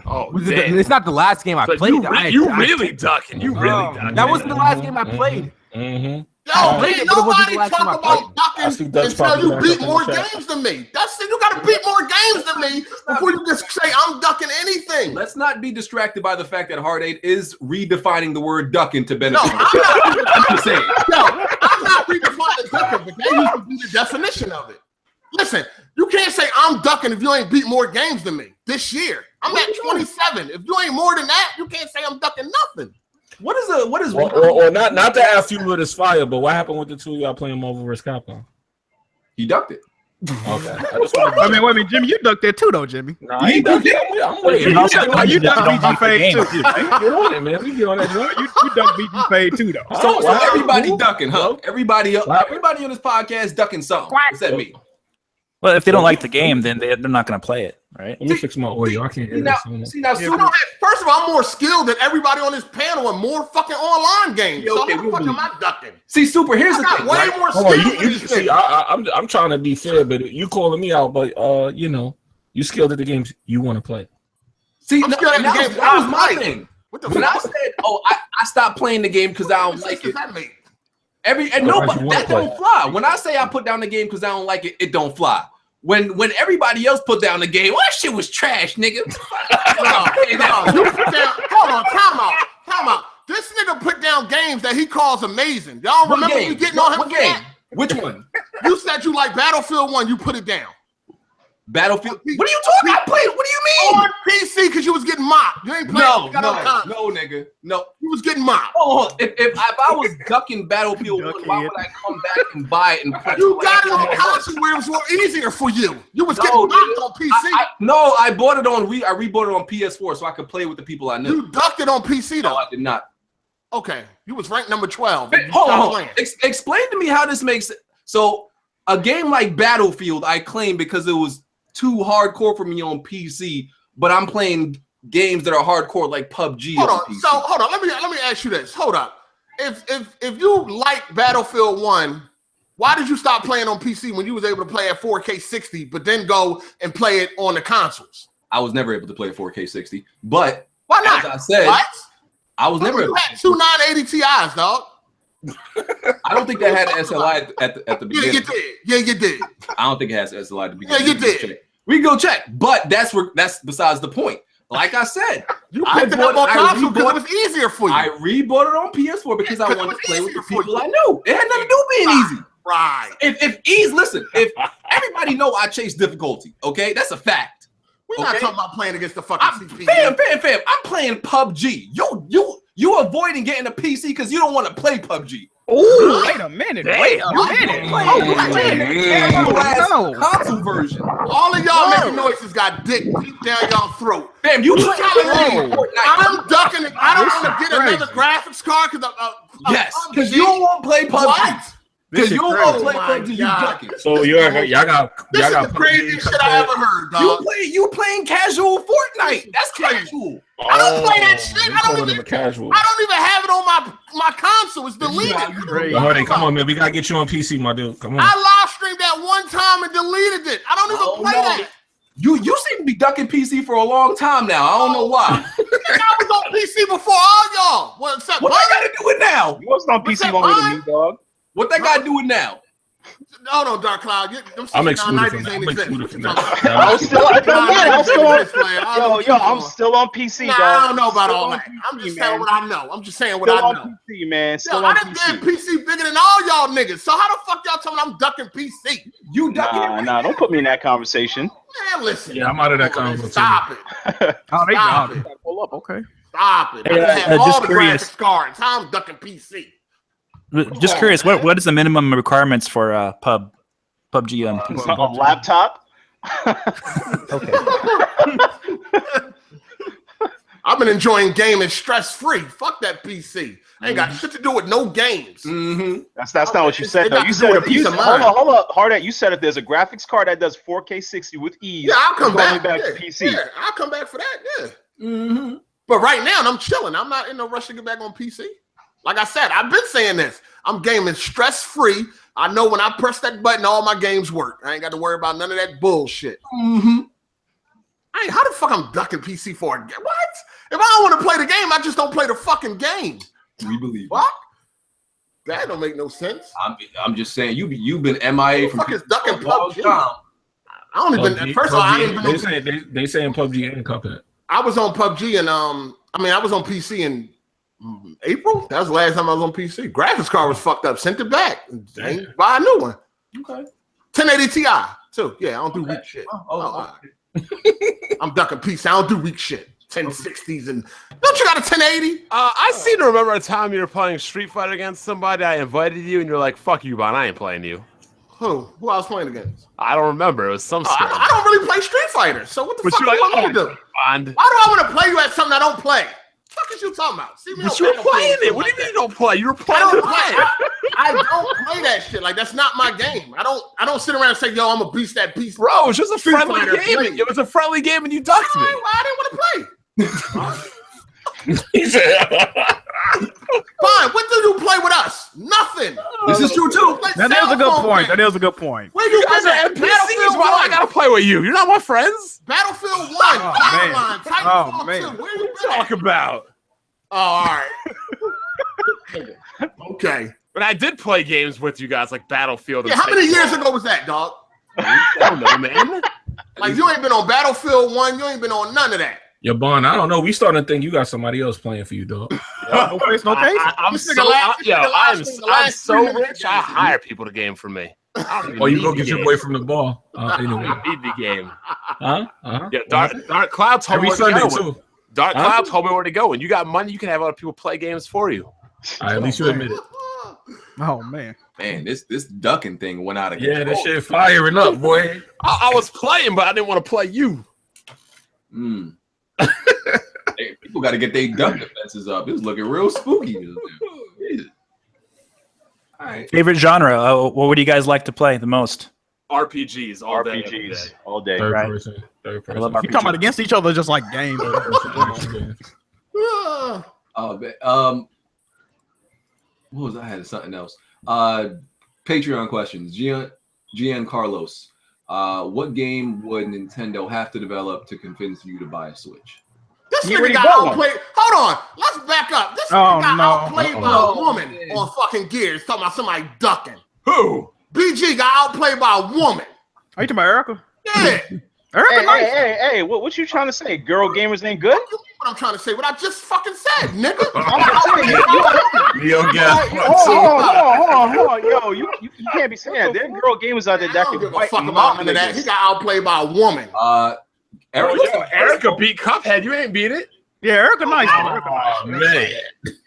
S5: Oh,
S9: it's not the last game I played.
S5: You really ducking. You really ducking.
S9: That wasn't the last game I played.
S8: Yo, nobody talk about ducking until you beat more games than me. That's it. You got to beat more games than me before you just say I'm ducking anything.
S1: Let's not be distracted by the fact that Hard 8 is redefining the word ducking to benefit.
S8: No, I'm not saying. No, I'm not redefining ducking, but that used to be the definition of it. Listen, you can't say I'm ducking if you ain't beat more games than me this year. I'm at 27. If you ain't more than that, you can't say I'm ducking nothing.
S3: Or not to ask you what is fire, but what happened with the two of y'all playing Marvel vs. Capcom?
S1: He ducked it.
S3: Okay.
S2: Wait a minute, Jimmy, you ducked that too, though, Jimmy.
S3: Nah, he ducked it. I'm waiting.
S2: You ducked BG Fade too.
S3: Get on it, man. We get on that joint.
S2: You ducked BG Fade too, though.
S1: So everybody ducking, huh? Everybody on this podcast ducking something. Except me.
S4: Well, if they don't like the game, then they're not going to play it, right?
S3: Let me fix my audio. I can't hear that.
S8: First of all, I'm more skilled than everybody on this panel and more fucking online games.
S10: Yeah, okay,
S8: so how the fuck am I ducking?
S10: See, Super, here's the thing.
S8: Way more skilled.
S3: See, I'm trying to be fair, but you calling me out, but you know, you skilled at the games you want to play.
S10: See,
S8: I'm skilled at the games
S10: that was my
S8: play.
S10: thing.
S8: What the
S10: When
S8: fuck?
S10: I said, I stopped playing the game because I don't like it.
S8: That mean?
S10: That don't fly. When I say I put down the game because I don't like it, it don't fly. When everybody else put down the game, well, that shit was trash, nigga.
S8: You put down. Hold on, time out. This nigga put down games that he calls amazing. Y'all remember you getting on him?
S10: What game? Which one?
S8: You said you like Battlefield 1. You put it down.
S10: Battlefield. What are you talking about? I played. What do you mean?
S8: On PC because you was getting mocked. You ain't playing.
S10: No, nigga. No.
S8: You was getting mocked.
S10: Oh, if I was ducking Battlefield 1, why would I come back and buy it and play it?
S8: You got it on console where it was more easier for you. You was getting mocked on PC.
S10: I bought it on I rebought it on PS4 so I could play with the people I knew.
S8: You ducked it on PC though.
S10: No, I did not.
S8: Okay, you was ranked number 12.
S10: Hold on. Explain to me how this makes it. So a game like Battlefield, I claim because it was too hardcore for me on PC, but I'm playing games that are hardcore like PUBG.
S8: Hold on.
S10: PC.
S8: So hold on. Let me ask you this. Hold up. If you like Battlefield 1, why did you stop playing on PC when you was able to play at 4K 60, but then go and play it on the consoles?
S1: I was never able to play at 4K 60, but
S8: why not?
S1: As I said,
S8: what?
S1: I was never.
S8: You had two 980 Ti's, dog.
S1: I don't think that had SLI at the beginning.
S8: Yeah, you did.
S1: I don't think it has SLI at the beginning.
S8: Yeah, you did.
S1: We can go check, but that's besides the point. Like I said,
S8: you picked it up on console because it was easier for you.
S1: I rebought it on PS4 because I wanted to play with the people I knew. It had nothing to do with being easy.
S8: Right.
S1: If everybody know I chase difficulty, okay, that's a fact.
S8: We're not talking about playing against the fucking CP.
S1: Fam. I'm playing PUBG. You avoiding getting a PC because you don't want to play PUBG.
S2: Oh, wait a minute.
S10: Console version.
S8: All of y'all making noises got dick deep down y'all throat.
S10: Damn, you
S8: telling me I'm ducking it. I don't want to get another graphics card because
S10: because you don't want to play PUBG. Because you don't want to play PUBG, you ducking.
S3: So y'all got
S8: the craziest shit I ever heard, dog.
S10: You playing casual Fortnite. That's casual.
S8: I don't play that shit. I don't even
S3: casual.
S8: I don't even have it on my console. It's deleted.
S3: Come on, man. We gotta get you on PC, my dude. Come on.
S8: I live streamed that one time and deleted it. I don't even play that.
S10: You seem to be ducking PC for a long time now. I don't know why.
S8: I was on PC before all y'all. What
S10: that got to do with now?
S7: You wasn't on PC longer than me, dog.
S10: What that got to do with now?
S8: No, Dark Cloud.
S3: I'm excluded from that.
S7: I'm still on PC, dog.
S8: I don't know about all that. I'm just saying what I know. I'm just saying what I know.
S7: On PC, man.
S8: I done did PC bigger than all y'all niggas. So how the fuck y'all telling me I'm ducking PC?
S10: You ducking it?
S7: Nah, don't put me in that conversation.
S8: Man, listen.
S3: Yeah, I'm out of that conversation.
S8: Stop it.
S2: Stop it. Pull up, okay.
S8: Stop it. I have all the graphics cards. How I'm ducking PC.
S4: Just curious, what is the minimum requirements for PUBG on PC?
S7: A laptop?
S4: Okay.
S8: I've been enjoying gaming stress-free. Fuck that PC. I ain't got shit to do with no games.
S7: Mm-hmm. That's not what you said, though. You said hold up, Hardette. You said if there's a graphics card that does 4K 60 with ease,
S8: I'll come back
S7: to PC.
S8: Yeah, I'll come back for that. Yeah.
S10: Mm-hmm.
S8: But right now, I'm chilling. I'm not in no rush to get back on PC. Like I said, I've been saying this. I'm gaming stress-free. I know when I press that button, all my games work. I ain't got to worry about none of that bullshit.
S10: Mm-hmm.
S8: How the fuck I'm ducking PC for? What? If I don't want to play the game, I just don't play the fucking game.
S1: We believe.
S8: What? That don't make no sense.
S1: I'm just saying you've been MIA from
S8: fuck is ducking PUBG. I don't even. First of all, I ain't even.
S3: They saying PUBG and Cuphead.
S8: I was on PUBG and I was on PC in April. That was the last time I was on PC. Graphics card was fucked up. Sent it back. Buy a new one.
S10: Okay.
S8: 1080 Ti too. Yeah, I don't do weak shit. I'm ducking PC. I don't do weak shit. 1060s and don't you got a 1080?
S5: I seem to remember a time you were playing Street Fighter against somebody. I invited you and you're like, "Fuck you, Bon. I ain't playing you."
S8: Who I was playing against?
S5: I don't remember. It was some scam.
S8: I don't really play Street Fighter. So what the fuck do you want me to do?
S5: Bond.
S8: Why do I want to play you at something I don't play? What is you talking about? See me
S5: But
S8: on
S5: you were
S8: Battlefield
S5: playing
S8: and
S5: it.
S8: shit
S5: What do
S8: like
S5: you mean
S8: that.
S5: you don't play? You were
S8: I
S5: playing
S8: don't
S5: it.
S8: play. I don't play that shit. Like that's not my game. I don't sit around and say, yo, I'm gonna beast that beast.
S5: Bro, it was just a
S8: Street
S5: friendly
S8: Fighter
S5: game.
S8: play.
S5: It was a friendly game, and you ducked me.
S8: Well, I didn't want to play.
S3: He said,
S8: Fine. What do you play with us? Nothing.
S1: This is true too.
S8: Like
S2: That is a good
S8: cell phone
S2: point.
S8: games.
S2: That is a good point.
S8: Where you
S5: guys
S8: been
S5: are
S8: at?
S5: NPCs. Why do I gotta play with you? You're not my friends.
S8: Battlefield 1,
S2: man.
S8: Hotline, Titanfall
S2: Oh, man.
S8: 2. Where you been at?
S5: Talk about.
S8: Oh, all right. Okay.
S5: But I did play games with you guys, like Battlefield.
S8: Yeah,
S5: and
S8: how many
S5: Titanfall.
S8: years ago was that, dog?
S5: I don't know, man.
S8: Like you ain't been on Battlefield 1. You ain't been on none of that.
S3: yo, Bond, I don't know. We starting to think you got somebody else playing for you, dog.
S2: No face, no case.
S5: I'm
S8: This
S5: so,
S8: nigga last-
S5: yo,
S8: this nigga
S5: I'm
S8: last-
S5: I'm
S8: last
S5: so
S8: 3 minutes.
S5: rich. I hire people to game for me. I don't even
S3: Oh, you
S5: need
S3: go
S5: the
S3: get your
S5: game.
S3: boy from the ball. Anyway.
S5: I don't need the game.
S3: Huh? Uh-huh.
S5: Yeah, Dark Cloud told me
S3: Every
S5: where to
S3: Sunday,
S5: go.
S3: too.
S5: Dark
S3: Huh?
S5: Cloud told me where to go. When you got money, you can have other people play games for you.
S3: All right, at least you admit it.
S2: Oh man.
S1: Man, this ducking thing went out of
S3: Yeah,
S1: control.
S3: that shit firing up, boy.
S5: I was playing, but I didn't want to play you.
S1: Hey, people got to get their duck defenses up. It's looking real spooky. Jesus. All right.
S4: Favorite genre? What would you guys like to play the most?
S5: RPGs all day. every day.
S7: RPGs all day.
S3: Third
S4: Right.
S3: person. Third
S4: I love
S3: person.
S2: You talking about against each other just like games.
S1: What was I had something else? Patreon questions. Gian Carlos. What game would Nintendo have to develop to convince you to buy a Switch?
S8: This
S2: You
S8: nigga
S2: already
S8: got
S2: bought one.
S8: outplayed. Hold on. Let's back up. This
S2: Oh,
S8: nigga got
S2: no.
S8: outplayed by
S1: Uh-oh.
S8: a woman on fucking Gears. Talking about somebody ducking.
S5: Who?
S8: BG got outplayed by a woman.
S2: Are you talking about Erica?
S8: Yeah.
S2: Erica,
S7: Hey,
S2: nice.
S7: hey, what you trying to say? Girl gamers ain't good?
S8: You know what I'm trying to say? What I just fucking said, nigga.
S3: NeoGaf.
S7: Hold on. Yo, you can't be saying that. There are girl gamers out there
S8: I
S7: that
S8: don't
S7: can
S8: give a
S7: fight
S8: fuck about none of that.
S7: niggas.
S8: He got outplayed by a woman.
S5: Erica beat Cuphead. You ain't beat it.
S2: Yeah, Erica, nice. Erica, nice.
S3: Oh, man.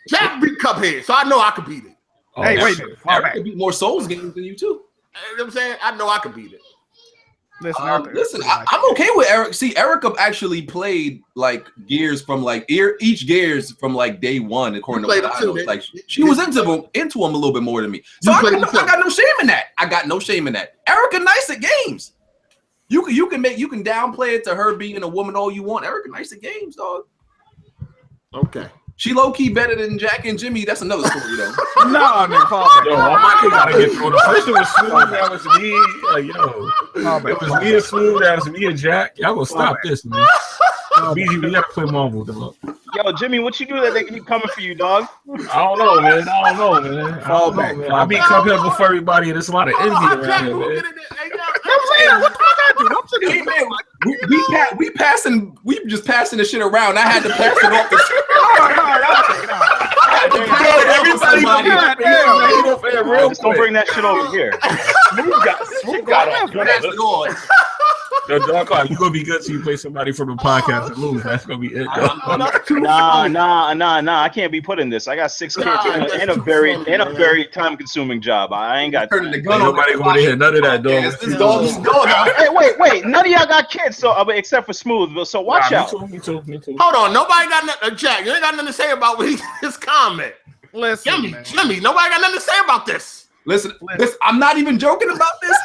S8: Jack beat Cuphead, so I know I could beat it.
S2: Hey, wait a minute. Fall back.
S1: Erica beat more Souls games than you too.
S8: You know what I'm saying? I know I could beat it.
S2: Listen, Erica,
S1: Listen,
S2: Erica,
S1: I'm okay with Eric. See, Erica actually played like Gears from like each Gears from like day one, according to
S8: played
S1: what
S8: it
S1: I
S8: too,
S1: know.
S8: man.
S1: Like she was into him a little bit more than me. So
S8: You
S1: I
S8: played it too.
S1: got no shame in that. I got no shame in that. Erica nice at games. You can downplay it to her being a woman all you want. Erica nice at games, dog.
S8: Okay.
S1: She low key better than Jack and Jimmy. That's another story though.
S2: No, nigga, fall back.
S3: Yo, my kid gotta get through. The first it was Smooth, that was me. Like, yo, it was me and Smooth, that was me and Jack. Y'all gonna stop this, man. BG, we gotta play Marvel, dog.
S7: Yo, Jimmy, what you do that they keep coming for you, dog?
S3: I don't know, man. I don't know, man. I beat Cuphead before everybody, and there's a lot of envy around here, man.
S2: What the fuck I do? I'm sitting
S1: Hey, man, we just passing the shit around. I had to pass it off the
S7: Just don't bring that shit over here.
S3: Smooth got Yo, Dark Cloud, you gonna be good till you play somebody from the podcast and lose. That's gonna be it.
S7: Nah. I can't be put in this. I got 6 kids and a very time-consuming job. I ain't got
S1: turning the
S3: Ain't
S1: gun on.
S3: nobody gonna hear none of that, dog.
S1: This dog is going on.
S7: Hey, wait. None of y'all got kids, so except for Smooth. So watch out.
S3: Me too.
S8: Hold on. Nobody got nothing. Jack, you ain't got nothing to say about his comment.
S2: Listen,
S8: Jimmy, nobody got nothing to say about this.
S1: Listen, I'm not even joking about this.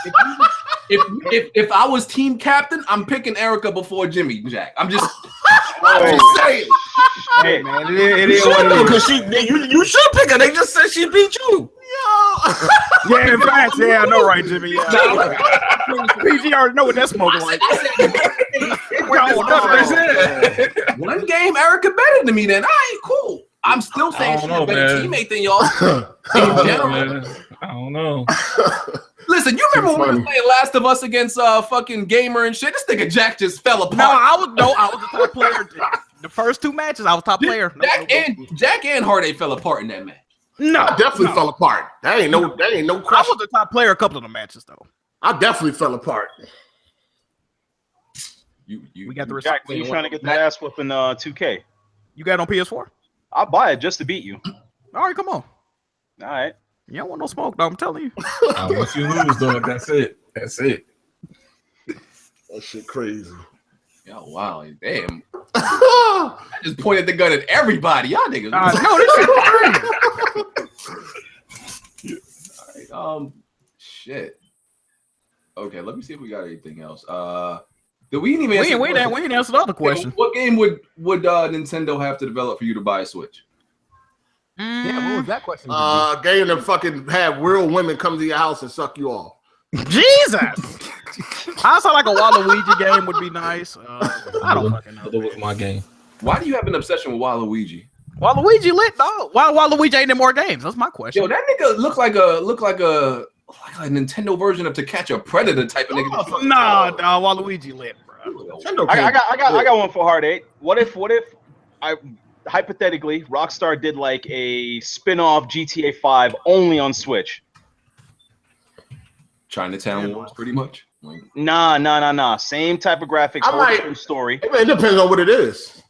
S1: If I was team captain, I'm picking Erica before Jimmy, Jack. I'm just saying.
S7: Hey,
S2: man, it is what it is.
S3: Because you should pick her. They just said she beat you.
S2: Yeah, in fact, yeah, I know, right, Jimmy? Yeah. PG already know what that smoking like.
S1: One game, Erica better than me. Then I ain't cool. I'm still saying she's a better teammate than y'all. In general.
S3: I don't know.
S1: Listen, you remember when we were playing Last of Us against fucking Gamer and shit? This nigga Jack just fell apart.
S2: I was the top player. The first 2 matches, I was top player.
S1: Jack and Hardy fell apart in that match.
S2: No,
S8: Definitely fell apart. That ain't no
S2: I
S8: question.
S2: was the top player a couple of the matches though.
S8: I definitely fell apart.
S1: We
S2: got the
S7: Jack, when you trying to get the ass whooping 2K?
S2: You got it on PS4?
S7: I'll buy it just to beat you.
S2: All right, come on.
S7: All right.
S2: You don't want no smoke, though. I'm telling you.
S3: Once you lose, dog, that's it.
S8: That shit crazy.
S1: Yeah, wow, damn. I just pointed the gun at everybody. Y'all niggas.
S2: No, this is
S1: All right, shit. Okay, let me see if we got anything else. We didn't even answer.
S2: We didn't answer the other question.
S1: What game would Nintendo have to develop for you to buy a Switch?
S9: Yeah, what was that question?
S8: Game that fucking have real women come to your house and suck you off.
S2: Jesus. I sound like a Waluigi game would be nice. I don't fucking know.
S3: That was my game.
S1: Why do you have an obsession with Waluigi?
S2: Waluigi lit, dog. Why Waluigi ain't in more games? That's my question.
S1: Yo, that nigga look like a Nintendo version of To Catch a Predator type of nigga.
S2: Nah, Waluigi lit, bro.
S7: I got one for Hard 8. What if I hypothetically Rockstar did like a spin-off GTA 5 only on Switch?
S1: Chinatown Wars, pretty much. Like,
S7: Nah. Same type of graphics, whole story.
S8: It depends on what it is.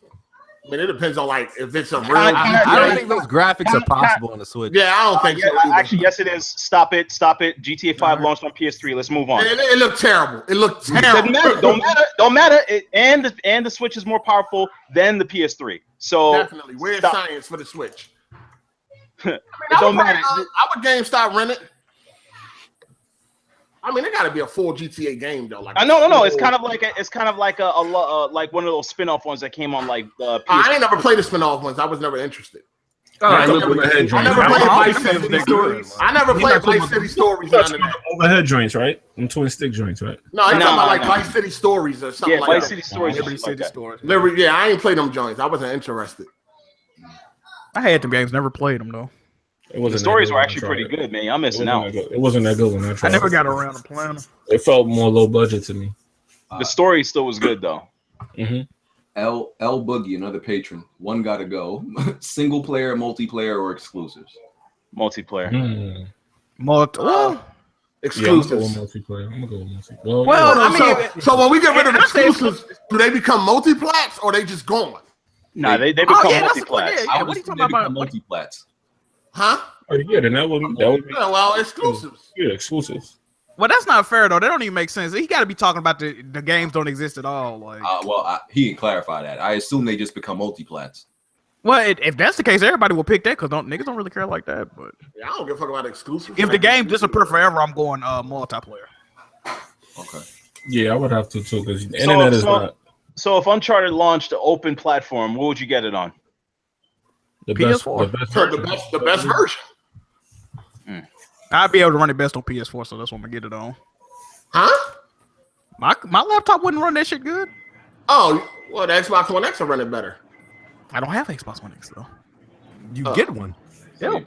S8: I mean, it depends on like if it's a real.
S9: I don't think those graphics are possible on the Switch.
S8: Yeah, I don't think so.
S7: Actually, yes, it is. Stop it. GTA 5 launched on PS3. Let's move on.
S8: It looked terrible. It looked terrible.
S7: Don't matter. And the Switch is more powerful than the PS3. So
S8: definitely, where's science for the Switch?
S7: It don't matter.
S8: I would GameStop rent it. I mean, it got to be a full GTA game though. Like,
S7: no. It's kind of like a like one of those spin-off ones that came on like PS3.
S8: I ain't never played the spin-off ones. I was never interested.
S3: I never played
S8: Vice City Stories. I never played Vice City Stories.
S3: Overhead joints, right? And twin stick joints, right?
S8: No, I'm talking about like Vice City Stories or something like that.
S7: Vice City Stories.
S2: Liberty City Stories.
S8: Liberty, yeah, I ain't played them joints. I wasn't interested.
S2: I had them games, never played them though.
S7: The stories were actually pretty good, man. I'm missing out.
S3: It wasn't that good when I tried.
S2: I never got around to playing them.
S3: It felt more low budget to me.
S7: The story still was good though.
S3: Mm-hmm.
S1: L Boogie, another patron. One gotta go. Single player, multiplayer, or exclusives?
S7: Multiplayer.
S8: Exclusives.
S3: Yeah, multiplayer. I'm gonna go with multiplayer.
S2: Well, I mean,
S8: so when we get rid of exclusives, do they become multiplats or they just gone?
S7: Nah, they become multiplats.
S2: Yeah, what are you talking about?
S1: Multiplats.
S8: Huh?
S3: Oh, yeah, then that would be.
S8: Yeah, well, exclusives.
S3: Yeah, exclusives.
S2: Well, that's not fair though. That don't even make sense. He got to be talking about the games don't exist at all. Like,
S1: he didn't clarify that. I assume they just become multiplats.
S2: Well, if that's the case, everybody will pick that because niggas don't really care like that. But
S8: yeah, I don't give a fuck about exclusives.
S2: If the game disappear forever, I'm going multiplayer.
S1: Okay.
S3: Yeah, I would have to too because the internet is not.
S7: So if Uncharted launched an open platform, what would you get it on?
S3: The
S2: PS4.
S8: The best version.
S2: I'd be able to run it best on PS4, so that's what I'm gonna get it on.
S8: Huh?
S2: My laptop wouldn't run that shit good.
S8: Oh, well, the Xbox One X will run it better.
S2: I don't have Xbox One X though.
S9: You get one.
S2: Yeah.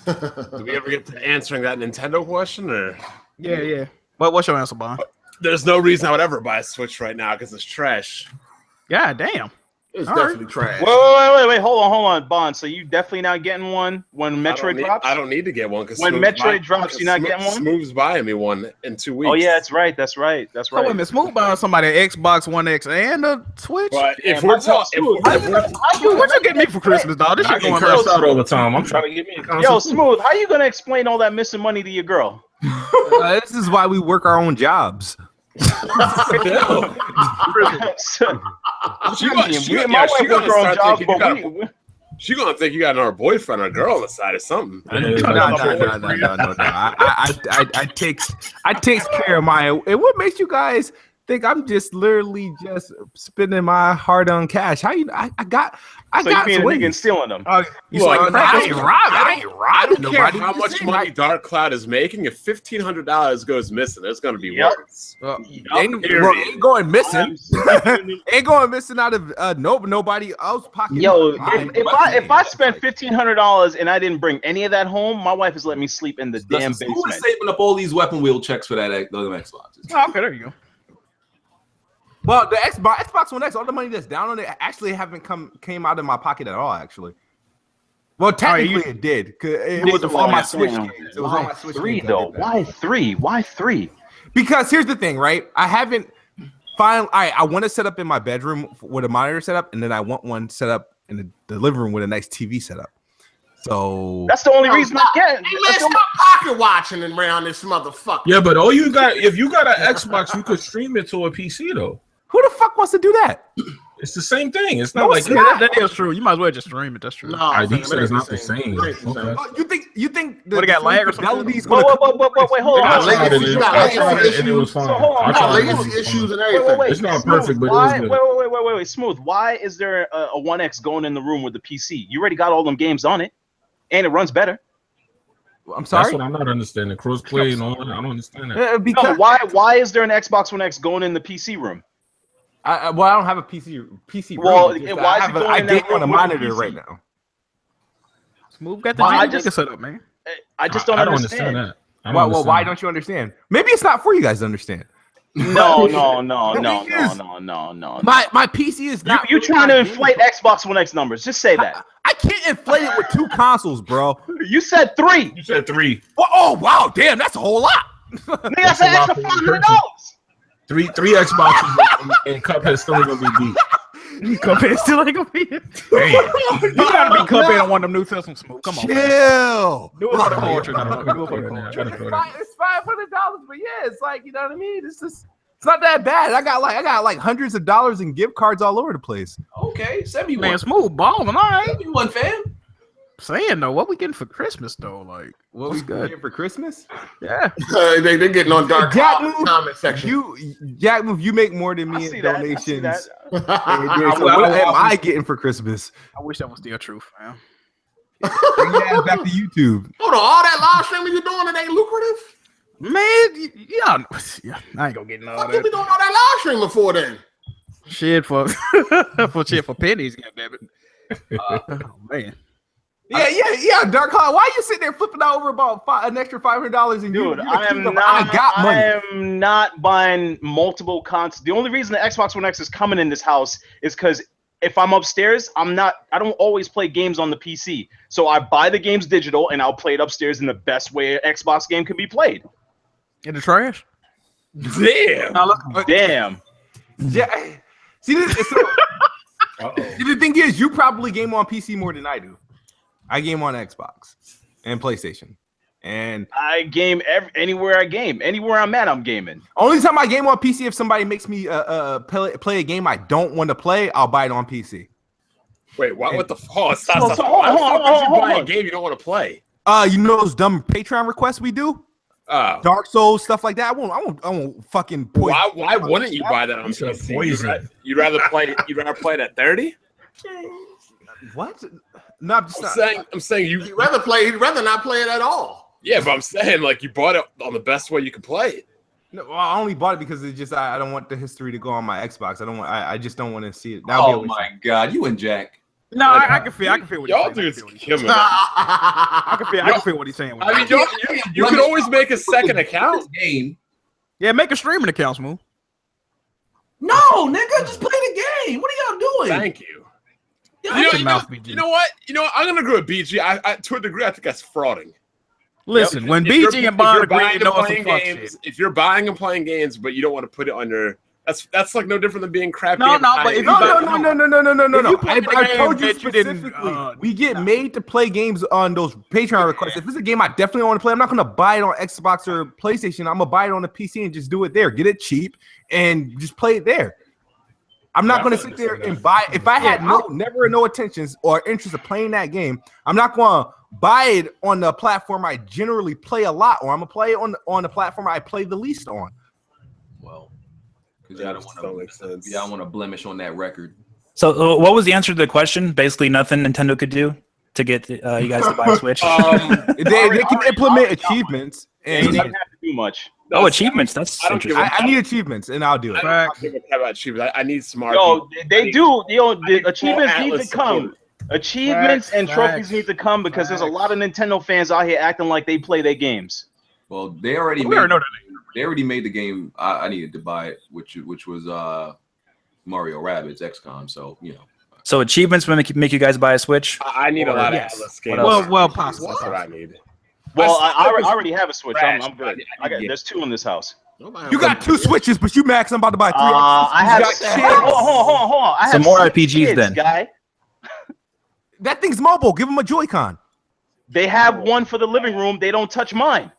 S5: Did we ever get to answering that Nintendo question? Or
S2: Yeah. What's your answer, Bond?
S5: There's no reason I would ever buy a Switch right now because it's trash.
S2: God damn.
S8: It's definitely trash.
S7: Wait, hold on, Bond. So you definitely not getting one when Metroid drops?
S5: I don't need to get one because
S7: when Metroid drops, you're not getting one.
S5: Smooth's buying me one in 2 weeks.
S7: Oh yeah, that's right.
S2: So wait a minute, Smooth buying somebody an Xbox One X and a Switch.
S5: But if we're talking,
S2: what you getting me for Christmas, dog? This shit going
S3: cursed out all the time. I'm trying to get me a console.
S7: Yo, Smooth, how you gonna explain all that missing money to your girl?
S9: This is why we work our own jobs.
S5: She's gonna think you got another boyfriend or girl on the side or something.
S9: No. I takes care of my. And what makes you guys think I'm just literally just spending my hard-earned cash? How you? I got.
S7: So you being a nigga and stealing them?
S9: I ain't robbing.
S5: I don't care how much money Dark Cloud is making. If $1,500 goes missing, it's gonna be worse.
S9: Ain't going missing. Ain't going missing out of nobody else pocket.
S7: Yo, if I spent $1,500 and I didn't bring any of that home, my wife is letting me sleep in the damn basement.
S1: Who is saving up all these weapon wheel checks for that other Xboxes?
S2: Oh, okay, there you go.
S9: Well, the Xbox One X, all the money that's down on it actually haven't came out of my pocket at all. Actually, well, technically it did because it was on my Switch games. It was on my Switch games.
S7: Why three? Why three?
S9: Because here's the thing, right? I haven't finally. I want to set up in my bedroom with a monitor setup, and then I want one set up in the living room with a nice TV setup. So
S7: that's the only reason I get.
S8: Hey man, stop pocket watching around this motherfucker.
S3: Yeah, but if you got an Xbox, you could stream it to a PC though.
S9: Who the fuck wants to do that?
S3: It's the same thing. It's not like
S2: that is true. You might as well just stream it. That's true.
S8: No,
S3: I think it's not the same.
S9: You think
S2: what, it got lag or something?
S6: Wait, hold on.
S8: You got legacy
S3: And it was fine.
S8: legacy issues and everything.
S6: Wait.
S3: It's not perfect, but it was good.
S6: Wait. Smooth. Why is there a 1X going in the room with the PC? You already got all them games on it, and it runs better.
S9: I'm sorry.
S3: That's what I'm not understanding. Crossplay and all that. I don't understand that.
S6: Because why is there an Xbox One X going in the PC room?
S9: I don't have a PC.
S6: Well,
S9: room.
S6: why is it going
S9: I
S6: in
S9: get
S6: that room
S9: on a
S6: with
S9: monitor
S6: PC?
S9: right now.
S2: Smooth got the
S6: I
S2: jigger set up, man.
S6: I just don't understand.
S3: that.
S9: Well, why don't you understand? Maybe it's not for you guys to understand.
S6: No.
S9: My PC is not.
S6: You trying to inflate Xbox One X numbers? Just say that.
S9: I can't inflate it with 2 consoles, bro.
S6: You said 3.
S3: You said 3.
S9: Well, oh wow, damn, that's a whole lot.
S6: Nigga, that's an extra $500.
S3: 3 Xboxes and Cuphead still ain't gonna be beat.
S2: Cuphead still ain't gonna be it. You gotta be Cuphead on one of them new systems. Smooth. Come on.
S9: Chill.
S2: Do it for the culture. Do it for the culture.
S9: It's $500, but yeah, it's like, you know what I mean. It's not that bad. I got like hundreds of dollars in gift cards all over the place.
S10: Okay, send me
S2: Man,
S10: one.
S2: Smooth balling. All right.
S10: Send me one, fam.
S2: Saying though, what we getting for Christmas though? Like, what we good
S9: for Christmas?
S2: Yeah.
S8: They're getting on dark comment section.
S9: You make more than me in donations. What
S2: am
S9: I getting for Christmas?
S2: I wish that was still true, fam.
S9: Back to YouTube.
S8: Hold on, all that live streaming you doing, it ain't lucrative?
S2: Man, yeah, I ain't gonna get no.
S8: What you be doing all that live streaming for then?
S2: Shit for for pennies, goddammit. Oh man.
S9: Yeah, Dark Cloud. Why are you sitting there flipping out over about an extra $500? And
S6: dude, I am not buying multiple consoles. The only reason the Xbox One X is coming in this house is because if I'm upstairs, I don't always play games on the PC. So I buy the games digital and I'll play it upstairs in the best way an Xbox game can be played.
S2: In the trash?
S6: Damn. Damn.
S9: Yeah. See, the thing is, you probably game on PC more than I do. I game on Xbox and PlayStation, and
S6: I game anywhere I game. Anywhere I'm at, I'm gaming.
S9: Only time I game on PC if somebody makes me play a game I don't want to play, I'll buy it on PC.
S5: Wait, what the fuck? Stop. Why would you buy a game you don't want to play?
S9: You know those dumb Patreon requests we do? Dark Souls, stuff like that. I won't fucking poison.
S5: Why wouldn't you buy that on PC? You'd rather play it at 30?
S9: What? No,
S5: I'm saying you'd
S8: rather not play it at all.
S5: Yeah, but I'm saying like you bought it on the best way you could play it.
S9: No, well, I only bought it because it's just I don't want the history to go on my Xbox. I just don't want to see it.
S1: Oh my god, you and Jack.
S2: No, I can feel what
S5: y'all
S2: he's
S5: dudes killing me.
S2: I can feel what he's saying.
S5: I mean, you could always make a second account.
S1: Game.
S2: Yeah, make a streaming account, Smooth.
S10: No, nigga, just play the game. What are y'all doing?
S5: Thank you.
S10: You
S5: know what? I'm gonna agree with BG. I to a degree, I think that's frauding.
S2: Listen, when BG and Bond agree,
S5: if you're buying and playing games, but you don't want to put it on your, that's like no different than being crappy.
S9: No. I told you specifically, we get made to play games on those Patreon requests. If it's a game I definitely want to play, I'm not gonna buy it on Xbox or PlayStation. I'm gonna buy it on the PC and just do it there. Get it cheap and just play it there. I'm not going to sit there and buy. If I had no intentions or interest of playing that game, I'm not going to buy it on the platform I generally play a lot, or I'm going to play it on the platform I play the least on.
S1: Well, because I don't want to blemish on that record.
S4: So, what was the answer to the question? Basically, nothing Nintendo could do to get you guys to buy a Switch.
S9: They can implement achievements, and
S6: they don't have to do much.
S4: Achievements. That's interesting.
S9: I need achievements, and I'll do it.
S5: I don't give a crap about achievements. I need smart.
S6: They do. The achievements need to come. Achievements and trophies need to come because there's a lot of Nintendo fans out here acting like they play their games.
S1: Well, they already made the game I needed to buy it, which was Mario Rabbids XCOM. So
S4: So achievements will make you guys buy a Switch.
S5: I need a lot of Atlas games.
S2: Well, possibly.
S5: That's what I need.
S6: Well, I already have a Switch. I'm good. There's 2 in this house.
S9: You got 2 Switches, but you max. I'm about to buy 3.
S6: I have. Hold on. I have
S4: some more RPGs then.
S6: Guy.
S9: That thing's mobile. Give him a Joy-Con.
S6: They have one for the living room. They don't touch mine.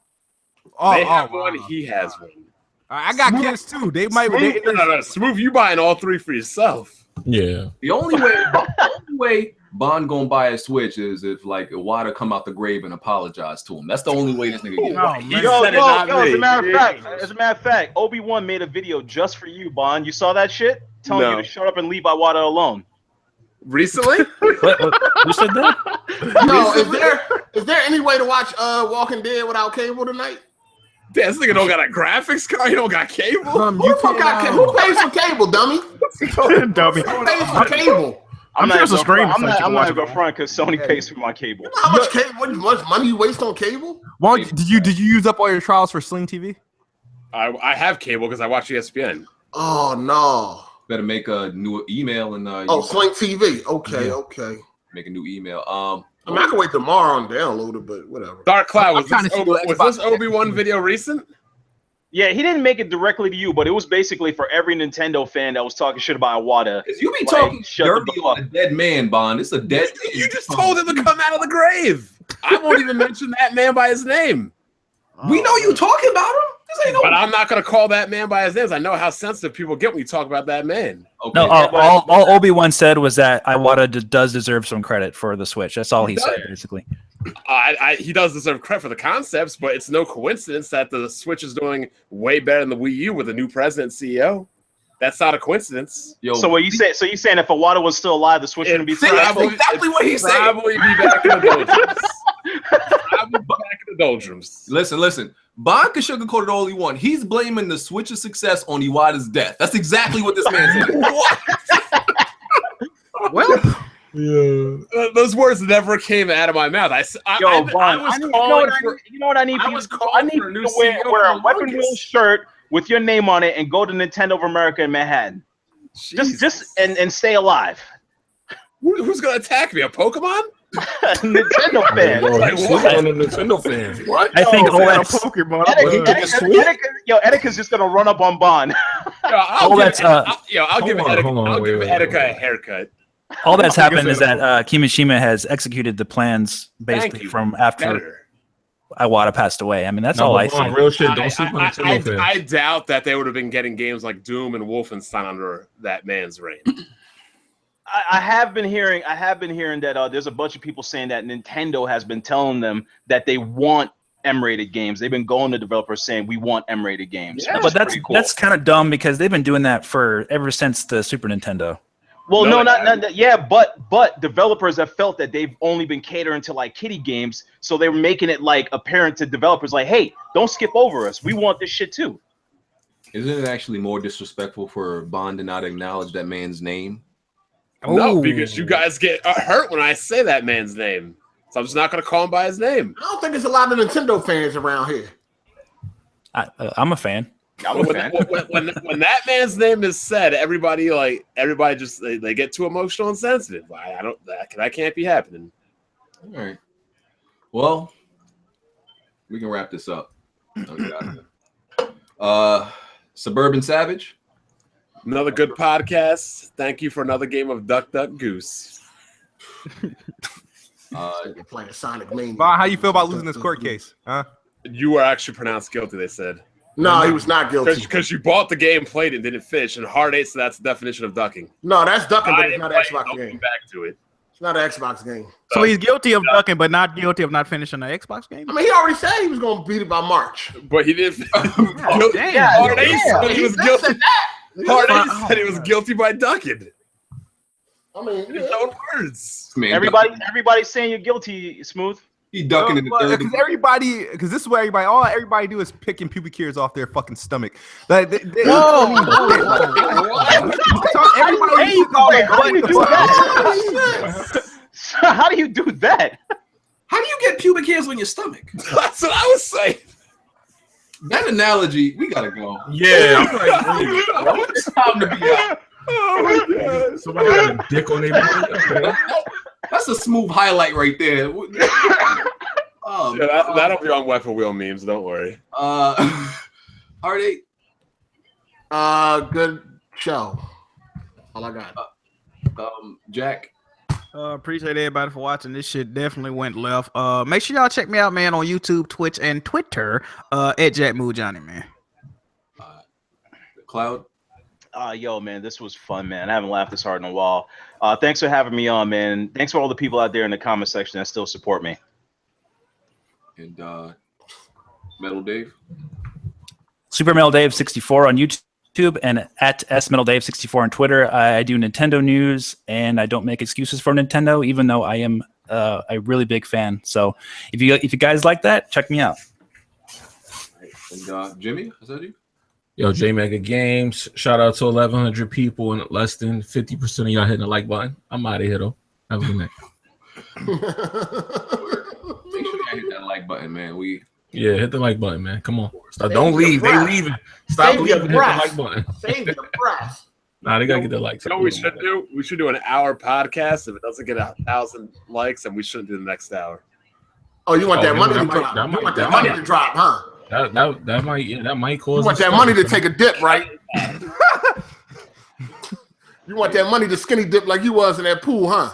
S5: They have one. He has one.
S9: I got kids too. They might.
S5: Smooth, you buying all 3 for yourself.
S3: Yeah.
S1: The only way Bond gonna buy a Switch is if like Iwata come out the grave and apologize to him. That's the only way this nigga gets.
S7: As a matter of fact, Obi-Wan made a video just for you, Bond. You saw that shit? Telling you to shut up and leave Iwata alone.
S5: Recently?
S4: Who said that?
S8: No, is there any way to watch Walking Dead without cable tonight?
S5: Damn, this nigga don't got a graphics card. He don't got cable.
S8: Who pays for cable, dummy?
S9: Dummy.
S8: Who pays for cable?
S7: I'm not even going front because Sony pays for my cable.
S8: You know how much cable? Much money you waste on cable?
S9: Did you use up all your trials for Sling TV?
S5: I have cable because I watch ESPN.
S8: Oh no!
S1: Better make a new email and
S8: Sling TV. Okay.
S1: Make a new email.
S8: I mean, I can wait tomorrow and download it, but whatever.
S5: Dark Cloud, was this Obi-Wan video recent?
S7: Yeah, he didn't make it directly to you, but it was basically for every Nintendo fan that was talking shit about Iwata.
S1: Because you be talking dirty on a dead man, Bond. It's a dead man.
S5: You just told him to come out of the grave. I won't even mention that man by his name.
S10: We know you talking about him.
S5: But I'm not going to call that man by his name. I know how sensitive people get when you talk about that man.
S4: Okay. No, all Obi-Wan said was that Iwata does deserve some credit for the Switch. That's all he said, basically.
S5: He does deserve credit for the concepts, but it's no coincidence that the Switch is doing way better than the Wii U with a new president and CEO. That's not a coincidence.
S7: So what you say? So you saying if Iwata was still alive, the Switch wouldn't be?
S10: That's exactly what he's saying.
S5: Probably be back in the doldrums. Probably back in the doldrums.
S1: Listen. Bond can sugarcoat it all he wants. He's blaming the Switch's success on Iwata's death. That's exactly what this man said.
S9: Well,
S5: those words never came out of my mouth.
S7: You know what I need? I need you to wear a Weapon Wheel shirt with your name on it and go to Nintendo of America in Manhattan. Just stay alive.
S5: Who's gonna attack me? A Pokemon?
S7: Nintendo fans.
S5: Nintendo fans. What?
S4: I think
S9: Pokemon.
S7: Etika's just gonna run up on Bond.
S5: I'll give Etika a haircut.
S4: All that's happened is that Kimishima has executed the plans basically from after Iwata passed away. I mean, that's all I see.
S3: Real shit. Don't sleep on Nintendo fans.
S5: I doubt that they would have been getting games like Doom and Wolfenstein under that man's reign.
S7: I have been hearing that there's a bunch of people saying that Nintendo has been telling them that they want M-rated games. They've been going to developers saying we want M-rated games.
S4: Yeah, but that's kind of dumb because they've been doing that ever since the Super Nintendo.
S7: Well, but developers have felt that they've only been catering to like kiddie games, so they were making it like apparent to developers like, hey, don't skip over us. We want this shit too.
S1: Isn't it actually more disrespectful for Bond to not acknowledge that man's name?
S5: No, because you guys get hurt when I say that man's name. So I'm just not going to call him by his name.
S8: I don't think there's a lot of Nintendo fans around here.
S4: I'm a fan.
S5: When that man's name is said, everybody just they get too emotional and sensitive. That can't be happening.
S1: All right. Well, we can wrap this up. Suburban Savage.
S5: Another good podcast. Thank you for another game of Duck Duck Goose.
S8: You're playing Sonic Mania.
S9: Bob, how you feel about losing this court case? Huh?
S5: You were actually pronounced guilty, they said.
S8: No, he was not guilty.
S5: Because you bought the game, played it, and didn't finish. And Hard 8, so that's the definition of ducking.
S8: No, that's ducking, but it's not an Xbox game.
S5: Back to it.
S8: It's not an Xbox game.
S2: So he's guilty of ducking, but not guilty of not finishing the Xbox game?
S8: I mean, he already said he was going to beat it by March.
S5: But he didn't.
S8: Hard 8
S5: said he was guilty. Hard 8 said he was guilty by ducking.
S8: I mean,
S5: his own words.
S7: Man, everybody's saying you're guilty, Smooth.
S1: He ducking in the third.
S9: Because this is what everybody do is picking pubic hairs off their fucking stomach. Like,
S7: how do you do that?
S10: How do you get pubic hairs on your stomach?
S5: That's what I was saying.
S1: That analogy, we gotta go.
S3: Yeah.
S1: It's time to be out.
S3: Oh my God. Somebody got a dick on their body. Okay.
S1: That's a smooth highlight right there.
S5: That'll be on Weapon Wheel memes. Don't worry.
S1: Hard 8.
S8: Good show. All I got.
S1: Jack.
S2: Appreciate everybody for watching. This shit definitely went left. Make sure y'all check me out, man, on YouTube, Twitch, and Twitter at Jack Mood Johnny, man.
S1: Cloud.
S7: Yo, man, this was fun, man. I haven't laughed this hard in a while. Thanks for having me on, man. Thanks for all the people out there in the comment section that still support me.
S1: And Metal Dave.
S4: Super Metal Dave 64 on YouTube and at SMetalDave64 on Twitter. I do Nintendo news, and I don't make excuses for Nintendo, even though I am a really big fan. So if you guys like that, check me out.
S1: And Jimmy, is that you?
S3: Yo, J Mega Games. Shout out to 1,100 people and less than 50% of y'all hitting the like button. I'm out of here though. Have a good night.
S1: Make sure you hit that like button, man.
S3: Hit the like button, man. Come on. Don't leave. They leaving. Stop leaving. Hit the like button.
S8: Save your breath.
S3: Nah, they gotta get the likes.
S5: You know what we should do? We should do an hour podcast. If it doesn't get 1,000 likes, then we shouldn't do the next hour.
S8: Oh, you want that money to drop? You want that money to drop, huh?
S3: That might cause.
S8: You want that money to take a dip, right? You want that money to skinny dip like you was in that pool, huh?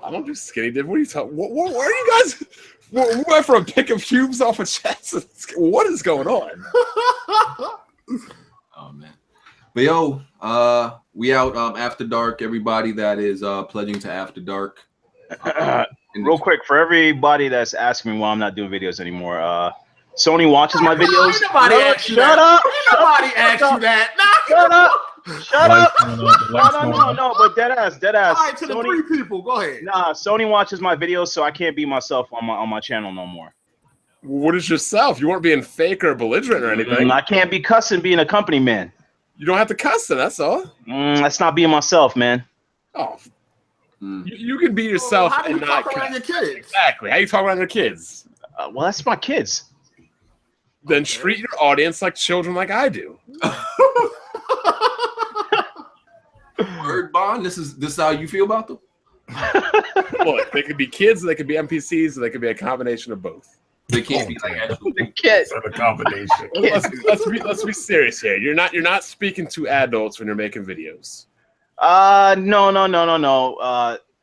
S5: I don't do skinny dip. What are you talking? What are you guys? We went from picking cubes off of chest. What is going on?
S1: Oh man. But yo, we out after dark. Everybody that is pledging to After Dark.
S7: Real quick, for everybody that's asking me why I'm not doing videos anymore, Sony watches my videos.
S8: Ain't nobody asked you that. Ain't nobody asked you that.
S7: Shut up. Shut up. No, but dead ass.
S8: All right, to the three people, go ahead.
S7: Nah, Sony watches my videos, so I can't be myself on my channel no more.
S5: What is yourself? You weren't being fake or belligerent or anything.
S7: I can't be cussing being a company man.
S5: You don't have to cuss, that's all.
S7: That's not being myself, man.
S5: Oh. You can be yourself
S8: how do you
S5: and not
S8: talk around your kids?
S5: Exactly. How you talk around your kids?
S7: Well, that's my kids.
S5: Then treat your audience like children like I do.
S1: Word Bond, this is how you feel about them?
S5: Look, they could be kids, they could be NPCs, or they could be a combination of both.
S1: They can't be like actual
S7: kids.
S3: A combination.
S5: Let's be serious here. You're not speaking to adults when you're making videos.
S7: No.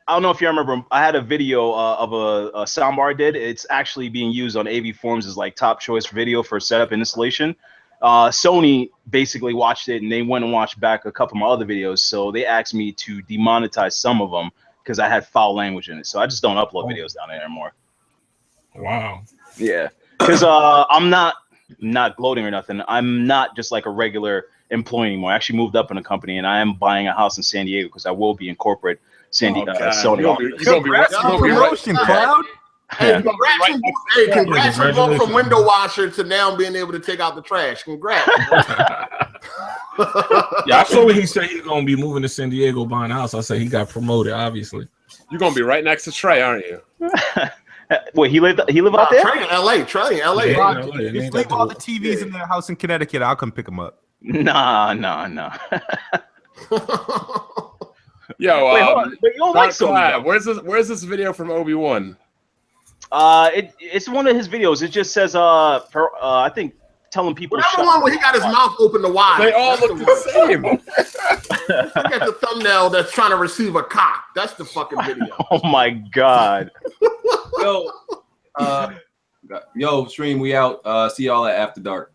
S7: I don't know if you remember. I had a video of a soundbar I did. It's actually being used on AV Forums as like top choice video for setup and installation. Sony basically watched it and they went and watched back a couple of my other videos. So they asked me to demonetize some of them because I had foul language in it. So I just don't upload videos down there anymore.
S3: Wow.
S7: Yeah, because I'm not gloating or nothing. I'm not just like a regular employee anymore. I actually moved up in a company and I am buying a house in San Diego because I will be in corporate Sony.
S9: Promotion, Cloud.
S8: Hey, congrats from going from window washer to now being able to take out the trash. Congrats.
S3: Yeah, I saw when he said he's gonna be moving to San Diego, buying a house. I said he got promoted. Obviously,
S5: you're gonna be right next to Trey, aren't you?
S7: Wait, he live out there?
S8: Trey in LA.
S9: Yeah, just leave all the TVs in their house in Connecticut. I'll come pick them up.
S7: Nah.
S5: Yo,
S7: wait, hold on. But you don't like Sony,
S5: where's this video from Obi-Wan?
S7: It's one of his videos. It just says I think telling people.
S8: Whatever one where he got his mouth open to wide.
S5: They all look the same.
S8: Look at the thumbnail that's trying to receive a cock. That's the fucking video.
S7: Oh my god.
S1: Yo, stream, we out. See y'all at After Dark.